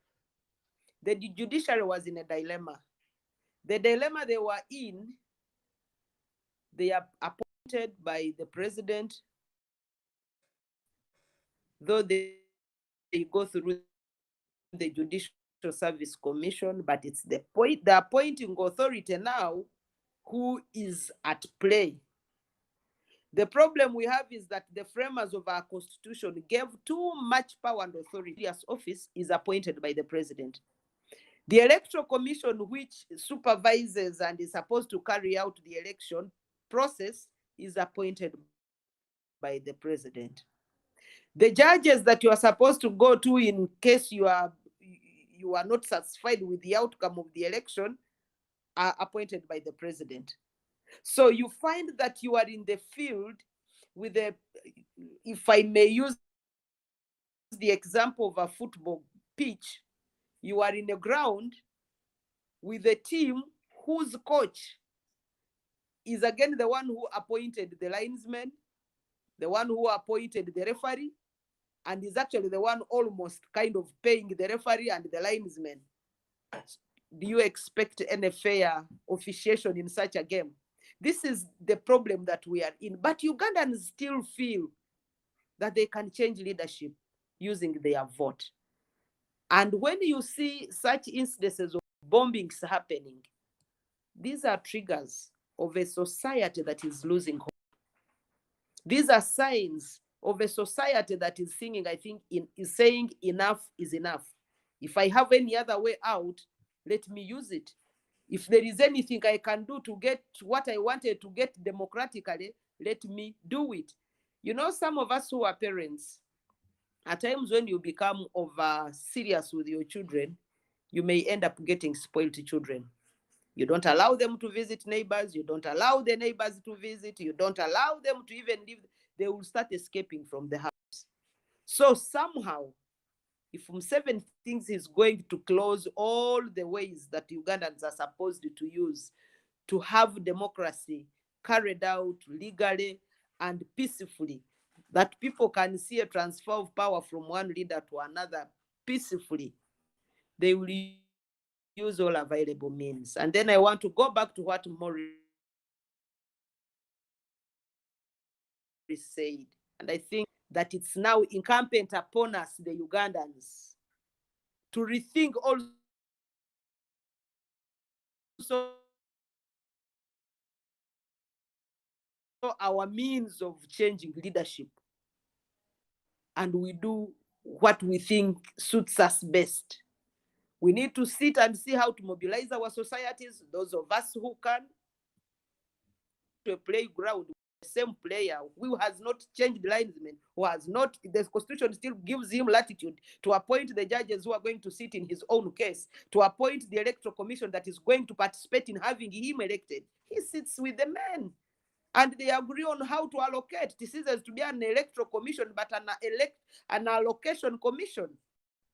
The judiciary was in a dilemma. The dilemma they were in, they are appointed by the president, though they go through the Judicial Service Commission, but it's the appointing authority now who is at play. The problem we have is that the framers of our constitution gave too much power and authority. As office is appointed by the president. The Electoral Commission, which supervises and is supposed to carry out the election process, is appointed by the president. The judges that you are supposed to go to in case you are not satisfied with the outcome of the election are appointed by the president. So you find that you are in the field with a, if I may use the example of a football pitch, you are in a ground with a team whose coach is again the one who appointed the linesman, the one who appointed the referee, and is actually the one almost kind of paying the referee and the linesman. Do you expect any fair officiation in such a game? This is the problem that we are in. But Ugandans still feel that they can change leadership using their vote. And when you see such instances of bombings happening, these are triggers of a society that is losing hope. These are signs of a society that is singing, I think, is saying enough is enough. If I have any other way out, let me use it. If there is anything I can do to get what I wanted to get democratically, let me do it. You know, some of us who are parents, at times when you become over serious with your children, you may end up getting spoiled children. You don't allow them to visit neighbors. You don't allow the neighbors to visit. You don't allow them to even live. They will start escaping from the house. So somehow, If Museveni thinks he's going to close all the ways that Ugandans are supposed to use to have democracy carried out legally and peacefully, that people can see a transfer of power from one leader to another peacefully, they will use all available means. And then I want to go back to what Maurice said. And I think that it's now incumbent upon us, the Ugandans, to rethink also our means of changing leadership. And we do what we think suits us best. We need to sit and see how to mobilize our societies, those of us who can, to a playground with the same player who has not changed linesmen, who has not, the constitution still gives him latitude to appoint the judges who are going to sit in his own case, to appoint the electoral commission that is going to participate in having him elected. He sits with the men and they agree on how to allocate. This is to be an electoral commission, but an allocation commission.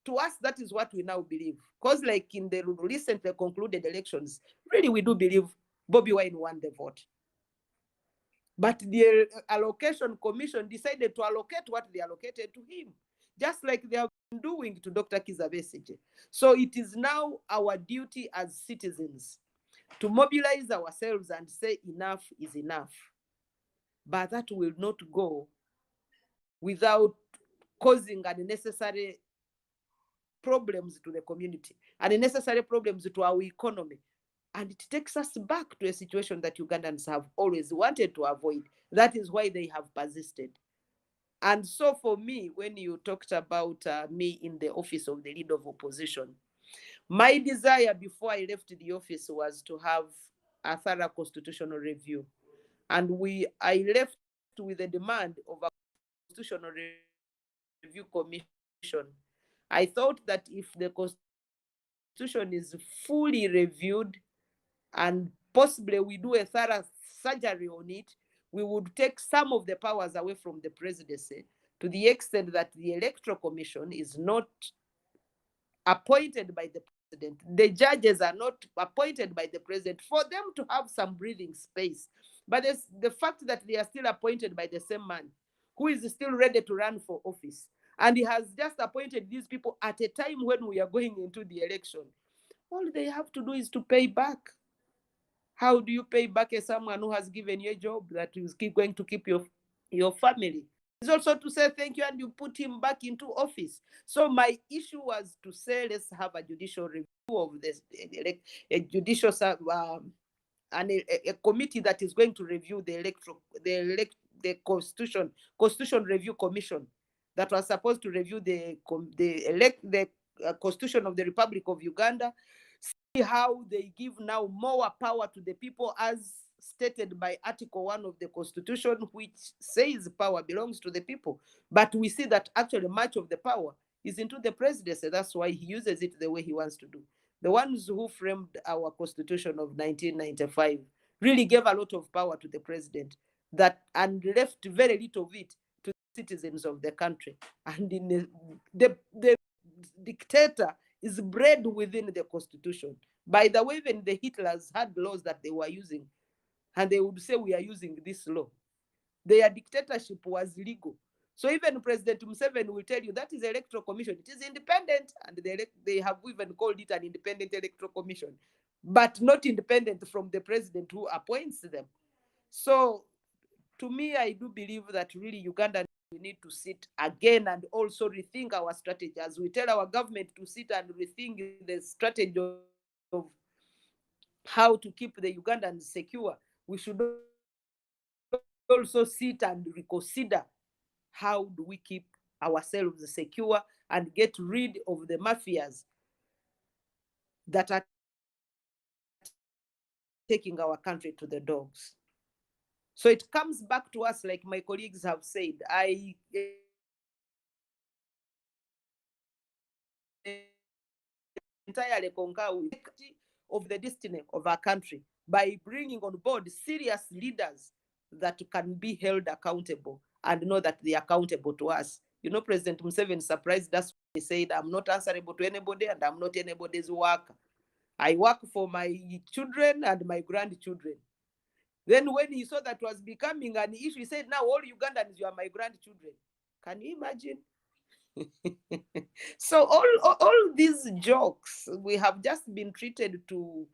To us, that is what we now believe. Because like in the recently concluded elections, really we do believe Bobby Wine won the vote. But the allocation commission decided to allocate what they allocated to him, just like they have been doing to Dr. Kizza Besigye. So it is now our duty as citizens to mobilize ourselves and say enough is enough. But that will not go without causing unnecessary problems to the community, unnecessary problems to our economy. And it takes us back to a situation that Ugandans have always wanted to avoid. That is why they have persisted. And so for me, when you talked about me in the office of the leader of opposition, my desire before I left the office was to have a thorough constitutional review. And I left with a demand of a constitutional review commission. I thought that if the constitution is fully reviewed and possibly we do a thorough surgery on it, we would take some of the powers away from the presidency to the extent that the electoral commission is not appointed by the president. The judges are not appointed by the president, for them to have some breathing space. But the fact that they are still appointed by the same man who is still ready to run for office, and he has just appointed these people at a time when we are going into the election, all they have to do is to pay back. How do you pay back someone who has given you a job that is going to keep your family? It's also to say thank you and you put him back into office. So my issue was to say, let's have a judicial review of this, a judicial and a committee that is going to review the Constitution Review Commission that was supposed to review the Constitution of the Republic of Uganda, see how they give now more power to the people as stated by Article 1 of the Constitution, which says power belongs to the people. But we see that actually much of the power is into the presidency. That's why he uses it the way he wants to do. The ones who framed our Constitution of 1995 really gave a lot of power to the president and left very little of it to the citizens of the country. And the dictator is bred within the Constitution. By the way, even the Hitlers had laws that they were using, and they would say, we are using this law. Their dictatorship was legal. So even President Museveni will tell you that is electoral commission. It is independent, and they have even called it an independent electoral commission, but not independent from the president who appoints them. So to me, I do believe that really Uganda, we need to sit again and also rethink our strategy. As we tell our government to sit and rethink the strategy of how to keep the Ugandans secure, we should also sit and reconsider how do we keep ourselves secure and get rid of the mafias that are taking our country to the dogs. So it comes back to us, like my colleagues have said. I entirely concur with of the destiny of our country by bringing on board serious leaders that can be held accountable and know that they are accountable to us. You know, President Museveni surprised us. He said, I'm not answerable to anybody and I'm not anybody's worker. I work for my children and my grandchildren. Then when he saw that was becoming an issue, he said, now all Ugandans, you are my grandchildren. Can you imagine? So all these jokes, we have just been treated to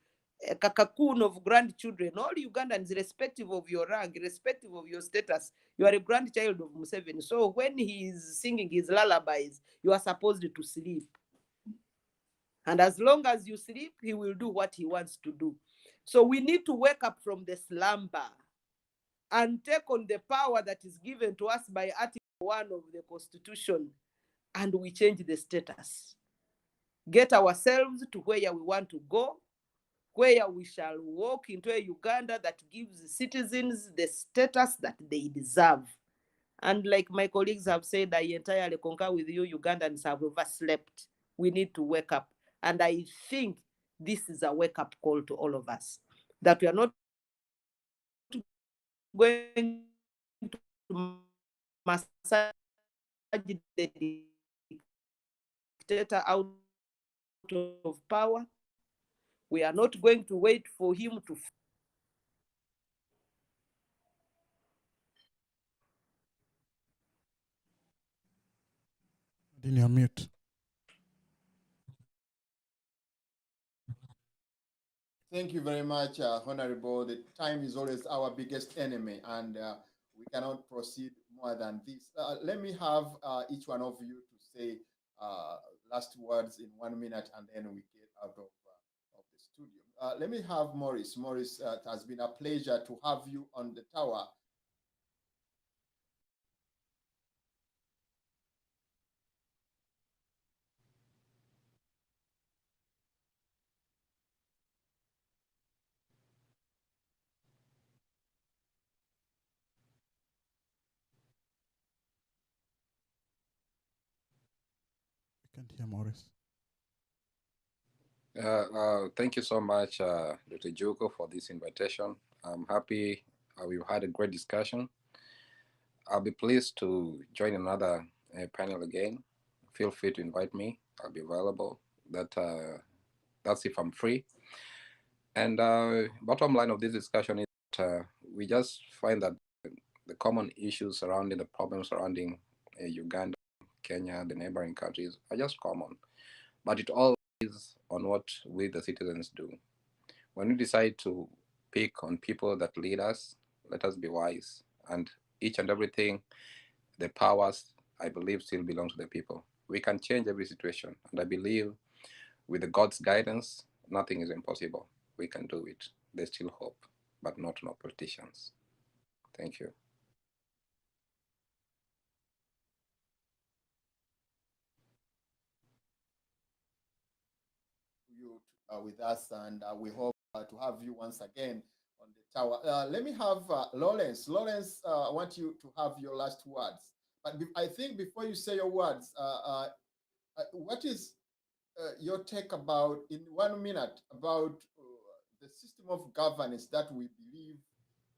a cocoon of grandchildren. All Ugandans, irrespective of your rank, irrespective of your status, you are a grandchild of Museveni. So when he is singing his lullabies, you are supposed to sleep. And as long as you sleep, he will do what he wants to do. So we need to wake up from the slumber and take on the power that is given to us by Article 1 of the Constitution, and we change the status. Get ourselves to where we want to go, where we shall walk into a Uganda that gives citizens the status that they deserve. And like my colleagues have said, I entirely concur with you, Ugandans have overslept. We need to wake up. And I think this is a wake-up call to all of us, that we are not going to massage the dictator out of power. We are not going to wait for him to. In your mute. Thank you very much, Honorable. The time is always our biggest enemy, and we cannot proceed more than this. Let me have each one of you to say last words in 1 minute, and then we get out of the studio. Let me have Maurice. Maurice, it has been a pleasure to have you on the tower. I can't hear Maurice. Thank you so much, Dr. Juko, for this invitation. I'm happy we've had a great discussion. I'll be pleased to join another panel again. Feel free to invite me. I'll be available. That's if I'm free. And bottom line of this discussion is that we just find that the common issues surrounding the problems surrounding Uganda, Kenya, the neighboring countries are just common. But it all is on what we, the citizens, do. When we decide to pick on people that lead us, let us be wise. And each and everything, the powers, I believe, still belong to the people. We can change every situation. And I believe with the God's guidance, nothing is impossible. We can do it. There's still hope, but not no politicians. Thank you. You with us, and we hope to have you once again on the tower. Let me have Lawrence. Lawrence, I want you to have your last words. But I think before you say your words, what is your take about, in 1 minute, about the system of governance that we believe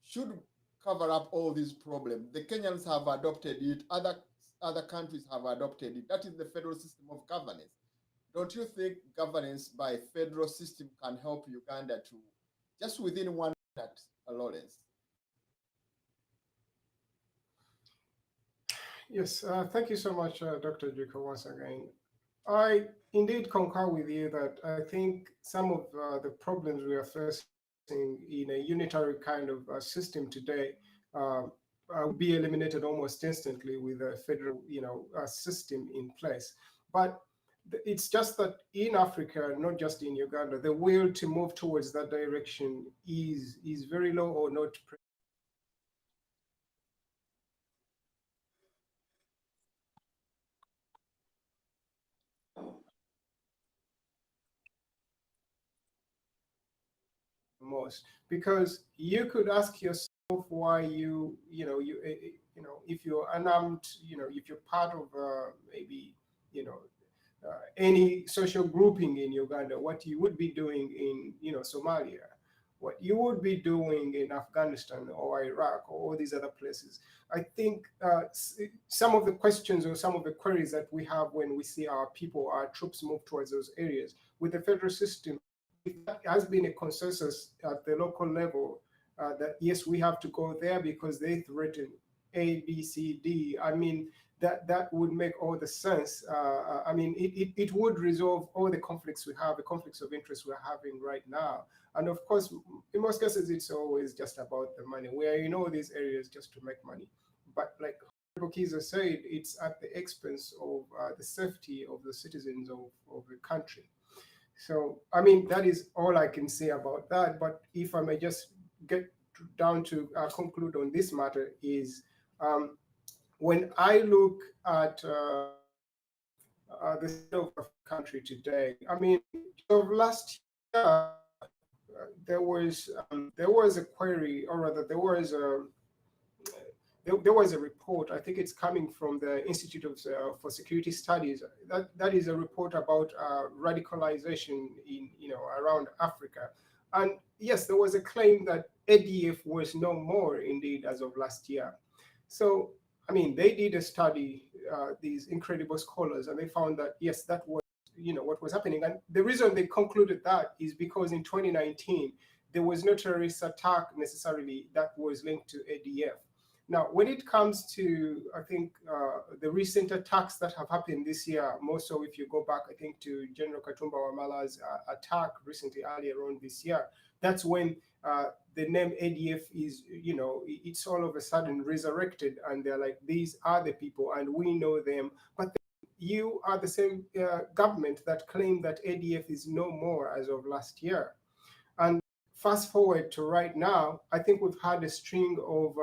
should cover up all these problems? The Kenyans have adopted it. Other countries have adopted it. That is the federal system of governance. Don't you think governance by federal system can help Uganda to, just within 1 minute, Lawrence? Yes, thank you so much, Dr. Juko, once again. I indeed concur with you that I think some of the problems we are facing in a unitary kind of system today will be eliminated almost instantly with a federal, system in place. But it's just that in Africa, not just in Uganda, the will to move towards that direction is very low or not. Most, because you could ask yourself why if you're unarmed, if you're part of maybe any social grouping in Uganda, what you would be doing in Somalia, what you would be doing in Afghanistan or Iraq or all these other places. I think some of the questions or some of the queries that we have when we see our people, our troops move towards those areas, with the federal system, that has been a consensus at the local level that yes, we have to go there because they threaten A, B, C, D. I mean, that would make all the sense. I mean, it would resolve all the conflicts we have, the conflicts of interest we're having right now. And of course, in most cases, it's always just about the money. We are in all these areas just to make money. But like Kiza said, it's at the expense of the safety of the citizens of the country. So, I mean, that is all I can say about that. But if I may just get down to conclude on this matter is, when I look at the state of the country today, I mean, of last year, there was a query, or rather, there was a report. I think it's coming from the Institute for Security Studies. That is a report about radicalization in around Africa. And yes, there was a claim that ADF was no more indeed as of last year. So I mean, they did a study, these incredible scholars, and they found that yes, that was what was happening. And the reason they concluded that is because in 2019 there was no terrorist attack necessarily that was linked to ADF. Now, when it comes to, I think, the recent attacks that have happened this year, more so if you go back, I think, to General Katumba Wamala's attack recently earlier on this year, that's when the name ADF is, it's all of a sudden resurrected, and they're like, these are the people, and we know them. But you are the same government that claimed that ADF is no more as of last year. And fast forward to right now, I think we've had a string of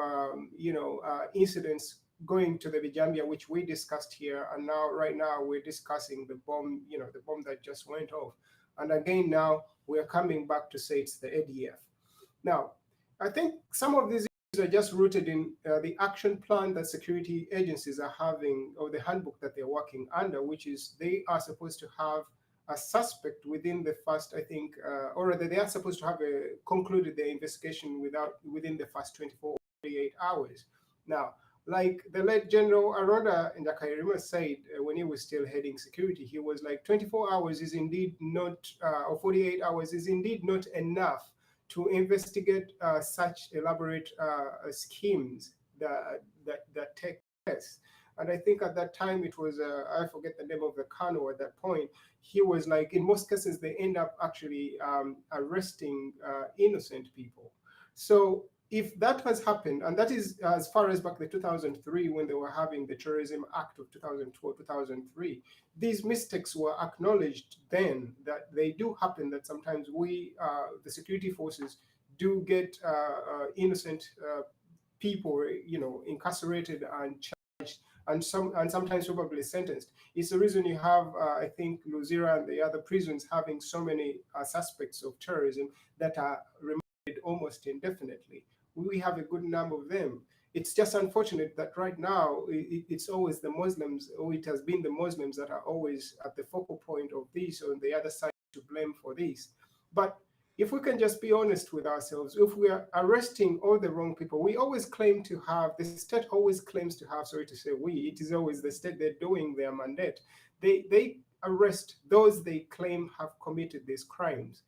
incidents going to the Bijambia, which we discussed here, and now right now we're discussing the bomb, the bomb that just went off. And again, now we're coming back to say it's the ADF. Now, I think some of these issues are just rooted in the action plan that security agencies are having, or the handbook that they're working under, which is they are supposed to have a suspect within the first, I think, or rather they are supposed to have concluded their investigation within the first 24 or 48 hours. Now, like the late General Aroda Ndakairima said when he was still heading security, he was like 24 hours is indeed not, or 48 hours is indeed not enough to investigate such elaborate schemes that take place. And I think at that time it was, I forget the name of the colonel at that point, he was like, in most cases, they end up actually arresting innocent people. So if that has happened, and that is as far as back the 2003 when they were having the Terrorism Act of 2002, 2003, these mistakes were acknowledged then that they do happen, that sometimes we, the security forces, do get innocent people, incarcerated and charged and sometimes probably sentenced. It's the reason you have, I think, Luzira and the other prisons having so many suspects of terrorism that are remanded almost indefinitely. We have a good number of them. It's just unfortunate that right now it's always the Muslims, or it has been the Muslims that are always at the focal point of this, or on the other side to blame for this. But if we can just be honest with ourselves, if we are arresting all the wrong people, we always claim to have, the state always claims to have, sorry to say we, it is always the state, they're doing their mandate. They arrest those they claim have committed these crimes.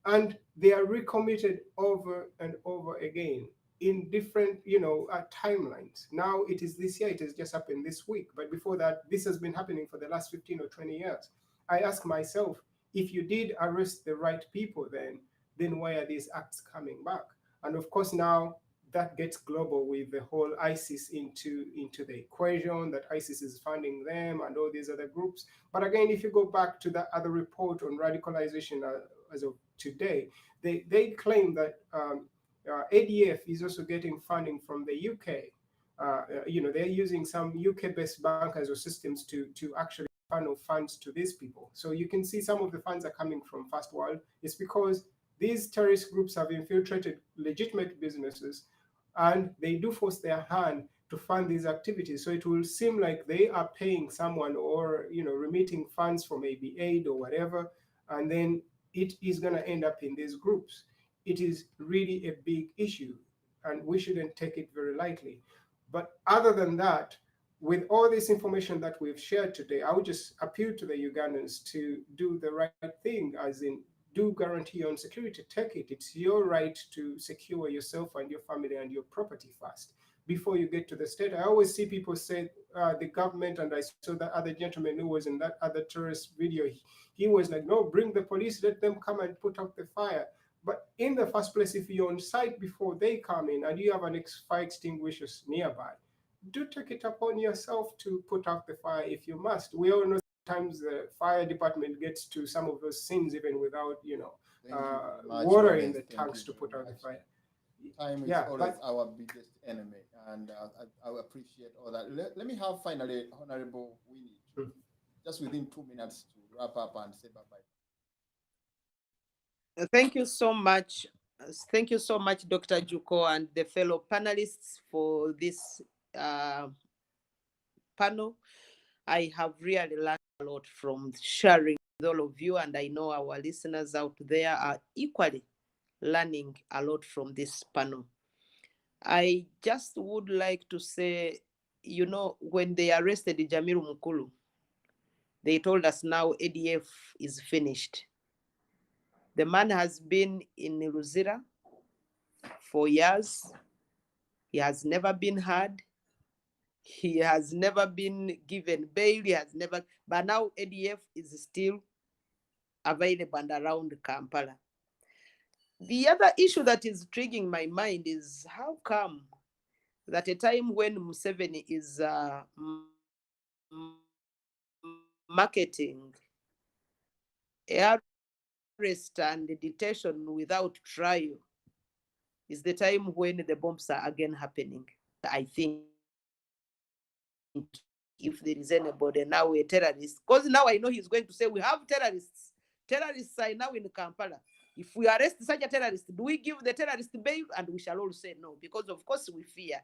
And they are recommitted over and over again in different, timelines. Now it is this year, it has just happened this week. But before that, this has been happening for the last 15 or 20 years. I ask myself, if you did arrest the right people then why are these acts coming back? And of course, now that gets global with the whole ISIS into the equation, that ISIS is funding them and all these other groups. But again, if you go back to that other report on radicalization as of today, they claim that ADF is also getting funding from the UK. They're using some UK-based bankers or systems to actually funnel funds to these people. So you can see some of the funds are coming from First World. It's because these terrorist groups have infiltrated legitimate businesses, and they do force their hand to fund these activities. So it will seem like they are paying someone or remitting funds from maybe aid or whatever, and then it is going to end up in these groups. it is really a big issue, and we shouldn't take it very lightly. But other than that, with all this information that we've shared today, I would just appeal to the Ugandans to do the right thing, as in do guarantee your own security, take it. It's your right to secure yourself and your family and your property first before you get to the state. I always see people say the government, and I saw that other gentleman who was in that other terrorist video, he was like, no, bring the police, let them come and put out the fire. But in the first place, if you're on site before they come in and you have an fire extinguishers nearby, do take it upon yourself to put out the fire if you must. We all know sometimes the fire department gets to some of those scenes even without, water in the tanks to put out the fire. Time is always our biggest enemy, and I appreciate all that. Let me have finally Honorable Winnie, just within 2 minutes to wrap up and say bye-bye. Thank you so much. Thank you so much, Dr. Juko and the fellow panelists for this panel. I have really learned a lot from sharing with all of you, and I know our listeners out there are equally learning a lot from this panel. I just would like to say, when they arrested Jamiru Mukulu, they told us now ADF is finished. The man has been in Luzira for years. He has never been heard. He has never been given bail. He has never, but now ADF is still available and around Kampala. The other issue that is triggering my mind is how come that a time when Museveni is marketing arrest and detention without trial is the time when the bombs are again happening. I think if there is anybody now a terrorist, because now I know he's going to say we have terrorists. Terrorists are now in Kampala. If we arrest such a terrorist, do we give the terrorist bail? And we shall all say no, because of course we fear.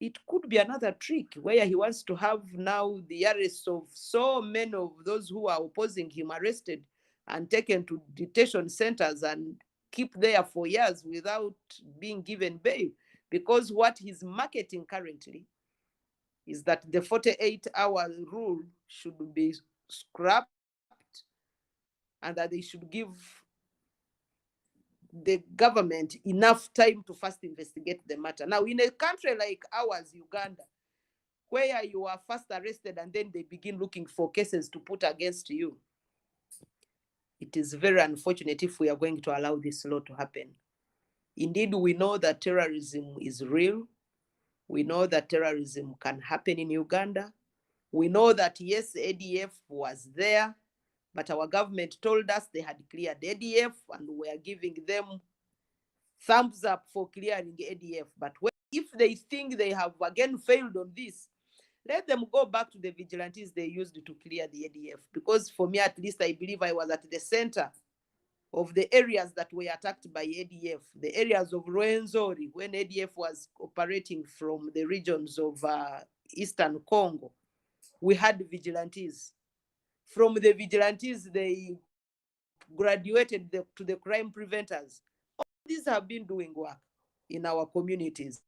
It could be another trick where he wants to have now the arrest of so many of those who are opposing him arrested and taken to detention centers and keep there for years without being given bail. Because what he's marketing currently is that the 48-hour rule should be scrapped and that they should give the government enough time to first investigate the matter. Now, in a country like ours, Uganda, where you are first arrested and then they begin looking for cases to put against you, it is very unfortunate if we are going to allow this law to happen. Indeed, we know that terrorism is real. We know that terrorism can happen in Uganda. We know that, yes, ADF was there, but our government told us they had cleared ADF and we are giving them thumbs up for clearing ADF. But if they think they have again failed on this, let them go back to the vigilantes they used to clear the ADF. Because for me, at least, I believe I was at the center of the areas that were attacked by ADF, the areas of Rwenzori, when ADF was operating from the regions of Eastern Congo. We had vigilantes. From the vigilantes, they graduated to the crime preventers. All these have been doing work in our communities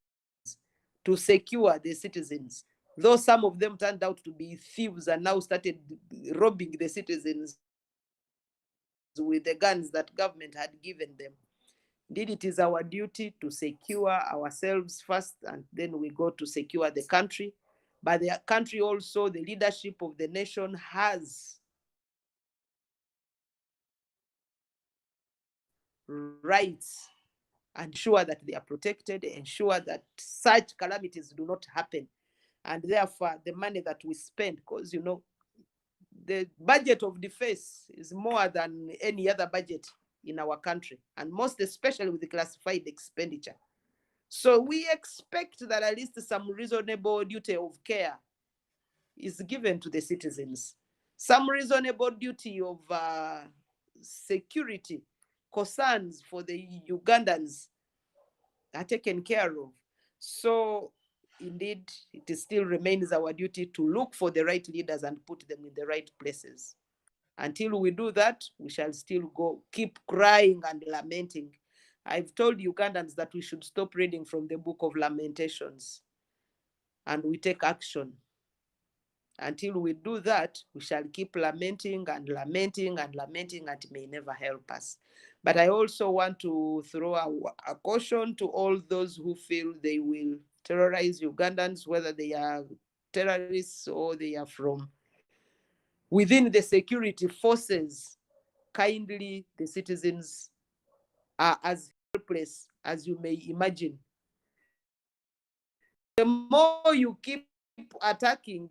to secure the citizens. Though some of them turned out to be thieves and now started robbing the citizens with the guns that government had given them. Indeed, it is our duty to secure ourselves first, and then we go to secure the country. But the country also, the leadership of the nation has rights, ensure that they are protected, ensure that such calamities do not happen. And therefore, the money that we spend, because, the budget of defense is more than any other budget in our country, and most especially with the classified expenditure. So we expect that at least some reasonable duty of care is given to the citizens. Some reasonable duty of security concerns for the Ugandans are taken care of. So indeed, it still remains our duty to look for the right leaders and put them in the right places. Until we do that, we shall still keep crying and lamenting. I've told Ugandans that we should stop reading from the book of Lamentations and we take action. Until we do that, we shall keep lamenting and lamenting and lamenting, and it may never help us. But I also want to throw a caution to all those who feel they will terrorize Ugandans, whether they are terrorists or they are from within the security forces. Kindly, the citizens are as helpless as you may imagine. The more you keep attacking,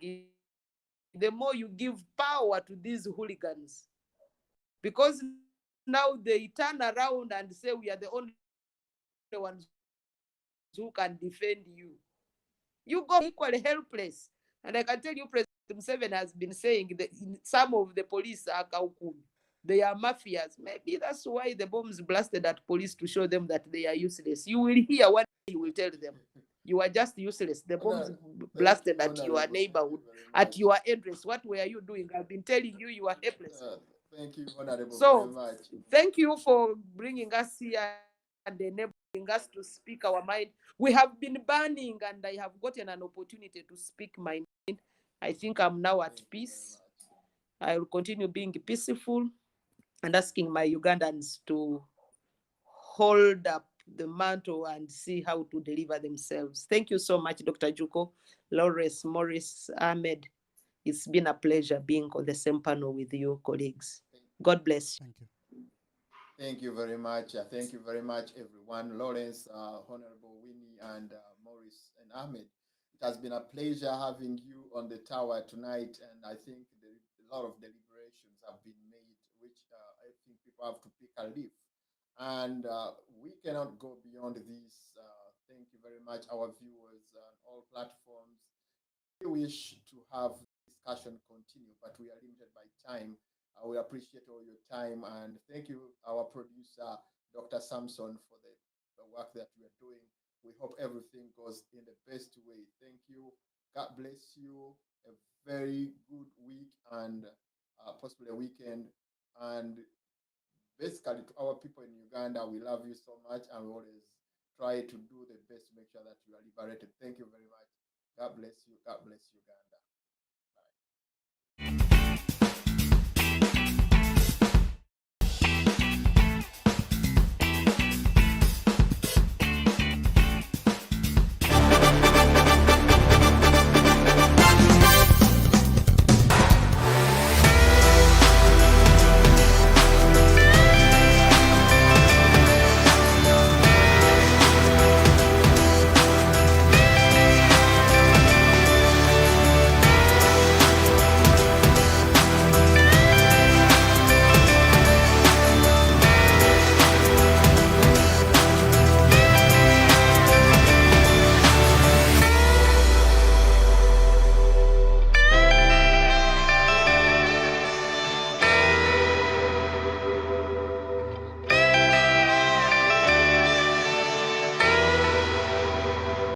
the more you give power to these hooligans. Because now they turn around and say we are the only ones who can defend you. You go equally helpless. And I can tell you, President Museveni has been saying that some of the police are Kaukun. They are mafias. Maybe that's why the bombs blasted at police, to show them that they are useless. You will hear what you will tell them. You are just useless. The bombs blasted at your neighborhood, at your address. What were you doing? I've been telling you, you are helpless. Thank you, Honorable, So, very much. thank you for bringing us here and enabling us to speak our mind. We have been burning, and I have gotten an opportunity to speak my mind. I think I'm now at peace. I will continue being peaceful and asking my Ugandans to hold up the mantle and see how to deliver themselves. Thank you so much, Dr. Juko, Lawrence, Morris, Ahmed. It's been a pleasure being on the same panel with you, colleagues. God bless you. Thank you. Thank you very much. Thank you very much, everyone. Lawrence, Honorable Winnie, and Morris and Ahmed. It has been a pleasure having you on the tower tonight, and I think a lot of deliberations have been made, which I think people have to pick a leaf. And we cannot go beyond this. Thank you very much, our viewers on all platforms. We wish to have discussion continue, but we are limited by time. We appreciate all your time, and thank you, our producer, Dr. Samson, for the work that we are doing. We hope everything goes in the best way. Thank you. God bless you. A very good week and possibly a weekend. And basically, to our people in Uganda, we love you so much, and we always try to do the best to make sure that you are liberated. Thank you very much. God bless you. God bless Uganda.